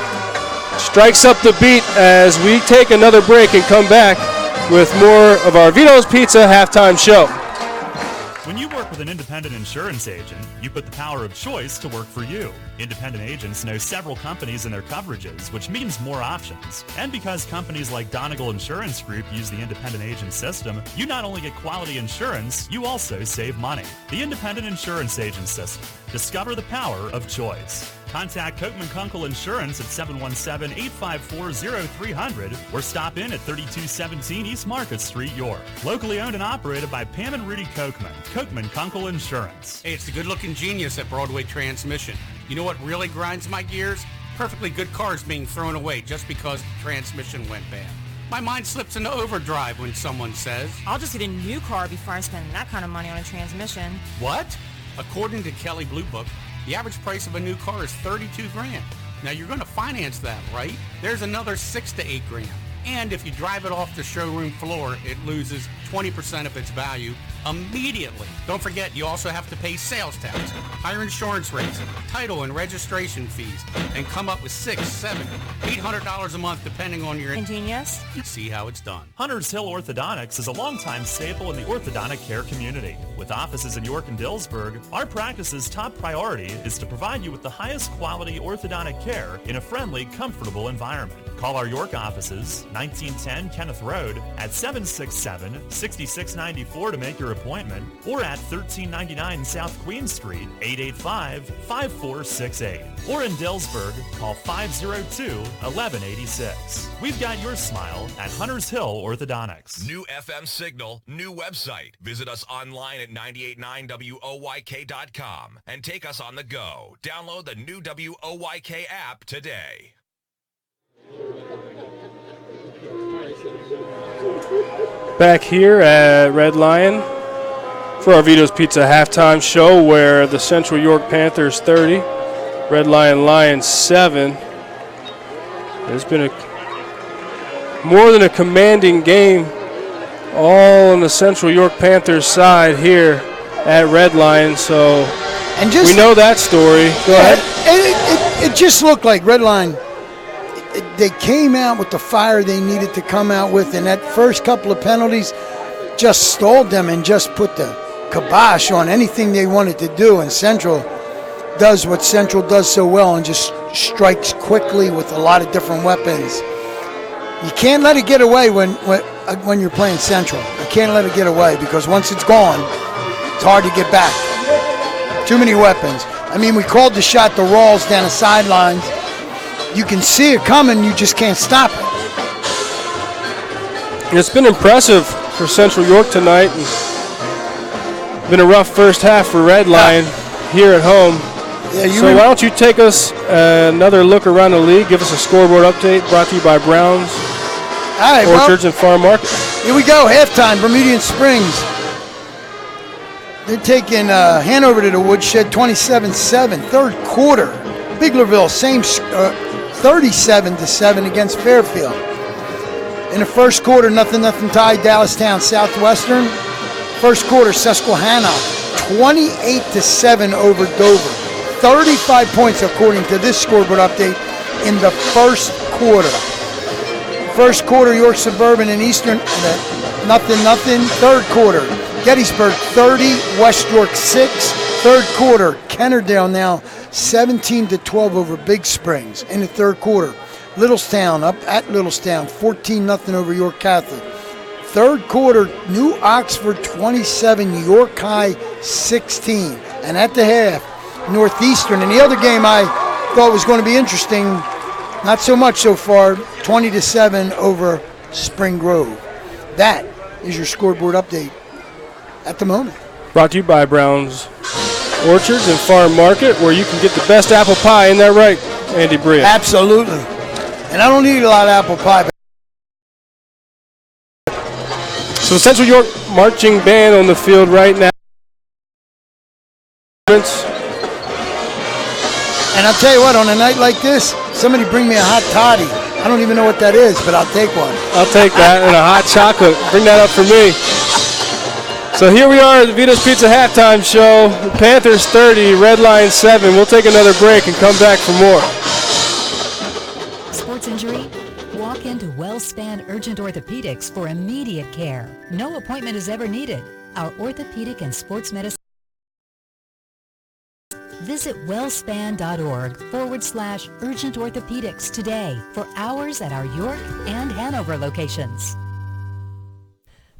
strikes up the beat as we take another break and come back with more of our Vito's Pizza halftime show. When you work with an independent insurance agent, you put the power of choice to work for you. Independent agents know several companies and their coverages, which means more options. And because companies like Donegal Insurance Group use the independent agent system, you not only get quality insurance, you also save money. The independent insurance agent system. Discover the power of choice. Contact Kochman Kunkel Insurance at 717-854-0300 or stop in at 3217 East Market Street, York. Locally owned and operated by Pam and Rudy Kochman. Kochman Kunkel Insurance. Hey, it's the good-looking genius at Broadway Transmission. You know what really grinds my gears? Perfectly good cars being thrown away just because the transmission went bad. My mind slips into overdrive when someone says, I'll just get a new car before I spend that kind of money on a transmission. What? According to Kelley Blue Book, the average price of a new car is $32,000. Now you're going to finance that, right? There's another $6,000 to $8,000. And if you drive it off the showroom floor, it loses 20% of its value immediately. Don't forget, you also have to pay sales tax, higher insurance rates, title and registration fees, and come up with $600, $700, $800 a month depending on your... Ingenious? See how it's done. Hunters Hill Orthodontics is a longtime staple in the orthodontic care community. With offices in York and Dillsburg, our practice's top priority is to provide you with the highest quality orthodontic care in a friendly, comfortable environment. Call our York offices, 1910 Kenneth Road, at 767-6694 to make your appointment, or at 1399 South Queen Street, 885-5468. Or in Dillsburg, call 502-1186. We've got your smile at Hunters Hill Orthodontics. New FM signal, new website. Visit us online at 989WOYK.com and take us on the go. Download the new WOYK app today. Back here at Red Lion for our Vito's Pizza halftime show, where the Central York Panthers 30, Red Lion Lions 7. It's been more than a commanding game, all on the Central York Panthers side here at Red Lion. So we know that story. Go ahead. It just looked like Red Lion. They came out with the fire they needed to come out with, and that first couple of penalties just stalled them and just put the kibosh on anything they wanted to do. And Central does what Central does so well and just strikes quickly with a lot of different weapons. You can't let it get away when you're playing Central. You can't let it get away, because once it's gone, it's hard to get back. Too many weapons. I mean, we called the shot to Rawls down the sidelines. You can see it coming, you just can't stop it. It's been impressive for Central York tonight. It's been a rough first half for Red Lion here at home. Yeah, so why don't you take us another look around the league, give us a scoreboard update brought to you by Brown's Orchards and Farm Market. Here we go, halftime, Bermudian Springs. They're taking Hanover to the woodshed, 27-7, third quarter. Biglerville, same 37-7 against Fairfield. In the first quarter, nothing tie, Dallastown Southwestern. First quarter, Susquehanna, 28-7 over Dover. 35 points according to this scoreboard update in the first quarter. First quarter, York Suburban and Eastern, nothing. Third quarter, Gettysburg 30, West York 6. Third quarter, Kennerdale now 17-12 over Big Springs in the third quarter. Littlestown up at Littlestown, 14-0 over York Catholic. Third quarter, New Oxford 27, York High 16. And at the half, Northeastern. And the other game I thought was going to be interesting, not so much so far, 20-7 over Spring Grove. That is your scoreboard update at the moment. Brought to you by Brown's Orchards and Farm Market, where you can get the best apple pie. Isn't that right, Andy Bria? Absolutely. And I don't need a lot of apple pie. So Central York marching band on the field right now. And I'll tell you what, on a night like this, somebody bring me a hot toddy. I don't even know what that is, but I'll take one. I'll take that and a hot chocolate. Bring that up for me. So here we are at the Vito's Pizza halftime show. Panthers 30, Red Lions 7. We'll take another break and come back for more. Sports injury? Walk into WellSpan Urgent Orthopedics for immediate care. No appointment is ever needed. Our orthopedic and sports medicine. Visit wellspan.org/urgent orthopedics today for hours at our York and Hanover locations.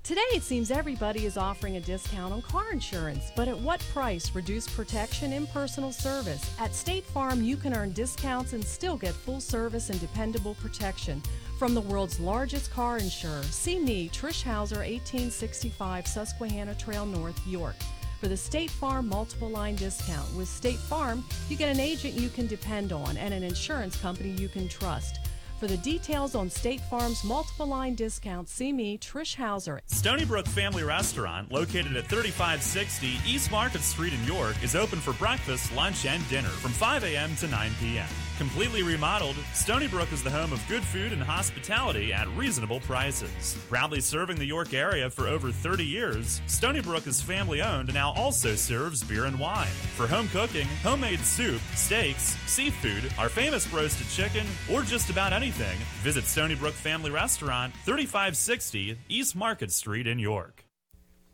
Today it seems everybody is offering a discount on car insurance, but at what price? Reduced protection, impersonal service. At State Farm, you can earn discounts and still get full service and dependable protection from the world's largest car insurer. See me, Trish Hauser, 1865 Susquehanna Trail North, York, for the State Farm multiple line discount. With State Farm, you get an agent you can depend on and an insurance company you can trust. For the details on State Farm's multiple line discount, see me, Trish Hauser. Stony Brook Family Restaurant, located at 3560 East Market Street in York, is open for breakfast, lunch, and dinner from 5 a.m. to 9 p.m. Completely remodeled, Stony Brook is the home of good food and hospitality at reasonable prices. Proudly serving the York area for over 30 years, Stony Brook is family-owned and now also serves beer and wine. For home cooking, homemade soup, steaks, seafood, our famous roasted chicken, or just about anything, visit Stony Brook Family Restaurant, 3560 East Market Street in York.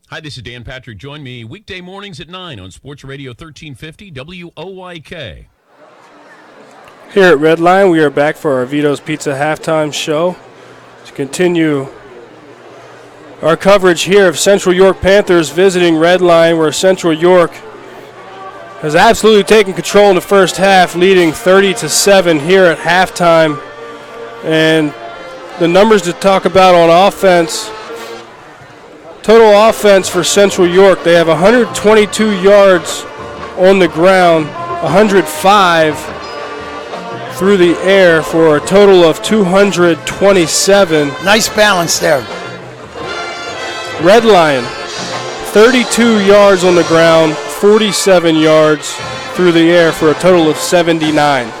Hi, this is Dan Patrick. Join me weekday mornings at 9 on Sports Radio 1350 WOYK. Here at Red Line, we are back for our Vito's Pizza halftime show to continue our coverage here of Central York Panthers visiting Red Line, where Central York has absolutely taken control in the first half, leading 30-7 here at halftime. And the numbers to talk about on offense, total offense for Central York, they have 122 yards on the ground, 105 through the air for a total of 227. Nice balance there. Red Lion, 32 yards on the ground, 47 yards through the air for a total of 79.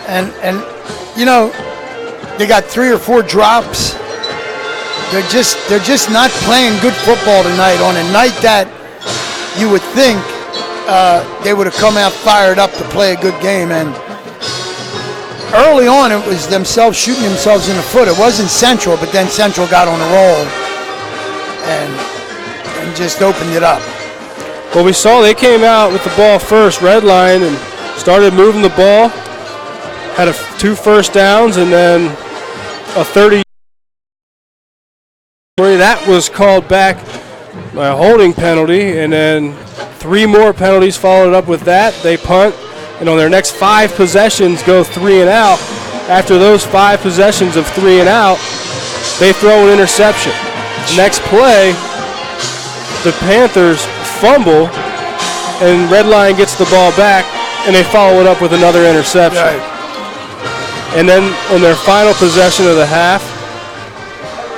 And you know, they got 3 or 4 drops. They're just not playing good football tonight on a night that you would think they would have come out fired up to play a good game. And early on, it was themselves shooting themselves in the foot. It wasn't Central, but then Central got on a roll and just opened it up. Well, we saw they came out with the ball first, Red Line, and started moving the ball. Had 2 first downs and then a 30. That was called back by a holding penalty, and then 3 more penalties followed up with that. They punt, and on their next 5 possessions go 3 and out. After those 5 possessions of 3 and out, they throw an interception. Next play, the Panthers fumble, and Red Line gets the ball back, and they follow it up with another interception. Right. And then on their final possession of the half,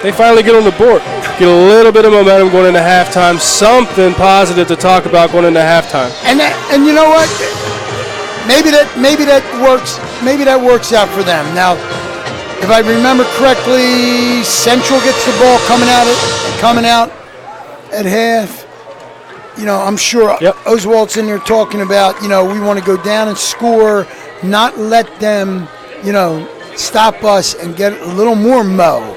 they finally get on the board. Get a little bit of momentum going into halftime. Something positive to talk about going into halftime. And you know what? Maybe that works. Maybe that works out for them. Now, if I remember correctly, Central gets the ball coming out at half. You know, I'm sure Oswald's in there talking about, you know, we want to go down and score, not let them, you know, stop us and get a little more mo.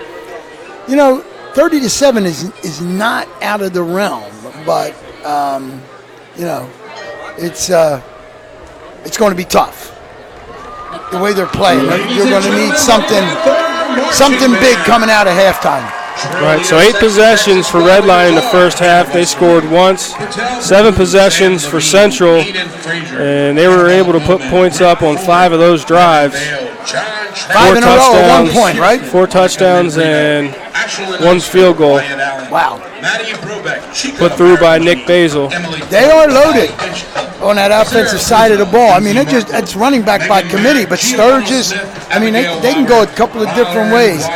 You know, 30-7 is not out of the realm, but you know, it's going to be tough. The way they're playing, you're going to need something big coming out of halftime. Right, so 8 possessions for Red Line in the first half. They scored once. 7 possessions for Central, and they were able to put points up on 5 of those drives. 5 in a row at 1 point, right? 4 touchdowns and 1 field goal. Wow. Put through by Nick Basil. They are loaded on that offensive side of the ball. I mean, it's running back by committee, but Sturgis, I mean, they can go a couple of different ways.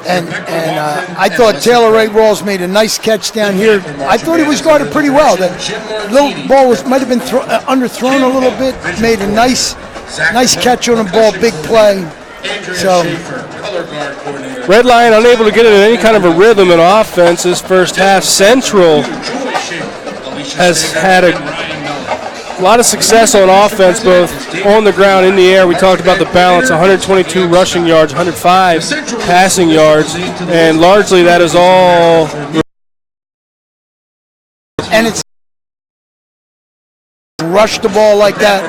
And I thought Taylor Ray Rawls made a nice catch down here. I thought he was guarded pretty well. That little ball might have been underthrown a little bit. Made a nice catch on the ball, big play. So Red Lion unable to get in any kind of a rhythm in offense this first half. Central has had a lot of success on offense, both on the ground, in the air. We talked about the balance, 122 rushing yards, 105 passing yards, and largely that is all. And it's rush the ball like that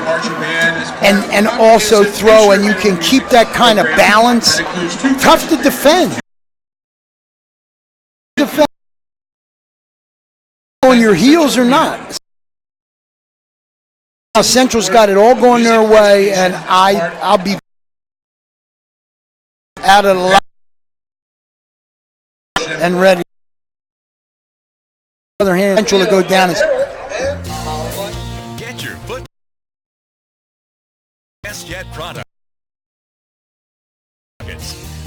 and also throw, and you can keep that kind of balance. Tough to defend. On your heels or not. Now Central's got it all going their way, and I'll be out of the line and ready. On the other hand, Central to go down is. Get your foot. WestJet product.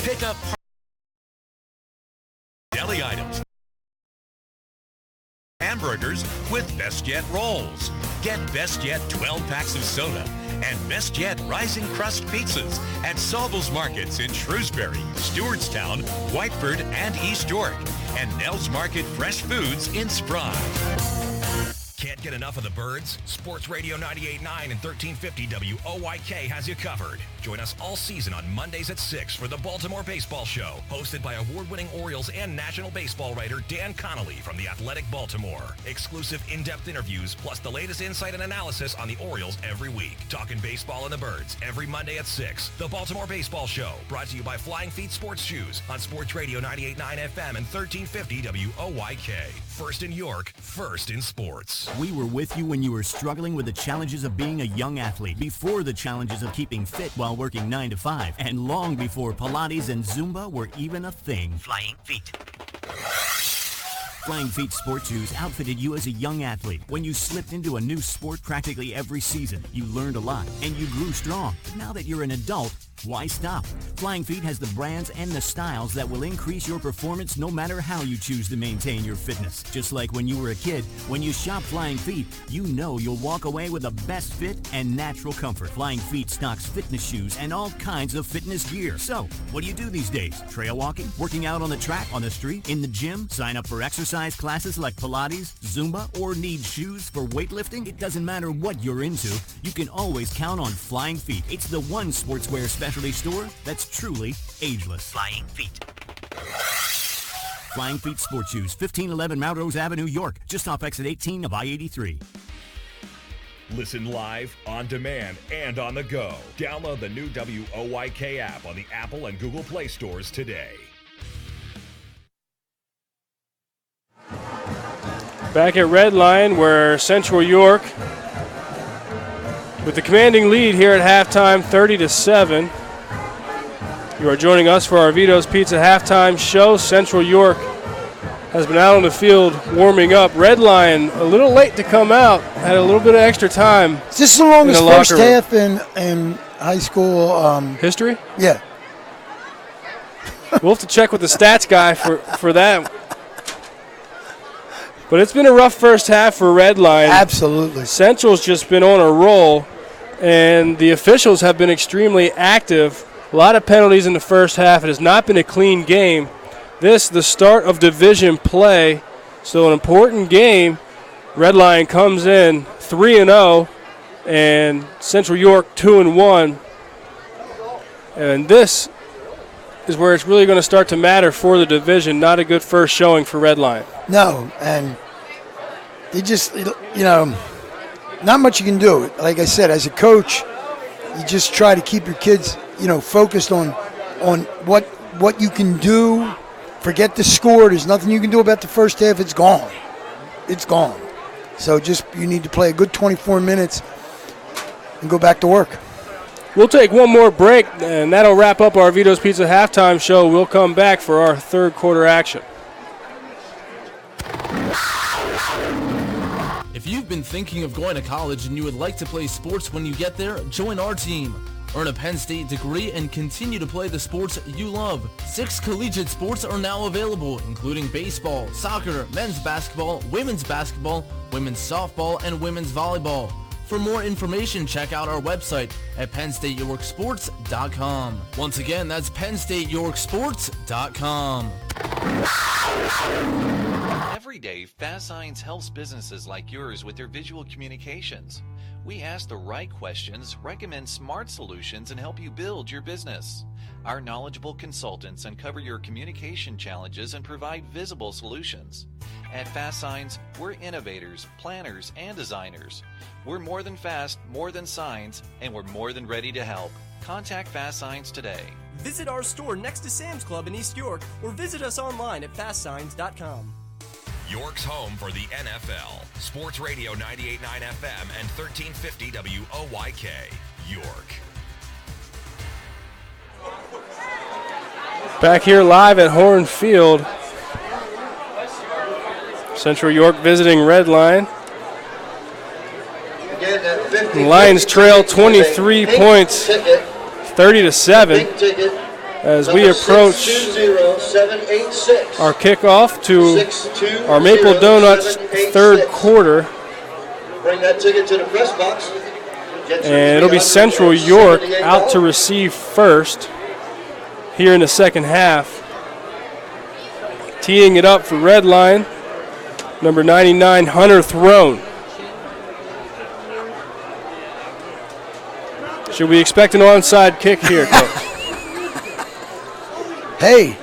Pick up deli items. Hamburgers with WestJet rolls. Get WestJet 12 packs of soda and WestJet Rising Crust pizzas at Saubles Markets in Shrewsbury, Stewartstown, Whiteford, and East York, and Nell's Market Fresh Foods in Spry. Can't get enough of the birds? Sports Radio 98.9 and 1350 WOYK has you covered. Join us all season on Mondays at 6 for the Baltimore Baseball Show, hosted by award-winning Orioles and National Baseball writer Dan Connolly from the Athletic Baltimore. Exclusive in-depth interviews, plus the latest insight and analysis on the Orioles every week. Talking baseball and the birds every Monday at 6. The Baltimore Baseball Show, brought to you by Flying Feet Sports Shoes on Sports Radio 98.9 FM and 1350 WOYK. First in York, first in sports. We were with you when you were struggling with the challenges of being a young athlete, before the challenges of keeping fit while working 9 to 5, and long before Pilates and Zumba were even a thing. Flying Feet. Flying Feet Sports Shoes outfitted you as a young athlete. When you slipped into a new sport practically every season, you learned a lot, and you grew strong. Now that you're an adult, why stop? Flying Feet has the brands and the styles that will increase your performance no matter how you choose to maintain your fitness. Just like when you were a kid, when you shop Flying Feet, you know you'll walk away with the best fit and natural comfort. Flying Feet stocks fitness shoes and all kinds of fitness gear. So, what do you do these days? Trail walking? Working out on the track, on the street, in the gym? Sign up for exercise classes like Pilates, Zumba, or need shoes for weightlifting? It doesn't matter what you're into, you can always count on Flying Feet. It's the one sportswear specialty store that's truly ageless. Flying Feet. Flying Feet Sports Shoes, 1511 Melrose Avenue, York, just off exit 18 of I-83. Listen live, on demand, and on the go. Download the new WOYK app on the Apple and Google Play stores today. Back at Red Lion, where Central York, with the commanding lead here at halftime, 30-7. You are joining us for our Vito's Pizza halftime show. Central York has been out on the field warming up. Red Lion a little late to come out, had a little bit of extra time. Is this the longest first half in high school history? Yeah. We'll have to check with the stats guy for that. But it's been a rough first half for Red Lion. Absolutely. Central's just been on a roll, and the officials have been extremely active. A lot of penalties in the first half. It has not been a clean game. This, the start of division play, so an important game. Red Lion comes in 3-0, and Central York 2-1. And this is where it's really going to start to matter for the division. Not a good first showing for Red Lion. No, and they just, not much you can do. Like I said, as a coach, you just try to keep your kids, focused on what you can do. Forget the score. There's nothing you can do about the first half. It's gone. It's gone. So you need to play a good 24 minutes and go back to work. We'll take one more break, and that'll wrap up our Vito's Pizza halftime show. We'll come back for our third quarter action. If you've been thinking of going to college and you would like to play sports when you get there, join our team. Earn a Penn State degree and continue to play the sports you love. 6 collegiate sports are now available, including baseball, soccer, men's basketball, women's softball, and women's volleyball. For more information, check out our website at PennStateYorkSports.com. Once again, that's PennStateYorkSports.com. Every day, Fast Signs helps businesses like yours with their visual communications. We ask the right questions, recommend smart solutions, and help you build your business. Our knowledgeable consultants uncover your communication challenges and provide visible solutions. At Fast Signs, we're innovators, planners, and designers. We're more than fast, more than signs, and we're more than ready to help. Contact Fast Signs today. Visit our store next to Sam's Club in East York or visit us online at fastsigns.com. York's home for the NFL. Sports Radio 98.9 FM and 1350 WOYK. York. Back here live at Horn Field. Central York visiting Red Lion. The Lions trail 23 points, 30-7, as we approach our kickoff to our Maple Donuts third quarter. Bring that ticket to the press box. And it'll be Central York out to receive first here in the second half. Teeing it up for Red Lion, number 99, Hunter Throne. Should we expect an onside kick here, Coach? Hey,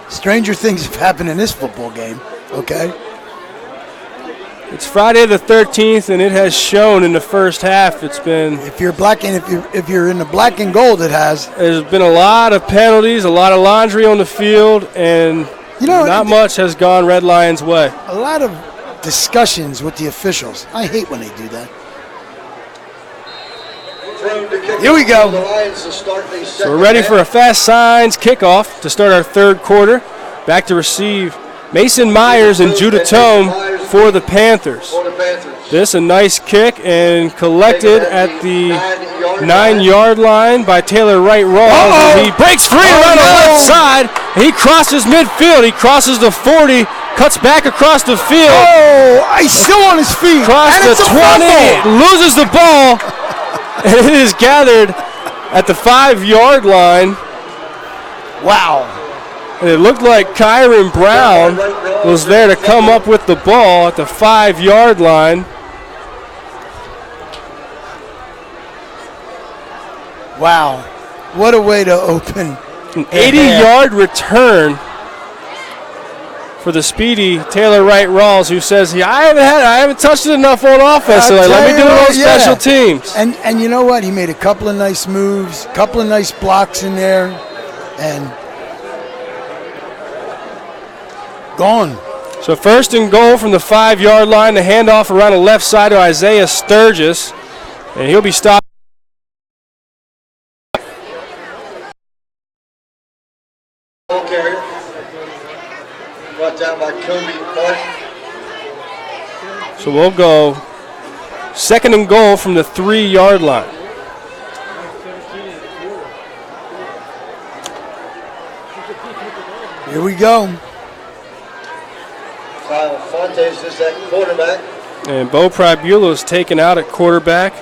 stranger things have happened in this football game, okay? It's Friday the 13th, and it has shown in the first half. It's been, if you're black and if you're in the black and gold, it has. There's been a lot of penalties, a lot of laundry on the field, and not much has gone Red Lions' way. A lot of discussions with the officials. I hate when they do that. Here we go. So we're ready for a Fast Signs kickoff to start our third quarter. Back to receive Mason Myers and Judah Tome for the Panthers. This a nice kick and collected at the 9-yard line by Taylor Wright Rawls. He breaks free around the left side. He crosses midfield. He crosses the 40, cuts back across the field. Oh, he's still on his feet. Across the 20, loses the ball. And it is gathered at the 5-yard line. Wow. And it looked like Kyron Brown was there to come up with the ball at the 5-yard line. Wow. What a way to open. An 80-yard return for the speedy Taylor Wright Rawls, who says, I haven't touched it enough on offense, so let me do it on special teams. And you know what? He made a couple of nice moves, a couple of nice blocks in there, and gone. So first and goal from the 5-yard line, the handoff around the left side to Isaiah Sturgis, and he'll be stopped. Down by Kobe Martin. So we'll go second and goal from the 3-yard line. Here we go. Kyle Fontes is that quarterback. And Bo Pribula is taken out at quarterback.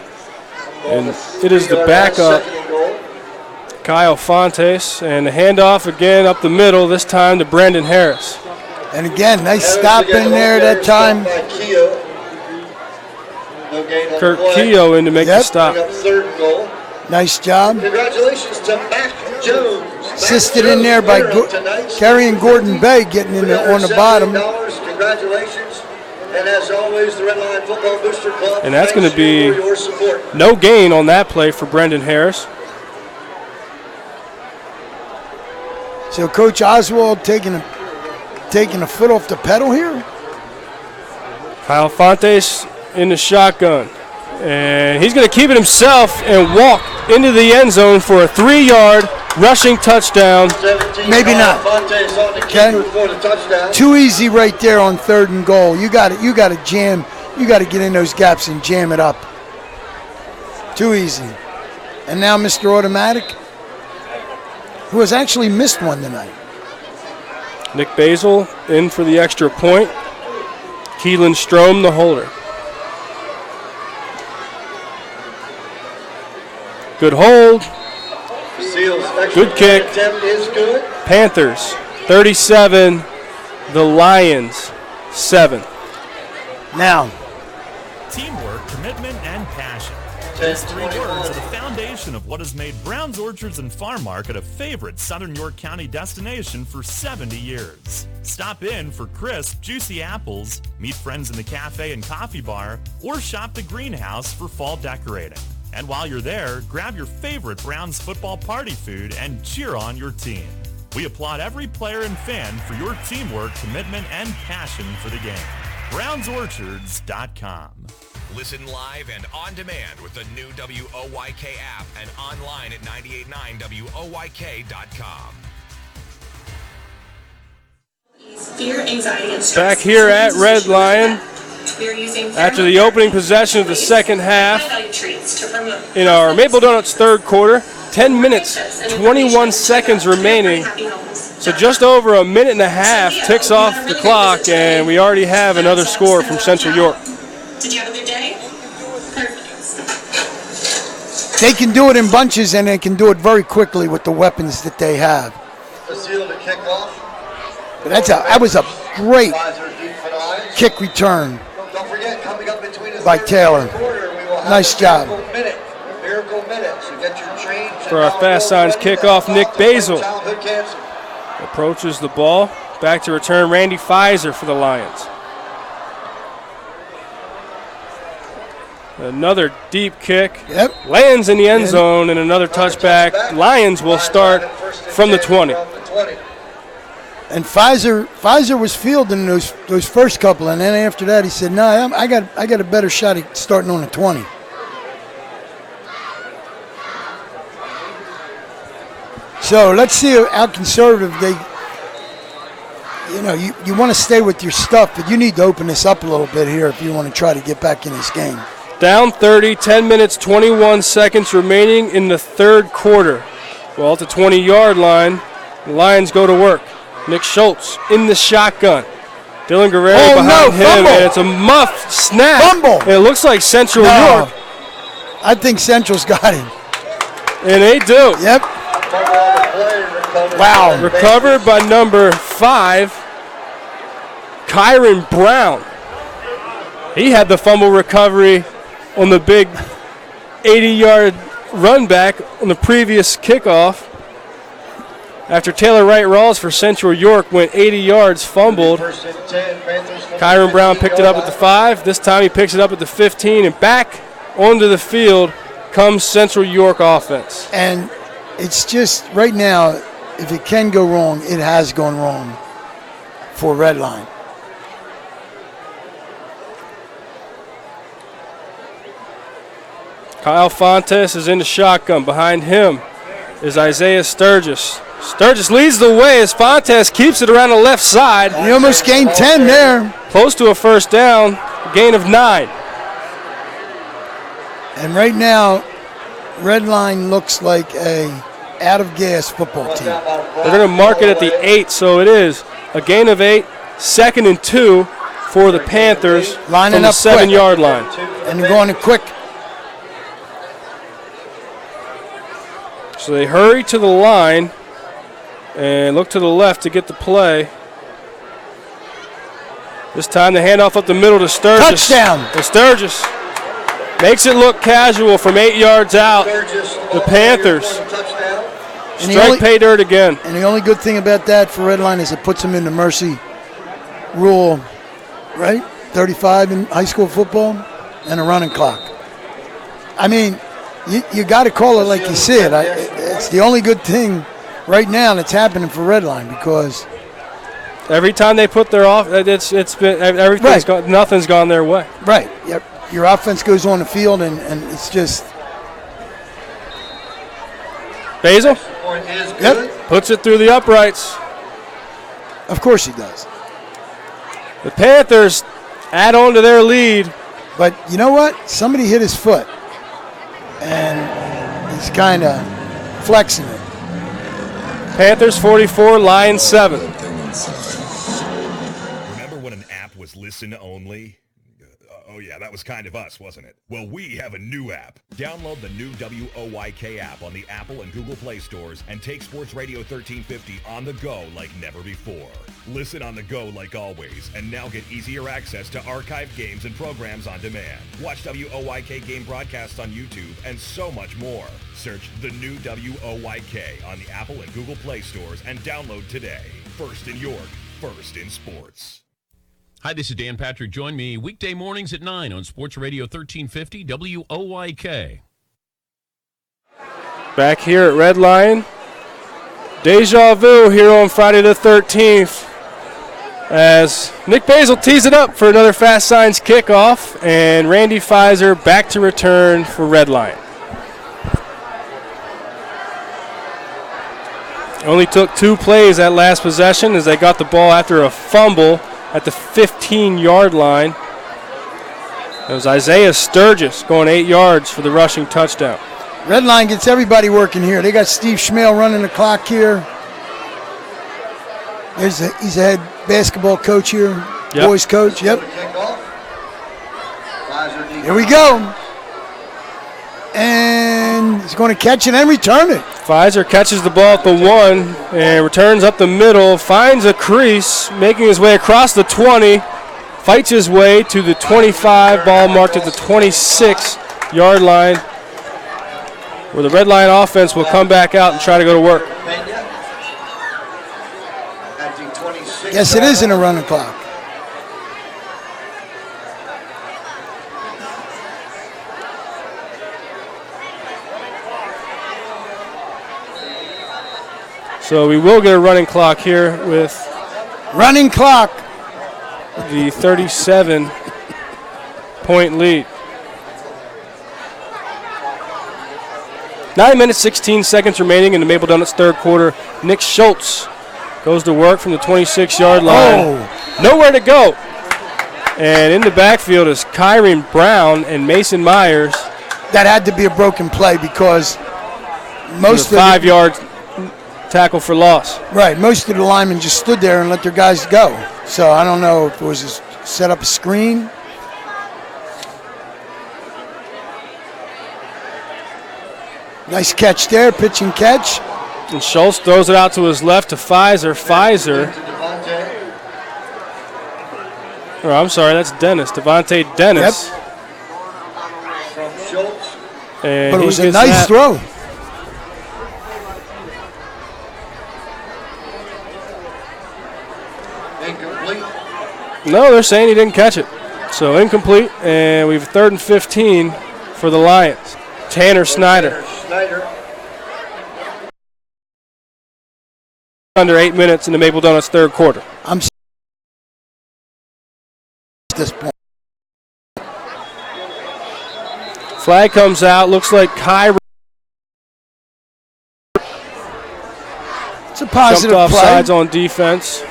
And it is the backup, Kyle Fontes. And the handoff again up the middle, this time to Brandon Harris. And again, nice stop in there that time. Kurt Keogh in to make the stop. Nice job. Congratulations to Mac Jones. Assisted in there by Carrion Gordon Bay getting in there on the bottom. Congratulations. And as always, the Red Lion Football Booster Club. And that's going to be no gain on that play for Brendan Harris. So Coach Oswald taking a foot off the pedal here. Kyle Fontes in the shotgun. And he's going to keep it himself and walk into the end zone for a 3-yard rushing touchdown. Maybe not. Okay. Too easy right there on third and goal. You got to jam. You got to get in those gaps and jam it up. Too easy. And now Mr. Automatic, who has actually missed one tonight. Nick Basil in for the extra point. Keelan Strom, the holder. Good hold. Seals Good kick. attempt is good. Panthers 37, the Lions 7. Now, Teamwork, commitment, and passion. These 3 words are the foundation of what has made Brown's Orchards and Farm Market a favorite Southern York County destination for 70 years. Stop in for crisp, juicy apples, meet friends in the cafe and coffee bar, or shop the greenhouse for fall decorating. And while you're there, grab your favorite Browns football party food and cheer on your team. We applaud every player and fan for your teamwork, commitment, and passion for the game. BrownsOrchards.com. Listen live and on demand with the new WOYK app and online at 989WOYK.com. Fear, anxiety, and stress. Back here at Red Lion, after the opening possession of the second half in our Maple Donuts third quarter, 10 minutes, 21 seconds remaining. So just over a minute and a half ticks off the clock, and we already have another score from Central York. Did you have a good day? they can do it in bunches, and they can do it very quickly with the weapons that they have. But that was a great kick return by Taylor. Nice job. For our Fast Signs kickoff, Nick Basil approaches the ball. Back to return, Randy Pfizer for the Lions. Another deep kick. Lands in the end zone and another touchback. Lions will start from the 20. And Pfizer was fielding those first couple, and then after that he said, "No, I got a better shot at starting on the 20." So let's see how conservative they. You want to stay with your stuff, but you need to open this up a little bit here if you want to try to get back in this game. Down 30, 10 minutes, 21 seconds remaining in the third quarter. Well, at the 20-yard line, the Lions go to work. Nick Schultz in the shotgun. Dylan Guerrero behind him, fumble. And it's a muff snap. Fumble. And it looks like Central York. I think Central's got him. And they do. Yep. Wow. Recovered by number 5, Kyron Brown. He had the fumble recovery on the big 80-yard run back on the previous kickoff. After Taylor Wright Rawls for Central York went 80 yards, fumbled. Kyron Brown picked it up at the 5. This time he picks it up at the 15, and back onto the field comes Central York offense. And it's just, right now, if it can go wrong, it has gone wrong for Redline. Kyle Fontes is in the shotgun. Behind him is Isaiah Sturgis. Sturgis leads the way as Fontes keeps it around the left side. He almost gained 10 there. Close to a first down, a gain of 9. And right now, Redline looks like a out-of-gas football team. They're going to mark it at the 8, so it is a gain of 8, 2nd and 2 for the Panthers lining from the up 7-yard line. And they're going quick. So they hurry to the line and look to the left to get the play. This time the handoff up the middle to Sturgis. Touchdown. And Sturgis makes it look casual from 8 yards out. The Panthers strike pay dirt again. And the only good thing about that for Redline is it puts them in the mercy rule, right? 35 in high school football and a running clock. I mean, you got to call it like you see it. It's the only good thing right now that's happening for Redline, because every time they put their off, it's been everything's gone, nothing's gone their way. Right. Yep. Your offense goes on the field, and it's just Basil. Yep. Puts it through the uprights. Of course he does. The Panthers add on to their lead. But you know what? Somebody hit his foot, and he's kind of flexing it. Panthers 44, Lions 7. Remember when an app was listen only? Oh yeah, that was kind of us, wasn't it? Well, we have a new app. Download the new WOYK app on the Apple and Google Play stores and take Sports Radio 1350 on the go like never before. Listen on the go like always, and now get easier access to archived games and programs on demand. Watch WOYK game broadcasts on YouTube and so much more. Search the new WOYK on the Apple and Google Play stores and download today. First in York, first in sports. Hi, this is Dan Patrick. Join me weekday mornings at 9 on Sports Radio 1350 WOYK. Back here at Red Lion. Deja vu here on Friday the 13th as Nick Basil tees it up for another Fast Signs kickoff, and Randy Pfizer back to return for Red Lion. Only took 2 plays that last possession as they got the ball after a fumble at the 15-yard line. It was Isaiah Sturgis going 8 yards for the rushing touchdown. Red Line gets everybody working here. They got Steve Schmale running the clock here. He's a head basketball coach here, boys coach. Yep. Here we go. And he's going to catch it and return it. Pfizer catches the ball at the 1 and returns up the middle, finds a crease, making his way across the 20, fights his way to the 25, ball marked at the 26-yard line, where the Red Lion offense will come back out and try to go to work. Yes, it is in a running clock. So we will get a running clock here with running clock, the 37-point lead. 9 minutes, 16 seconds remaining in the Maple Donuts third quarter. Nick Schultz goes to work from the 26-yard line. Nowhere to go. And in the backfield is Kyron Brown and Mason Myers. That had to be a broken play because most of the 5-yard tackle for loss. Right, most of the linemen just stood there and let their guys go. So I don't know if it was set up a screen. Nice catch there, pitch and catch. And Schultz throws it out to his left to Pfizer. That's Dennis. Devontae Dennis. Yep. And but it was a nice throw. No, they're saying he didn't catch it. So incomplete, and we've 3rd and 15 for the Lions. Tanner Snyder. Under 8 minutes in the Maple Donuts third quarter. I'm at this point. Flag comes out. Looks like Kyron. It's a positive jumped off play. Sides on defense.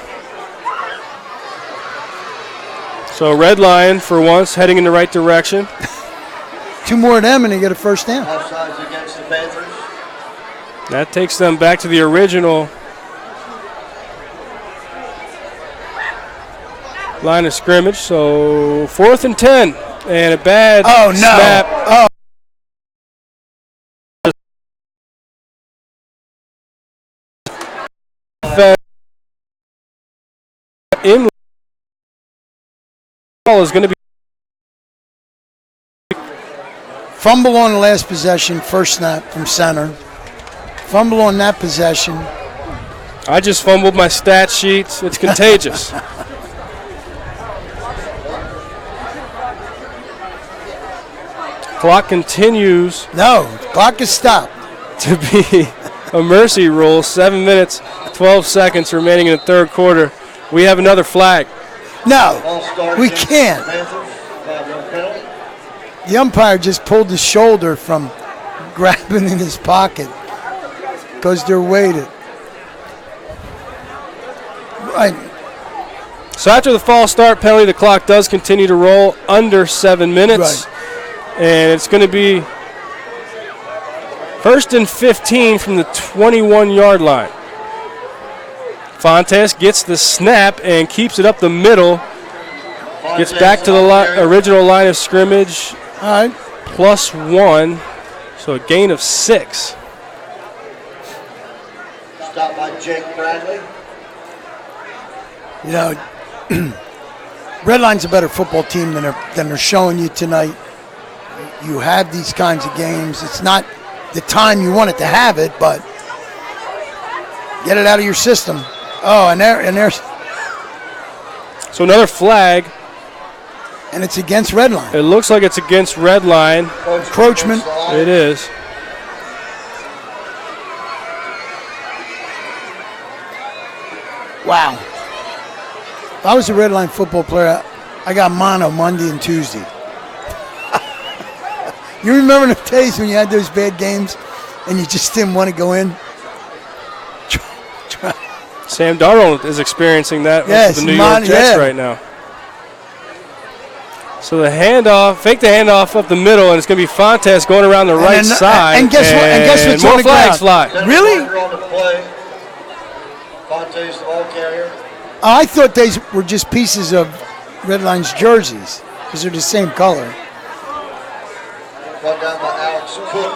So Red Lion, for once, heading in the right direction. 2 more of them and they get a first down. Offsides against the Panthers. That takes them back to the original line of scrimmage. So 4th and 10, and a bad snap. Oh. In is going to be fumble on the last possession, first snap from center. Fumble on that possession. I just fumbled my stat sheets. It's contagious. Clock continues. No, clock is stopped. To be a mercy rule. 7 minutes, 12 seconds remaining in the third quarter. We have another flag. No, we can't. The umpire just pulled his shoulder from grabbing in his pocket because they're weighted. Right. So after the false start penalty, the clock does continue to roll under 7 minutes. Right. And it's going to be 1st and 15 from the 21-yard line. Fontes gets the snap and keeps it up the middle. Gets back to the original line of scrimmage. All right. +1, so a gain of 6. Stop by Jake Bradley. You know, Redline's a better football team than they're showing you tonight. You have these kinds of games. It's not the time you want it to have it, but get it out of your system. Oh, and there's so another flag. And it's against Redline. It looks like it's against Redline. Encroachment. It is. Wow. If I was a Redline football player, I got mono Monday and Tuesday. You remember the days when you had those bad games and you just didn't want to go in? Sam Darnold is experiencing that with the New York Jets right now. So the handoff, fake the handoff up the middle, and it's going to be Fontes going around the right side. And guess what? And guess what's more on the flags ground? fly. Really? On the play. Fontes, the ball carrier. I thought they were just pieces of Redline's jerseys because they're the same color. Brought down by Alex Cook.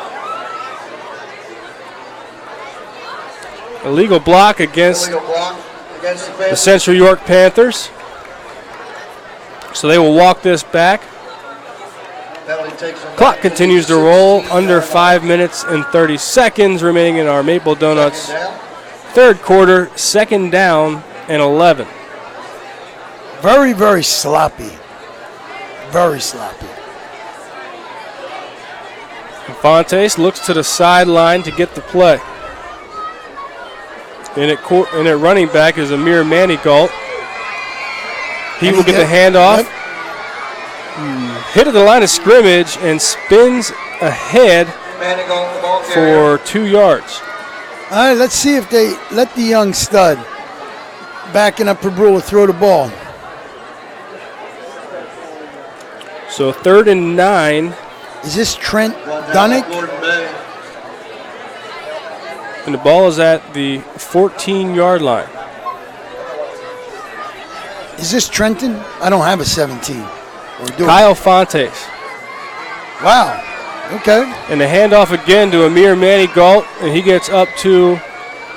Illegal block against the Central York Panthers. So they will walk this back. Clock continues to roll. Under 5 minutes and 30 seconds remaining in our Maple Donuts third quarter. Second down and 11. Very, very sloppy. Very sloppy. Fontes looks to the sideline to get the play. And at running back is Amir Manigault. He will get the handoff. Hit at the line of scrimmage and spins ahead for 2 yards. All right, let's see if they let the young stud backing up Prabula throw the ball. So 3rd and 9. Is this Trent Dunnick? And the ball is at the 14-yard line. Is this Trenton? I don't have a 17. Kyle Fontes. Wow. Okay. And the handoff again to Amir Manigault, and he gets up to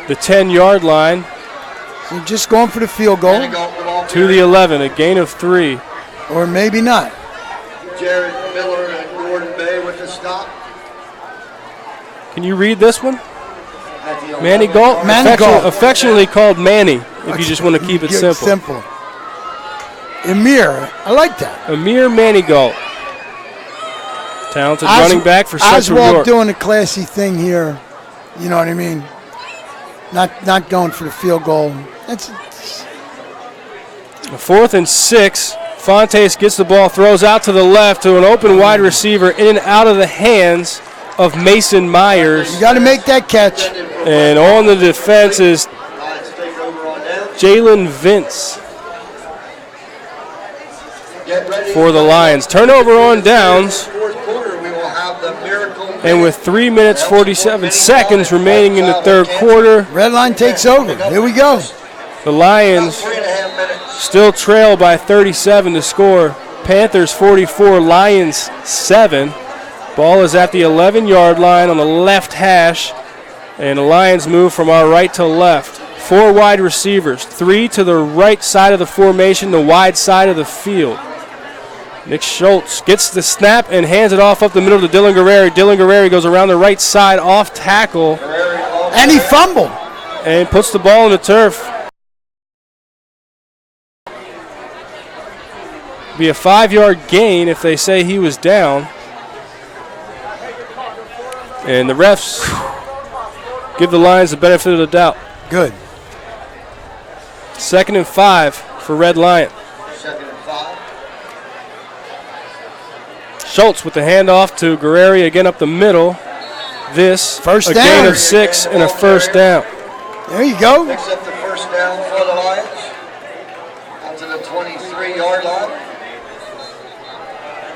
the 10-yard line. So just going for the field goal. To the 11, a gain of 3. Or maybe not. Jared Miller and Gordon Bay with the stop. Can you read this one? Manigault? Affectionately called Manny, if you just want to keep it simple. Amir, I like that. Amir Manigault. Talented running back for Central Oswald York. doing a classy thing here. You know what I mean? Not going for the field goal. That's 4th and 6. Fontes gets the ball, throws out to the left to an open wide receiver in and out of the hands of Mason Myers. You got to make that catch. And on the defense is Jalen Vince for the Lions. Turnover on downs. And with 3 minutes 47 seconds remaining in the third quarter, Redline takes over. Here we go. The Lions still trail by 37 to score. Panthers 44, Lions 7. Ball is at the 11-yard line on the left hash, and the Lions move from our right to left. 4 wide receivers, 3 to the right side of the formation, the wide side of the field. Nick Schultz gets the snap and hands it off up the middle to Dylan Guerreri. Dylan Guerreri goes around the right side off tackle. And he fumbled. And puts the ball on the turf. Be a 5-yard gain if they say he was down. And the refs give the Lions the benefit of the doubt. Good. 2nd and 5 for Red Lion. Schultz with the handoff to Guerreri again up the middle. This first a down. Gain of 6 and a first down. There you go. Picks up the first down for the Lions. Out to the 23-yard line.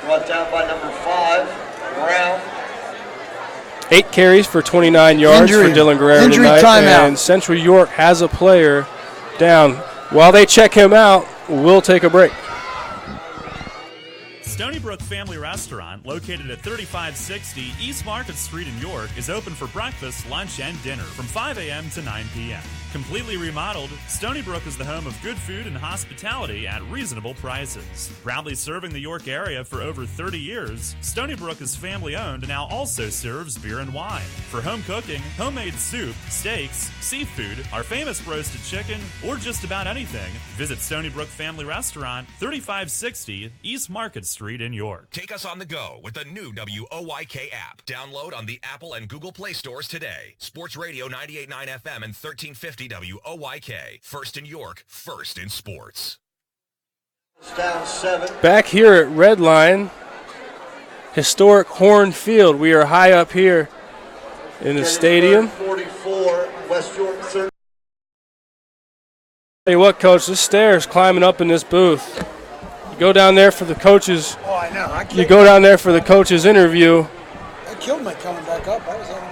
Brought down by number 5, Brown. 8 carries for 29 yards for Dylan Guerreri tonight. Timeout. And Central York has a player down. While they check him out, we'll take a break. Stony Brook Family Restaurant, located at 3560 East Market Street in York, is open for breakfast, lunch, and dinner from 5 a.m. to 9 p.m. Completely remodeled, Stony Brook is the home of good food and hospitality at reasonable prices. Proudly serving the York area for over 30 years, Stony Brook is family-owned and now also serves beer and wine. For home cooking, homemade soup, steaks, seafood, our famous roasted chicken, or just about anything, visit Stony Brook Family Restaurant, 3560 East Market Street in York. Take us on the go with the new WOYK app. Download on the Apple and Google Play stores today. Sports Radio 98.9 FM and 1350 WOYK. First in York, first in sports. Down 7. Back here at Red Lion, historic Horn Field. We are high up here in the stadium. 44, West York 30. Tell you what, Coach, this stairs climbing up in this booth. You go down there for the coaches. Oh, I know. You go down there for the coach's interview. I killed my coming back up. I was having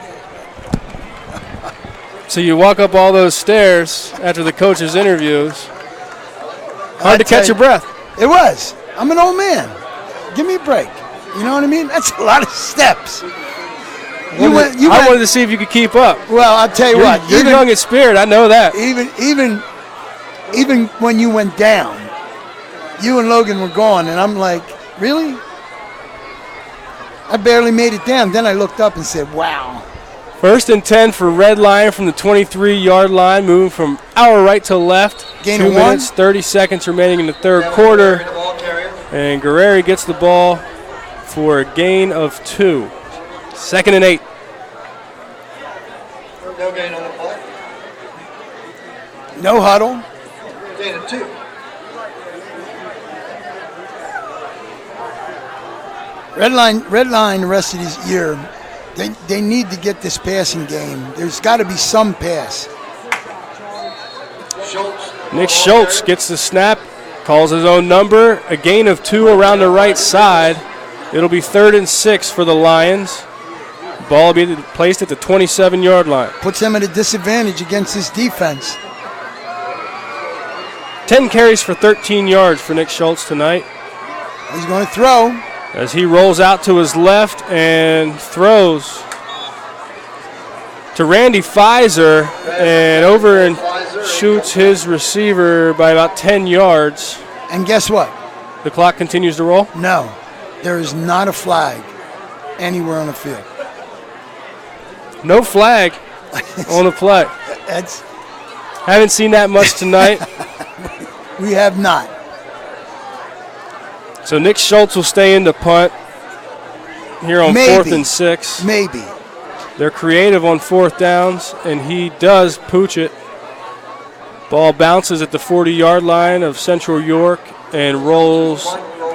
So you walk up all those stairs after the coach's interviews. Hard to catch your breath. It was. I'm an old man. Give me a break. You know what I mean? That's a lot of steps. I wanted to see if you could keep up. Well, I'll tell you what. You're young in spirit. I know that. Even when you went down, you and Logan were gone, and I'm like, really? I barely made it down. Then I looked up and said, wow. First and 10 for Red Lion from the 23-yard line, moving from our right to left. Gain 2 of minutes, 30 seconds remaining in the third quarter. And Guerreri gets the ball for a gain of 2. 2nd and 8. No gain on the play. No huddle. Gain of 2. Red line the rest of this year, they need to get this passing game. There's got to be some pass. Nick Schultz gets the snap, calls his own number, a gain of 2 around the right side. It'll be 3rd and 6 for the Lions. Ball will be placed at the 27-yard line. Puts them at a disadvantage against this defense. 10 carries for 13 yards for Nick Schultz tonight. He's going to throw. As he rolls out to his left and throws to Randy Pfizer and over and shoots his receiver by about 10 yards. And guess what? The clock continues to roll? No. There is not a flag anywhere on the field. No flag on the play. Haven't seen that much tonight. We have not. So Nick Schultz will stay in the punt here on 4th and 6. Maybe. They're creative on 4th downs, and he does pooch it. Ball bounces at the 40-yard line of Central York and rolls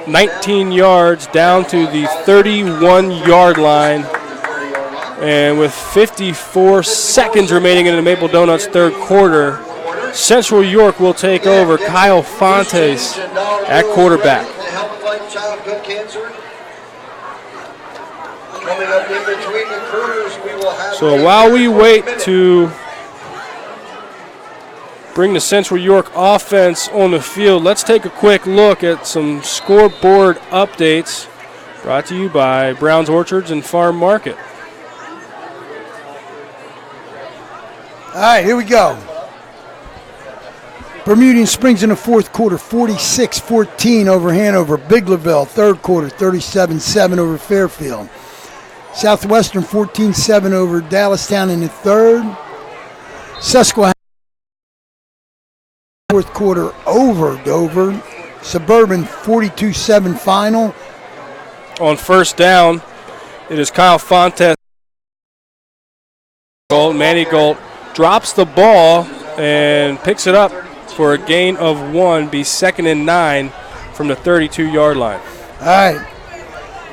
19 yards down to the 31-yard line. And with 54 seconds remaining in the Maple Donuts third quarter, Central York will take over. Kyle Fontes at quarterback. Childhood cancer. Coming up in between the quarters, we will have. So while we wait to bring the Central York offense on the field, let's take a quick look at some scoreboard updates brought to you by Brown's Orchards and Farm Market. All right, here we go. Bermudian Springs in the fourth quarter, 46-14 over Hanover. Big Lavelle, third quarter, 37-7 over Fairfield. Southwestern, 14-7 over Dallastown in the third. Susquehanna, fourth quarter, over Dover. Suburban, 42-7 final. On first down, it is Kyle Fontes. Manny Gold drops the ball and picks it up for a gain of 1, be 2nd and 9 from the 32-yard line. All right.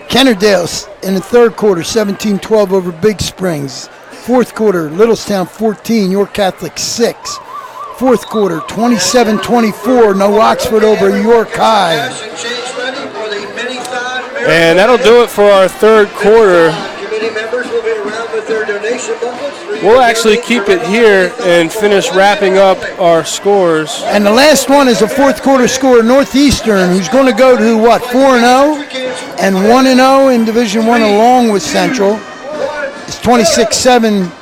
Kennerdale in the third quarter, 17-12 over Big Springs. Fourth quarter, Littlestown 14, York Catholic 6. Fourth quarter, 27-24, No Oxford over York High. And that'll do it for our third quarter. will be around with their donation booklets. We'll actually keep it here and finish wrapping up our scores. And the last one is a fourth quarter score, Northeastern, who's going to go to what, 4-0 and 1-0 in Division I along with Central. It's 26-7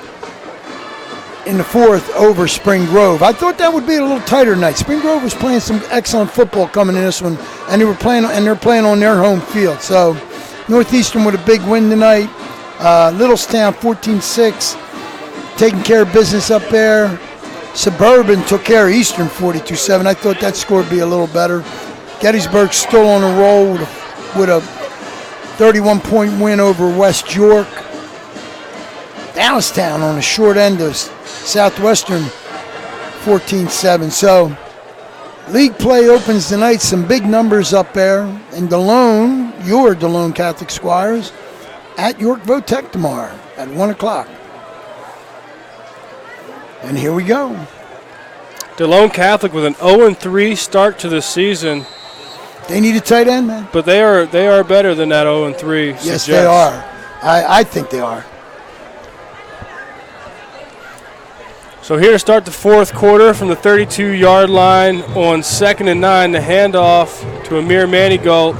in the fourth over Spring Grove. I thought that would be a little tighter tonight. Spring Grove was playing some excellent football coming in this one, and they're playing on their home field. So Northeastern with a big win tonight. Littlestown 14-6, taking care of business up there. Suburban took care of Eastern 42-7. I thought that score would be a little better. Gettysburg still on a roll with a 31-point win over West York. Downstown on the short end of Southwestern 14-7. So league play opens tonight. Some big numbers up there in Delone, your Delone Catholic Squires, at York Votech tomorrow at 1 o'clock. And here we go. Delone Catholic with an 0-3 start to the season. They need a tight end, man. But they are better than that 0-3 Yes, suggests. they are. I think they are. So here to start the fourth quarter from the 32-yard line on 2nd and 9, the handoff to Amir Manigault.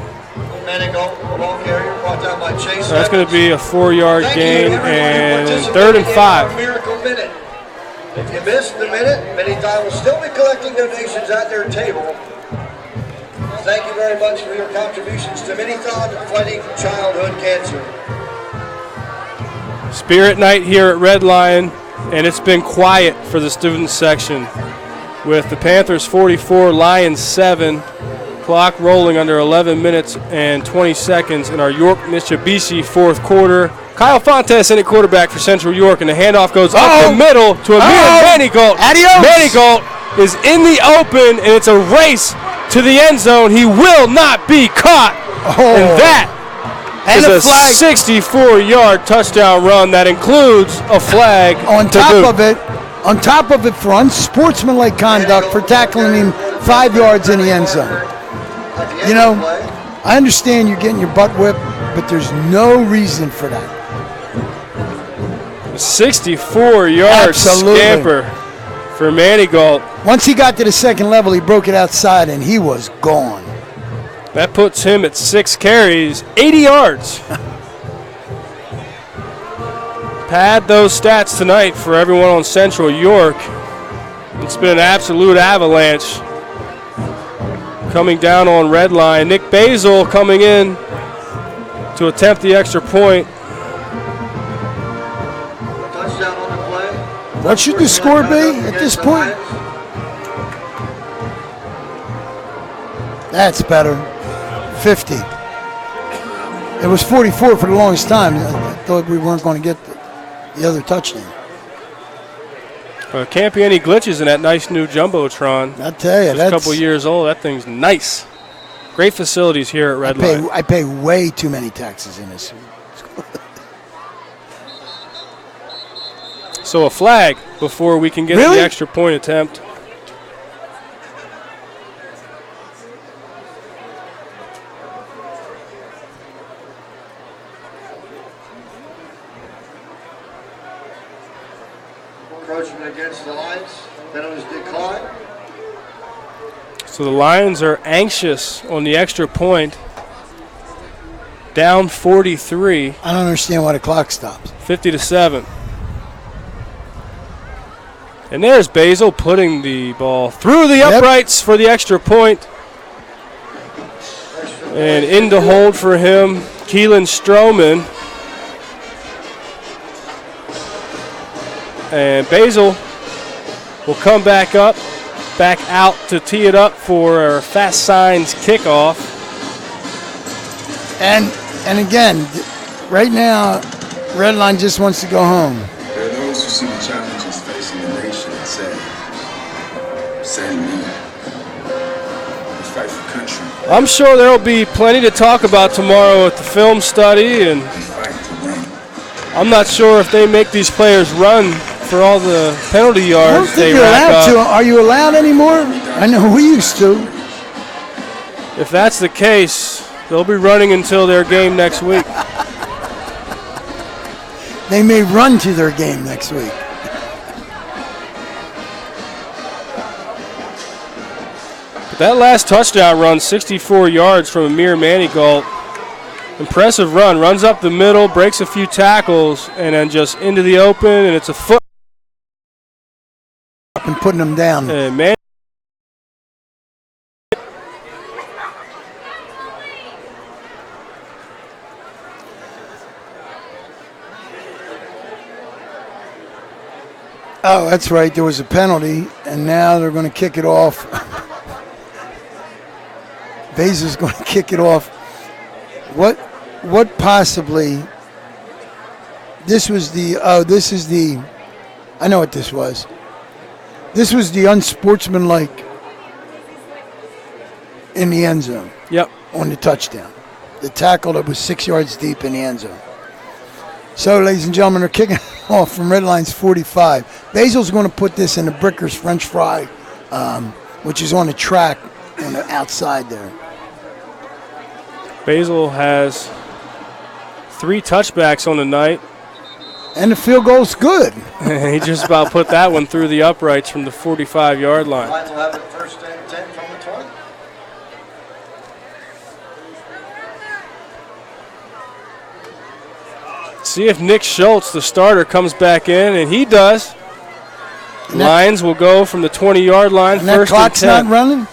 That's going to be a 4-yard gain and 3rd and 5. Miracle Minute. If you missed the minute, Many-Thon will still be collecting donations at their table. Thank you very much for your contributions to Many-Thon fighting childhood cancer. Spirit night here at Red Lion, and it's been quiet for the student section with the Panthers 44, Lions 7. Clock rolling under 11 minutes and 20 seconds in our York-Mitsubishi fourth quarter. Kyle Fontes in at quarterback for Central York, and the handoff goes up the middle to Amir Manigault. Adios. Manigault is in the open, and it's a race to the end zone. He will not be caught. And that is a 64-yard touchdown run that includes a flag on top of it for unsportsmanlike conduct for tackling him 5 yards in the end zone. You know, I understand you're getting your butt whipped, but there's no reason for that. A 64-yard scamper for Manigault. Once he got to the second level, he broke it outside, and he was gone. That puts him at 6 carries, 80 yards. Pad those stats tonight for everyone on Central York. It's been an absolute avalanche coming down on Red Line. Nick Basil coming in to attempt the extra point. Touchdown on the play. What should the score be at this point? That's better. 50. It was 44 for the longest time. I thought we weren't going to get the other touchdown. Can't be any glitches in that nice new Jumbotron. I tell you, that's a couple years old. That thing's nice. Great facilities here at Red Line. I pay way too many taxes in this. So a flag before we can get the extra point attempt. Encroachment against the Lions. Penalties decline. So the Lions are anxious on the extra point. Down 43. I don't understand why the clock stops. 50-7. And there's Basil putting the ball through the uprights for the extra point. And in to hold for him, Keelan Stroman. And Basil will come back out to tee it up for our Fast Signs kickoff. And again, right now, Red Line just wants to go home. There are those who see the challenges facing the nation and say, send me. We fight for country. I'm sure there will be plenty to talk about tomorrow at the film study, and I'm not sure if they make these players run for all the penalty yards they rack up. Are you allowed anymore? I know we used to. If that's the case, they'll be running until their game next week. They may run to their game next week. That last touchdown run, 64 yards from Amir Manigault. Impressive run. Runs up the middle, breaks a few tackles, and then just into the open, and it's a foot. And putting them down. And Oh, that's right. There was a penalty, and now they're going to kick it off. Basil's going to kick it off. What possibly? This was the. Oh, this is the. I know what this was. This was the unsportsmanlike in the end zone. Yep. On the touchdown, the tackle that was 6 yards deep in the end zone. So, ladies and gentlemen, they're kicking off from Red Line's 45. Basil's going to put this in the Brickers French Fry, which is on the track on the outside there. Basil has 3 touchbacks on the night. And the field goal's good. He just about put that one through the uprights from the 45-yard line. Lions will have it first and 10 from the 20. See if Nick Schultz, the starter, comes back in, and he does. Lions will go from the 20-yard line, and first that clock's and 10. not running?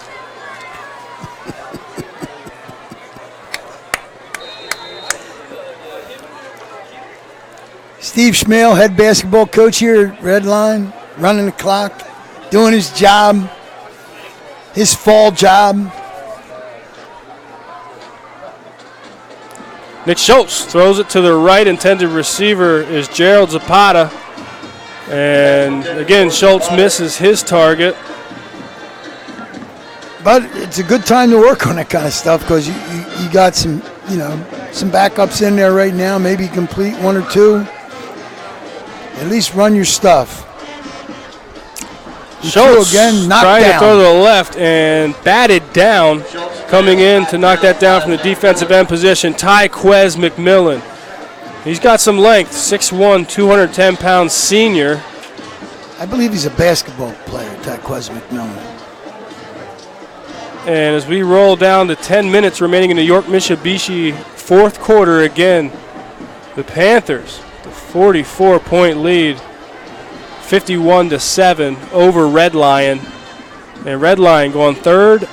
Steve Schmale, head basketball coach here at Red Line, running the clock, doing his job, his fall job. Nick Schultz throws it to the right. Intended receiver is Gerald Zapata. And again, Schultz misses his target. But it's a good time to work on that kind of stuff because you got some backups in there right now. Maybe complete 1 or 2. At least run your stuff. Schultz again, knocked trying down. to throw to the left and batted down. Coming in to knock that down from the defensive end position, Tyquez McMillan. He's got some length, 6'1", 210-pound senior. I believe he's a basketball player, Tyquez McMillan. And as we roll down to 10 minutes remaining in the York Mitsubishi fourth quarter, again, the Panthers, the 44-point lead, 51-7 over Red Lion. And Red Lion going 3rd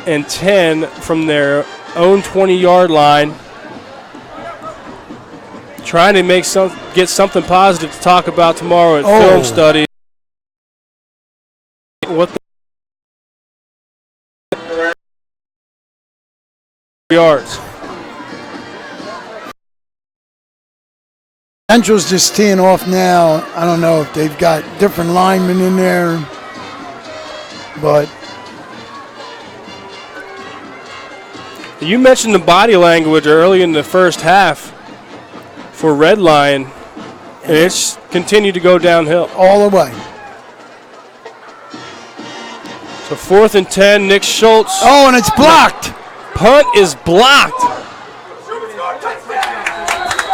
and 10 from their own 20-yard line. Trying to get something positive to talk about tomorrow at film study. What the yards. Central's just teeing off now. I don't know if they've got different linemen in there, but you mentioned the body language early in the first half for Red Lion, and it's continued to go downhill. All the way. So 4th and 10, Nick Schultz. Oh, and it's blocked. Punt is blocked.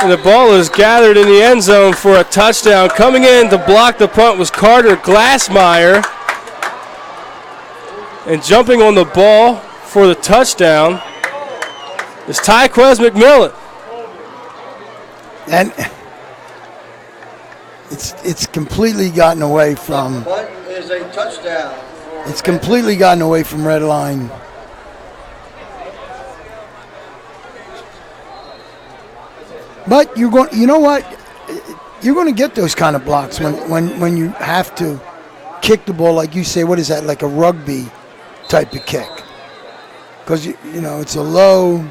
And the ball is gathered in the end zone for a touchdown. Coming in to block the punt was Carter Glassmeyer. And jumping on the ball for the touchdown is Tyquez McMillan. And it's completely gotten away from. Punt is a touchdown. It's completely gotten away from Red Line. But you're going. You know what? You're going to get those kind of blocks when you have to kick the ball, like you say. What is that? Like a rugby type of kick? Because you know it's a low.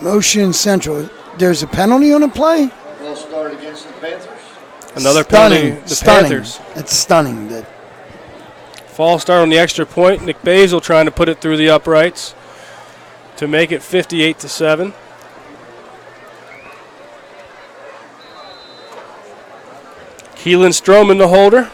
Motion Central. There's a penalty on a play? Well started against the Panthers. Another Stunning. penalty. The Stunning. Panthers. It's stunning. That False start on the extra point. Nick Basil trying to put it through the uprights to make it 58-7. Keelan Stroman, the holder.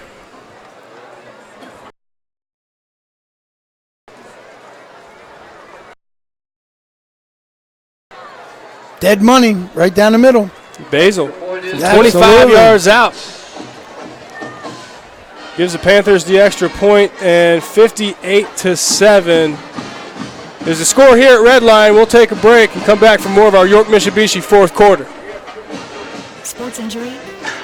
Dead money right down the middle. Basil, Absolutely. 25 yards out. Gives the Panthers the extra point, and 58-7 is the score here at Red Line. We'll take a break and come back for more of our York Mitsubishi fourth quarter. Sports injury?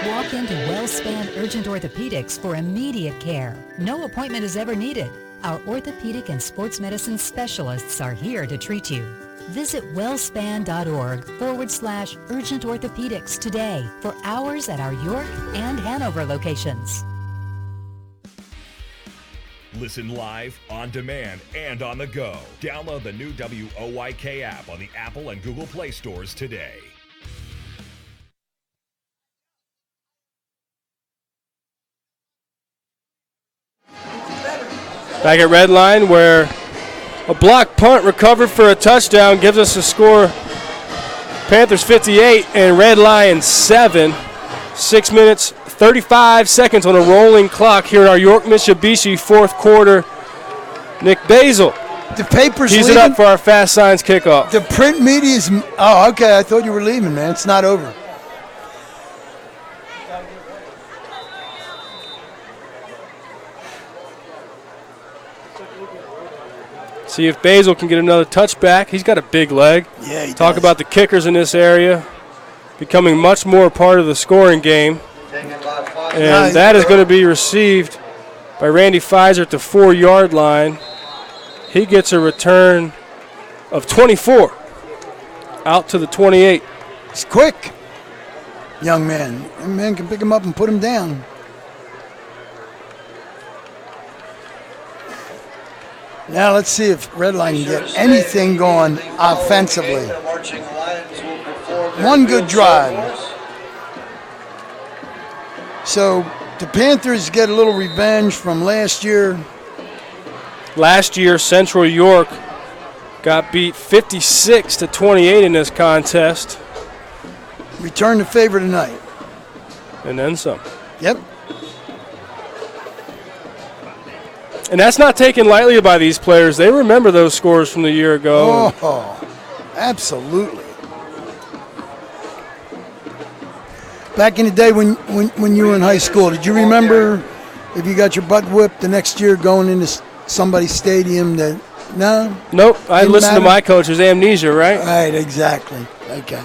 Walk into WellSpan Urgent Orthopedics for immediate care. No appointment is ever needed. Our orthopedic and sports medicine specialists are here to treat you. Visit wellspan.org/urgent orthopedics today for hours at our York and Hanover locations. Listen live, on demand, and on the go. Download the new WOYK app on the Apple and Google Play stores today. Back at Red Line, where a block punt recovered for a touchdown gives us a score. Panthers 58 and Red Lions 7. 6 minutes, 35 seconds on a rolling clock here in our York Mitsubishi fourth quarter. Nick Basil. The paper's Tees it leaving. up for our Fast Signs kickoff. The print media's. Oh, okay. I thought you were leaving, man. It's not over. See if Basil can get another touchback. He's got a big leg. Yeah, he Talk does. about the kickers in this area becoming much more part of the scoring game. And that is going to be received by Randy Pfizer at the 4-yard line. He gets a return of 24 out to the 28. He's quick, young man. Young man can pick him up and put him down. Now let's see if Redline can get anything going offensively. One good drive. So the Panthers get a little revenge from last year. Last year, Central York got beat 56-28 in this contest. Return the favor tonight. And then some. Yep. And that's not taken lightly by these players. They remember those scores from the year ago. Oh, absolutely. Back in the day when you were in high school, did you remember if you got your butt whipped the next year going into somebody's stadium that, no? Nope. I Didn't listened to matter? my coach's amnesia, right? Right, exactly. Okay.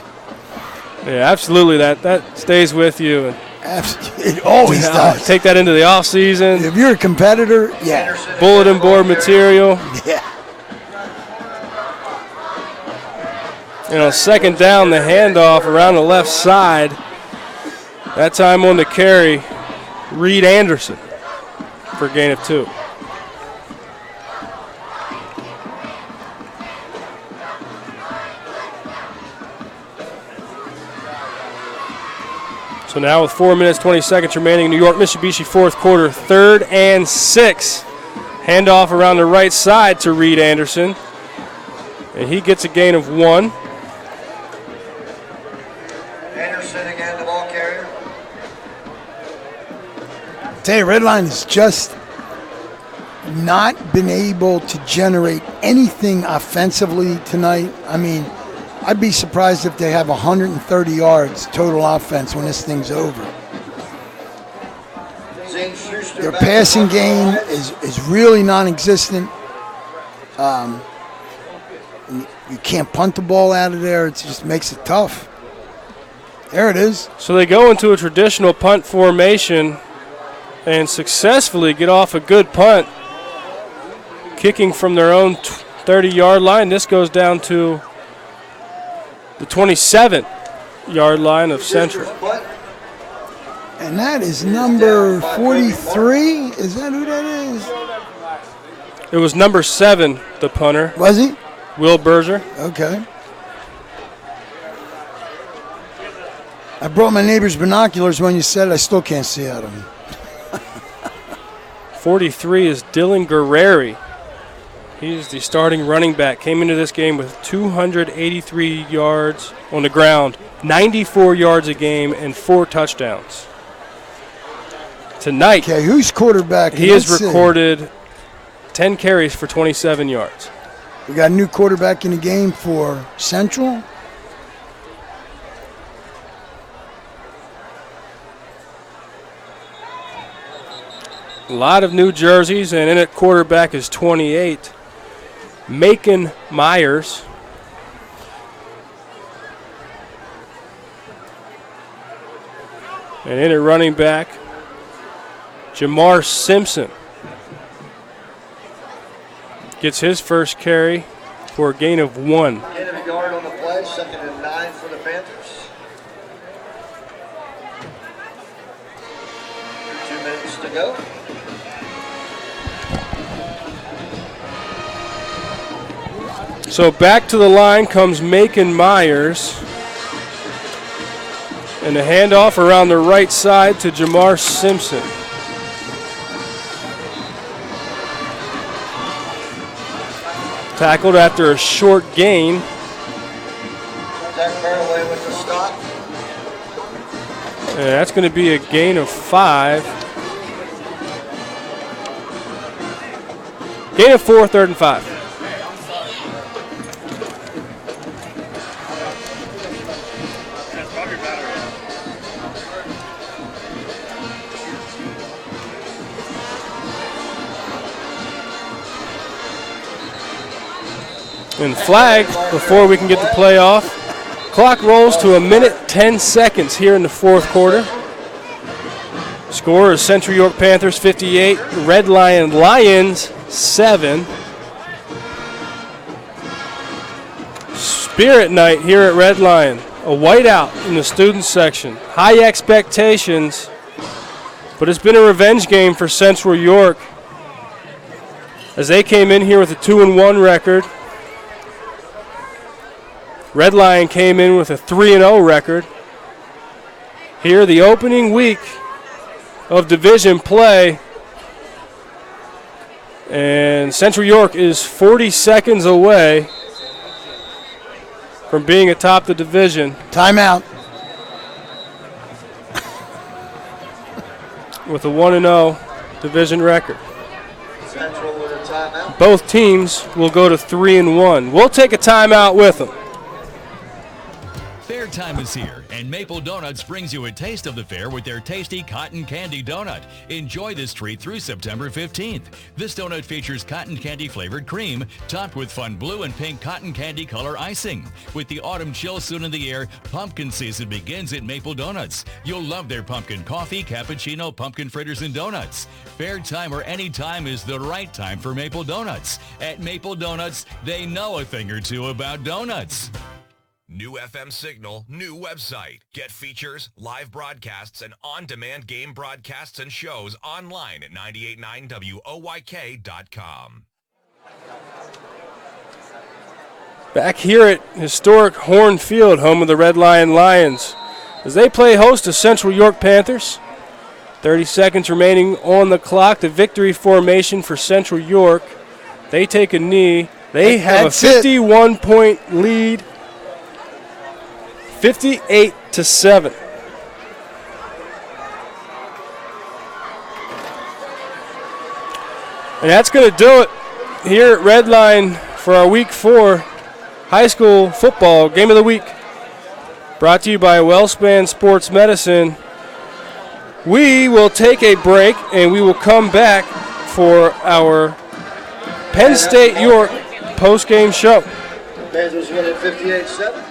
Yeah, absolutely. That stays with you. And it always does. Take that into the off season. If you're a competitor, yeah. Bulletin board material. Yeah. You know, second down, the handoff around the left side. That time on the carry, Reed Anderson for a gain of 2. So now with 4 minutes, 20 seconds remaining, New York Mitsubishi fourth quarter, 3rd and 6. Handoff around the right side to Reed Anderson. And he gets a gain of 1. Anderson again, the ball carrier. Tell you, Redline has just not been able to generate anything offensively tonight. I mean, I'd be surprised if they have 130 yards total offense when this thing's over. Their passing game is really non-existent. You can't punt the ball out of there. It just makes it tough. There it is. So they go into a traditional punt formation and successfully get off a good punt, kicking from their own 30-yard line. This goes down to the 27-yard line of Central. And that is number 43. Is that who that is? It was number 7, the punter. Was he? Will Berger. Okay. I brought my neighbor's binoculars when you said it. I still can't see out of them. 43 is Dylan Guerreri. He's the starting running back. Came into this game with 283 yards on the ground, 94 yards a game, and 4 touchdowns. Tonight, okay, who's quarterback? He has recorded 10 carries for 27 yards. We got a new quarterback in the game for Central. A lot of new jerseys, and in at quarterback is 28, Macon Myers. And in at running back, Jamar Simpson gets his first carry for a gain of 1. Gain of a yard on the play, 2nd and 9 for the Panthers. 2 minutes to go. So back to the line comes Macon Myers. And the handoff around the right side to Jamar Simpson. Tackled after a short gain. Zach Fairway with the stop. And that's going to be a gain of 5. Gain of 4, 3rd and 5. And flag before we can get the play off. Clock rolls to 1:10 here in the 4th quarter. Score is Central York Panthers 58, Red Lion Lions 7. Spirit night here at Red Lion. A whiteout in the student section. High expectations, but it's been a revenge game for Central York as they came in here with a 2-1 record. Red Lion came in with a 3-0 record. Here, the opening week of division play. And Central York is 40 seconds away from being atop the division. Timeout. With a 1-0 division record. Central with a timeout. Both teams will go to 3-1. We'll take a timeout with them. Fair time is here, and Maple Donuts brings you a taste of the fair with their tasty cotton candy donut. Enjoy this treat through September 15th. This donut features cotton candy flavored cream, topped with fun blue and pink cotton candy color icing. With the autumn chill soon in the air, pumpkin season begins at Maple Donuts. You'll love their pumpkin coffee, cappuccino, pumpkin fritters, and donuts. Fair time or any time is the right time for Maple Donuts. At Maple Donuts, they know a thing or two about donuts. New FM signal, new website. Get features, live broadcasts, and on-demand game broadcasts and shows online at 989WOYK.com. Back here at historic Horn Field, home of the Red Lion Lions, as they play host to Central York Panthers. 30 seconds remaining on the clock. The victory formation for Central York. They take a knee. They have a 51-point lead. 58-7. And that's going to do it here at Red Line for our Week 4 high school football game of the week. Brought to you by WellSpan Sports Medicine. We will take a break and we will come back for our Penn State York post-game show. Panthers win at 58-7.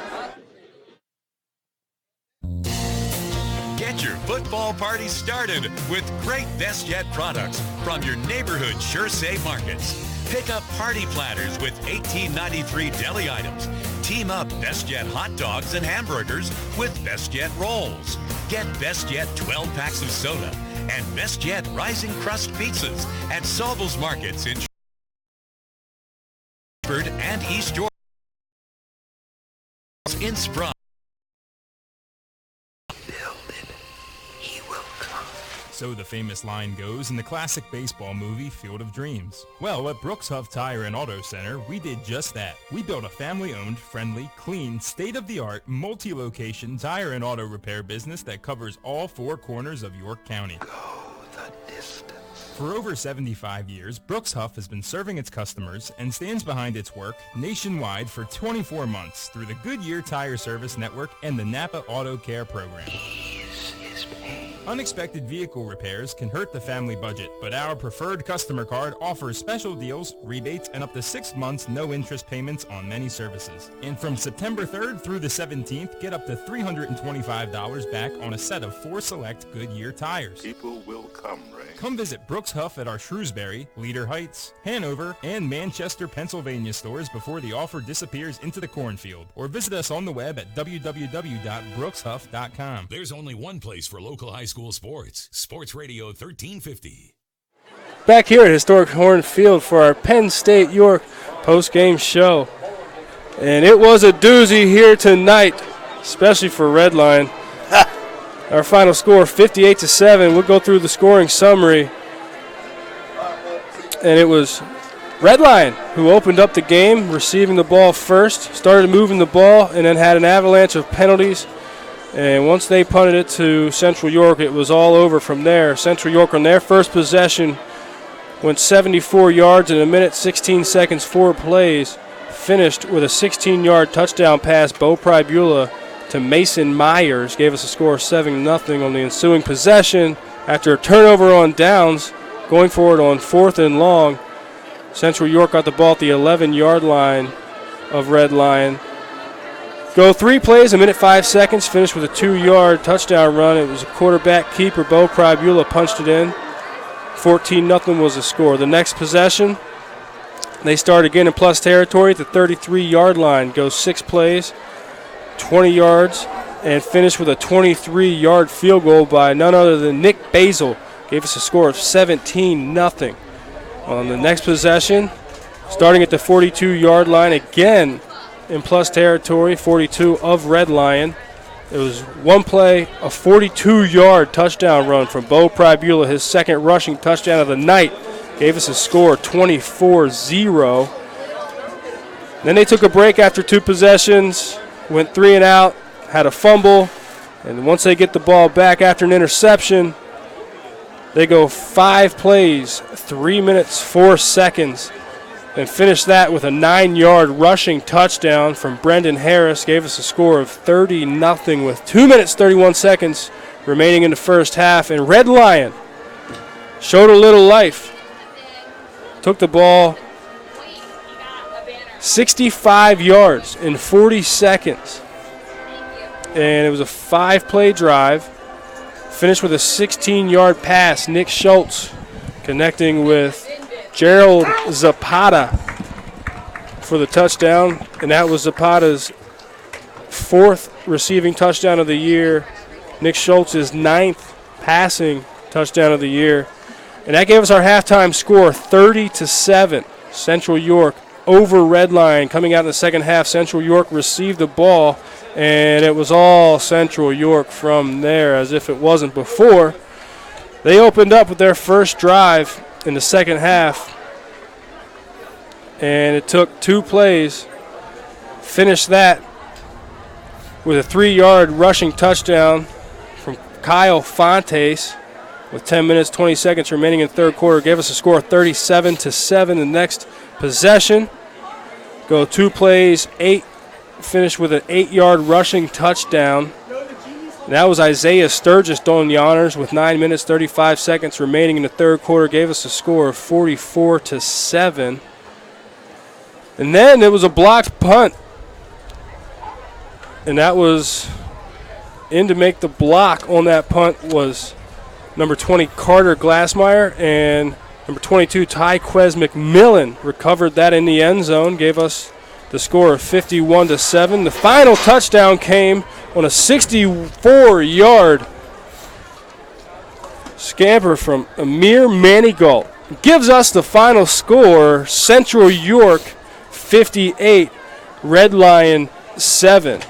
Get your football party started with great BestJet products from your neighborhood Sure Save markets. Pick up party platters with $18.93 deli items. Team up BestJet hot dogs and hamburgers with BestJet rolls. Get BestJet 12 packs of soda and BestJet Rising Crust pizzas at Sobel's Markets in Stratford and East Georgia. In Sprung. So the famous line goes in the classic baseball movie Field of Dreams. Well, at Brooks Huff Tire and Auto Center, we did just that. We built a family-owned, friendly, clean, state-of-the-art, multi-location tire and auto repair business that covers all 4 corners of York County. Go the distance. For over 75 years, Brooks Huff has been serving its customers and stands behind its work nationwide for 24 months through the Goodyear Tire Service Network and the Napa Auto Care Program. Ease his pain. Unexpected vehicle repairs can hurt the family budget, but our preferred customer card offers special deals, rebates, and up to 6 months no-interest payments on many services. And from September 3rd through the 17th, get up to $325 back on a set of 4 select Goodyear tires. People will come, Ray. Come visit Brooks Huff at our Shrewsbury, Leader Heights, Hanover, and Manchester, Pennsylvania stores before the offer disappears into the cornfield. Or visit us on the web at www.brookshuff.com. There's only one place for local high school sports. Sports Radio 1350. Back here at Historic Horn Field for our Penn State York post-game show. And it was a doozy here tonight, especially for Redline. Our final score, 58-7. We'll go through the scoring summary. And it was Redline who opened up the game, receiving the ball first, started moving the ball, and then had an avalanche of penalties. And once they punted it to Central York, it was all over from there. Central York on their first possession went 74 yards in a minute, 16 seconds, 4 plays. Finished with a 16-yard touchdown pass. Bo Pribula to Mason Myers gave us a score of 7-0 on the ensuing possession. After a turnover on downs, going forward on 4th and long, Central York got the ball at the 11-yard line of Red Lion. Go 3 plays, a minute 5 seconds, finished with a 2-yard touchdown run. It was a quarterback keeper. Bo Pribula punched it in. 14-0 was the score. The next possession, they start again in plus territory at the 33-yard line. Go 6 plays, 20 yards, and finish with a 23-yard field goal by none other than Nick Basil. Gave us a score of 17-0. On the next possession, starting at the 42-yard line again in plus territory, 42 of Red Lion. It was one play, a 42-yard touchdown run from Bo Pribula, his second rushing touchdown of the night. Gave us a score 24-0. Then they took a break after 2 possessions, went 3 and out, had a fumble, and once they get the ball back after an interception, they go 5 plays, 3 minutes, 4 seconds, and finish that with a 9-yard rushing touchdown from Brendan Harris. Gave us a score of 30-0 with 2 minutes, 31 seconds remaining in the first half. And Red Lion showed a little life. Took the ball 65 yards in 40 seconds. And it was a 5-play drive. Finished with a 16-yard pass. Nick Schultz connecting with Gerald Zapata for the touchdown. And that was Zapata's 4th receiving touchdown of the year. Nick Schultz's 9th passing touchdown of the year. And that gave us our halftime score, 30-7. Central York over Redline. Coming out in the second half, Central York received the ball, and it was all Central York from there, as if it wasn't before. They opened up with their first drive in the second half, and it took 2 plays. Finished that with a 3-yard rushing touchdown from Kyle Fontes with 10 minutes, 20 seconds remaining in the third quarter. Gave us a score of 37-7. The next possession, go 2 plays, 8, finished with an 8-yard rushing touchdown. And that was Isaiah Sturgis doing the honors with 9 minutes, 35 seconds remaining in the third quarter. Gave us a score of 44-7. And then it was a blocked punt. And that was in to make the block on that punt was number 20, Carter Glassmeyer, and number 22, Tyquez McMillan recovered that in the end zone, gave us the score of 51-7. The final touchdown came on a 64-yard scamper from Amir Manigault. Gives us the final score, Central York 58, Red Lion 7.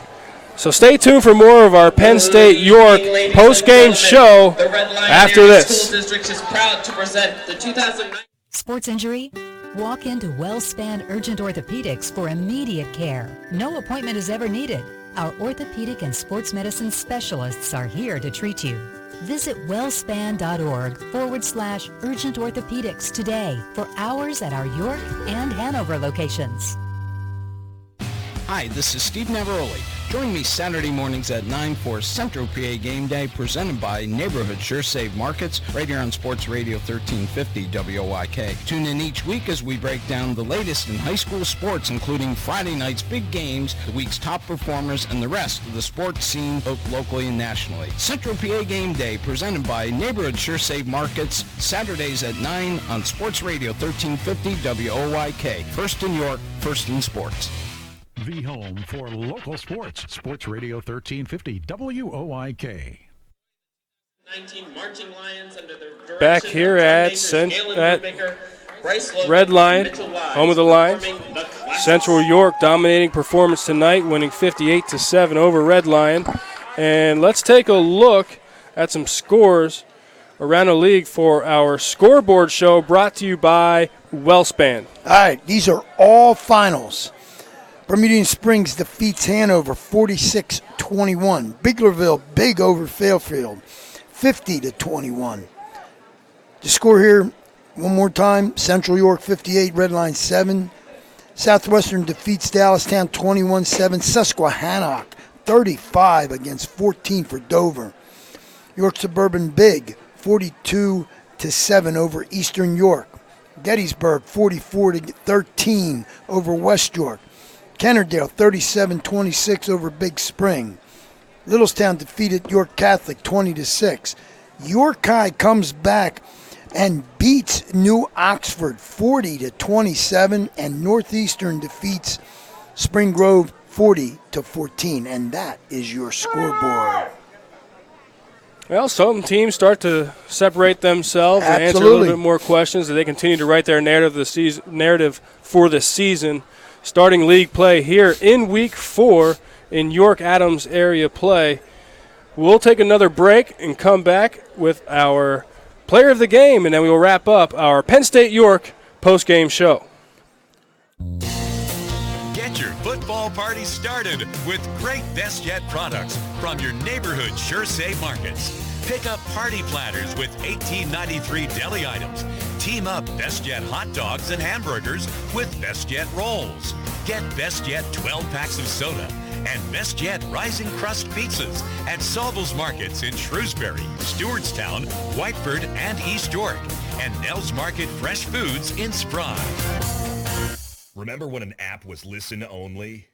So stay tuned for more of our Penn State York post-game show after this. School District is proud to present the 2009 Sports injury? Walk into WellSpan Urgent Orthopedics for immediate care. No appointment is ever needed. Our orthopedic and sports medicine specialists are here to treat you. Visit wellspan.org/urgent orthopedics today for hours at our York and Hanover locations. Hi, this is Steve Navaroli. Join me Saturday mornings at 9 for Central PA Game Day, presented by Neighborhood Sure Save Markets, right here on Sports Radio 1350 WOIK. Tune in each week as we break down the latest in high school sports, including Friday night's big games, the week's top performers, and the rest of the sports scene both locally and nationally. Central PA Game Day, presented by Neighborhood Sure Save Markets, Saturdays at 9 on Sports Radio 1350 WOIK. First in York, first in sports. The home for local sports. Sports Radio 1350 WOIK. 19 marching Lions under the direction Back here at Red Lion, home of the Lions. Central York dominating performance tonight, winning 58-7 over Red Lion. And let's take a look at some scores around the league for our scoreboard show, brought to you by WellSpan. All right, these are all finals. Bermudian Springs defeats Hanover 46-21. Biglerville big over Fairfield 50-21. The score here one more time: Central York 58, Red Line 7. Southwestern defeats Dallastown 21-7. Susquehannock 35 against 14 for Dover. York Suburban big 42-7 over Eastern York. Gettysburg 44-13 over West York. Kennerdale 37-26 over Big Spring. Littlestown defeated York Catholic 20-6. York High comes back and beats New Oxford 40-27, and Northeastern defeats Spring Grove 40-14, and that is your scoreboard. Well, some teams start to separate themselves and answer a little bit more questions as they continue to write their narrative for the season. Starting league play here in Week 4 in York-Adams area play. We'll take another break and come back with our player of the game, and then we will wrap up our Penn State-York post-game show. Get your football party started with great Best Jet products from your neighborhood Sure Save Markets. Pick up party platters with $18.93 deli items. Team up Best Jet hot dogs and hamburgers with Best Jet rolls. Get Best Jet 12 packs of soda and Best Jet Rising Crust pizzas at Sobel's Markets in Shrewsbury, Stewartstown, Whiteford, and East York, and Nell's Market Fresh Foods in Spry. Remember when an app was listen only?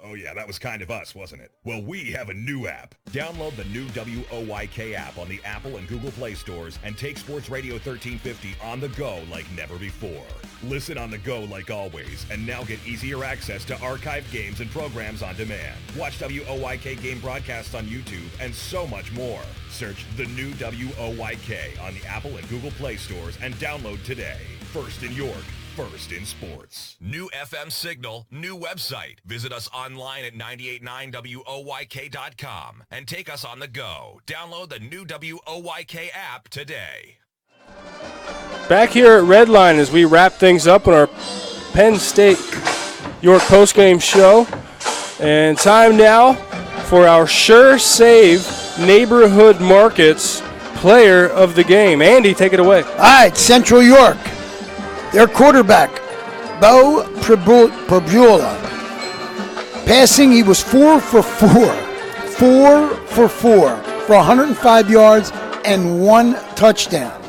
Oh yeah, that was kind of us, wasn't it? Well, we have a new app. Download the new WOYK app on the Apple and Google Play stores and take Sports Radio 1350 on the go like never before. Listen on the go like always, and now get easier access to archived games and programs on demand. Watch WOYK game broadcasts on YouTube and so much more. Search the new WOYK on the Apple and Google Play stores and download today. First in York. First in sports. New FM signal, new website. Visit us online at 989WOYK.com and take us on the go. Download the new WOYK app today. Back here at Redline as we wrap things up on our Penn State York postgame show. And time now for our Sure Save Neighborhood Markets player of the game. Andy, take it away. All right, Central York. Their quarterback, Bo Prabula. Passing, he was 4 for 4. 4 for 4 for 105 yards and 1 touchdown.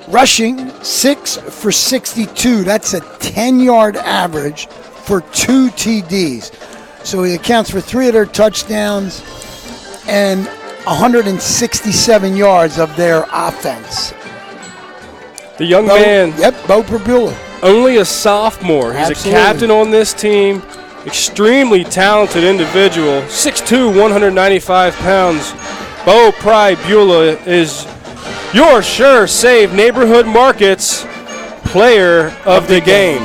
Rushing, 6 for 62. That's a 10-yard average for 2 TDs. So he accounts for 3 of their touchdowns and 167 yards of their offense. The young man. Yep, Bo Prabula. Only a sophomore. He's Absolutely. A captain on this team. Extremely talented individual. 6'2", 195 pounds. Bo Prabula is your Sure Save Neighborhood Markets player of the game.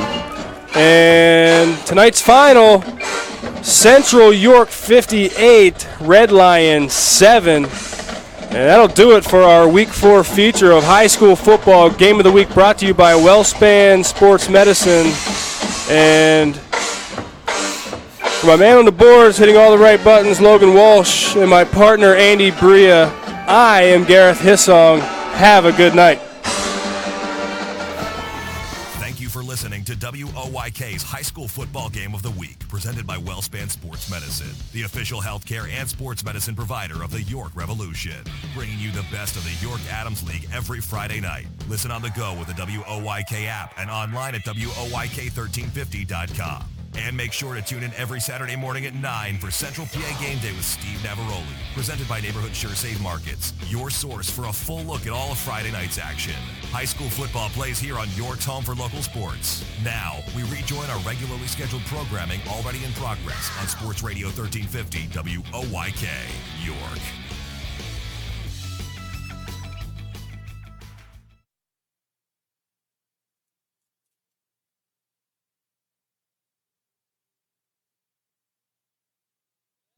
And tonight's final, Central York 58, Red Lion 7. And that'll do it for our Week 4 feature of high school football Game of the Week, brought to you by WellSpan Sports Medicine. And for my man on the boards, hitting all the right buttons, Logan Walsh, and my partner, Andy Bria, I am Gareth Hissong. Have a good night. Thank you for listening listening to WOYK's High School Football Game of the Week, presented by WellSpan Sports Medicine, the official healthcare and sports medicine provider of the York Revolution, bringing you the best of the York Adams League every Friday night. Listen on the go with the WOYK app and online at WOYK1350.com. And make sure to tune in every Saturday morning at 9 for Central PA Game Day with Steve Navaroli, presented by Neighborhood Sure Save Markets, your source for a full look at all of Friday night's action. High school football plays here on York's home for local sports. Now, we rejoin our regularly scheduled programming already in progress on Sports Radio 1350 WOYK, York.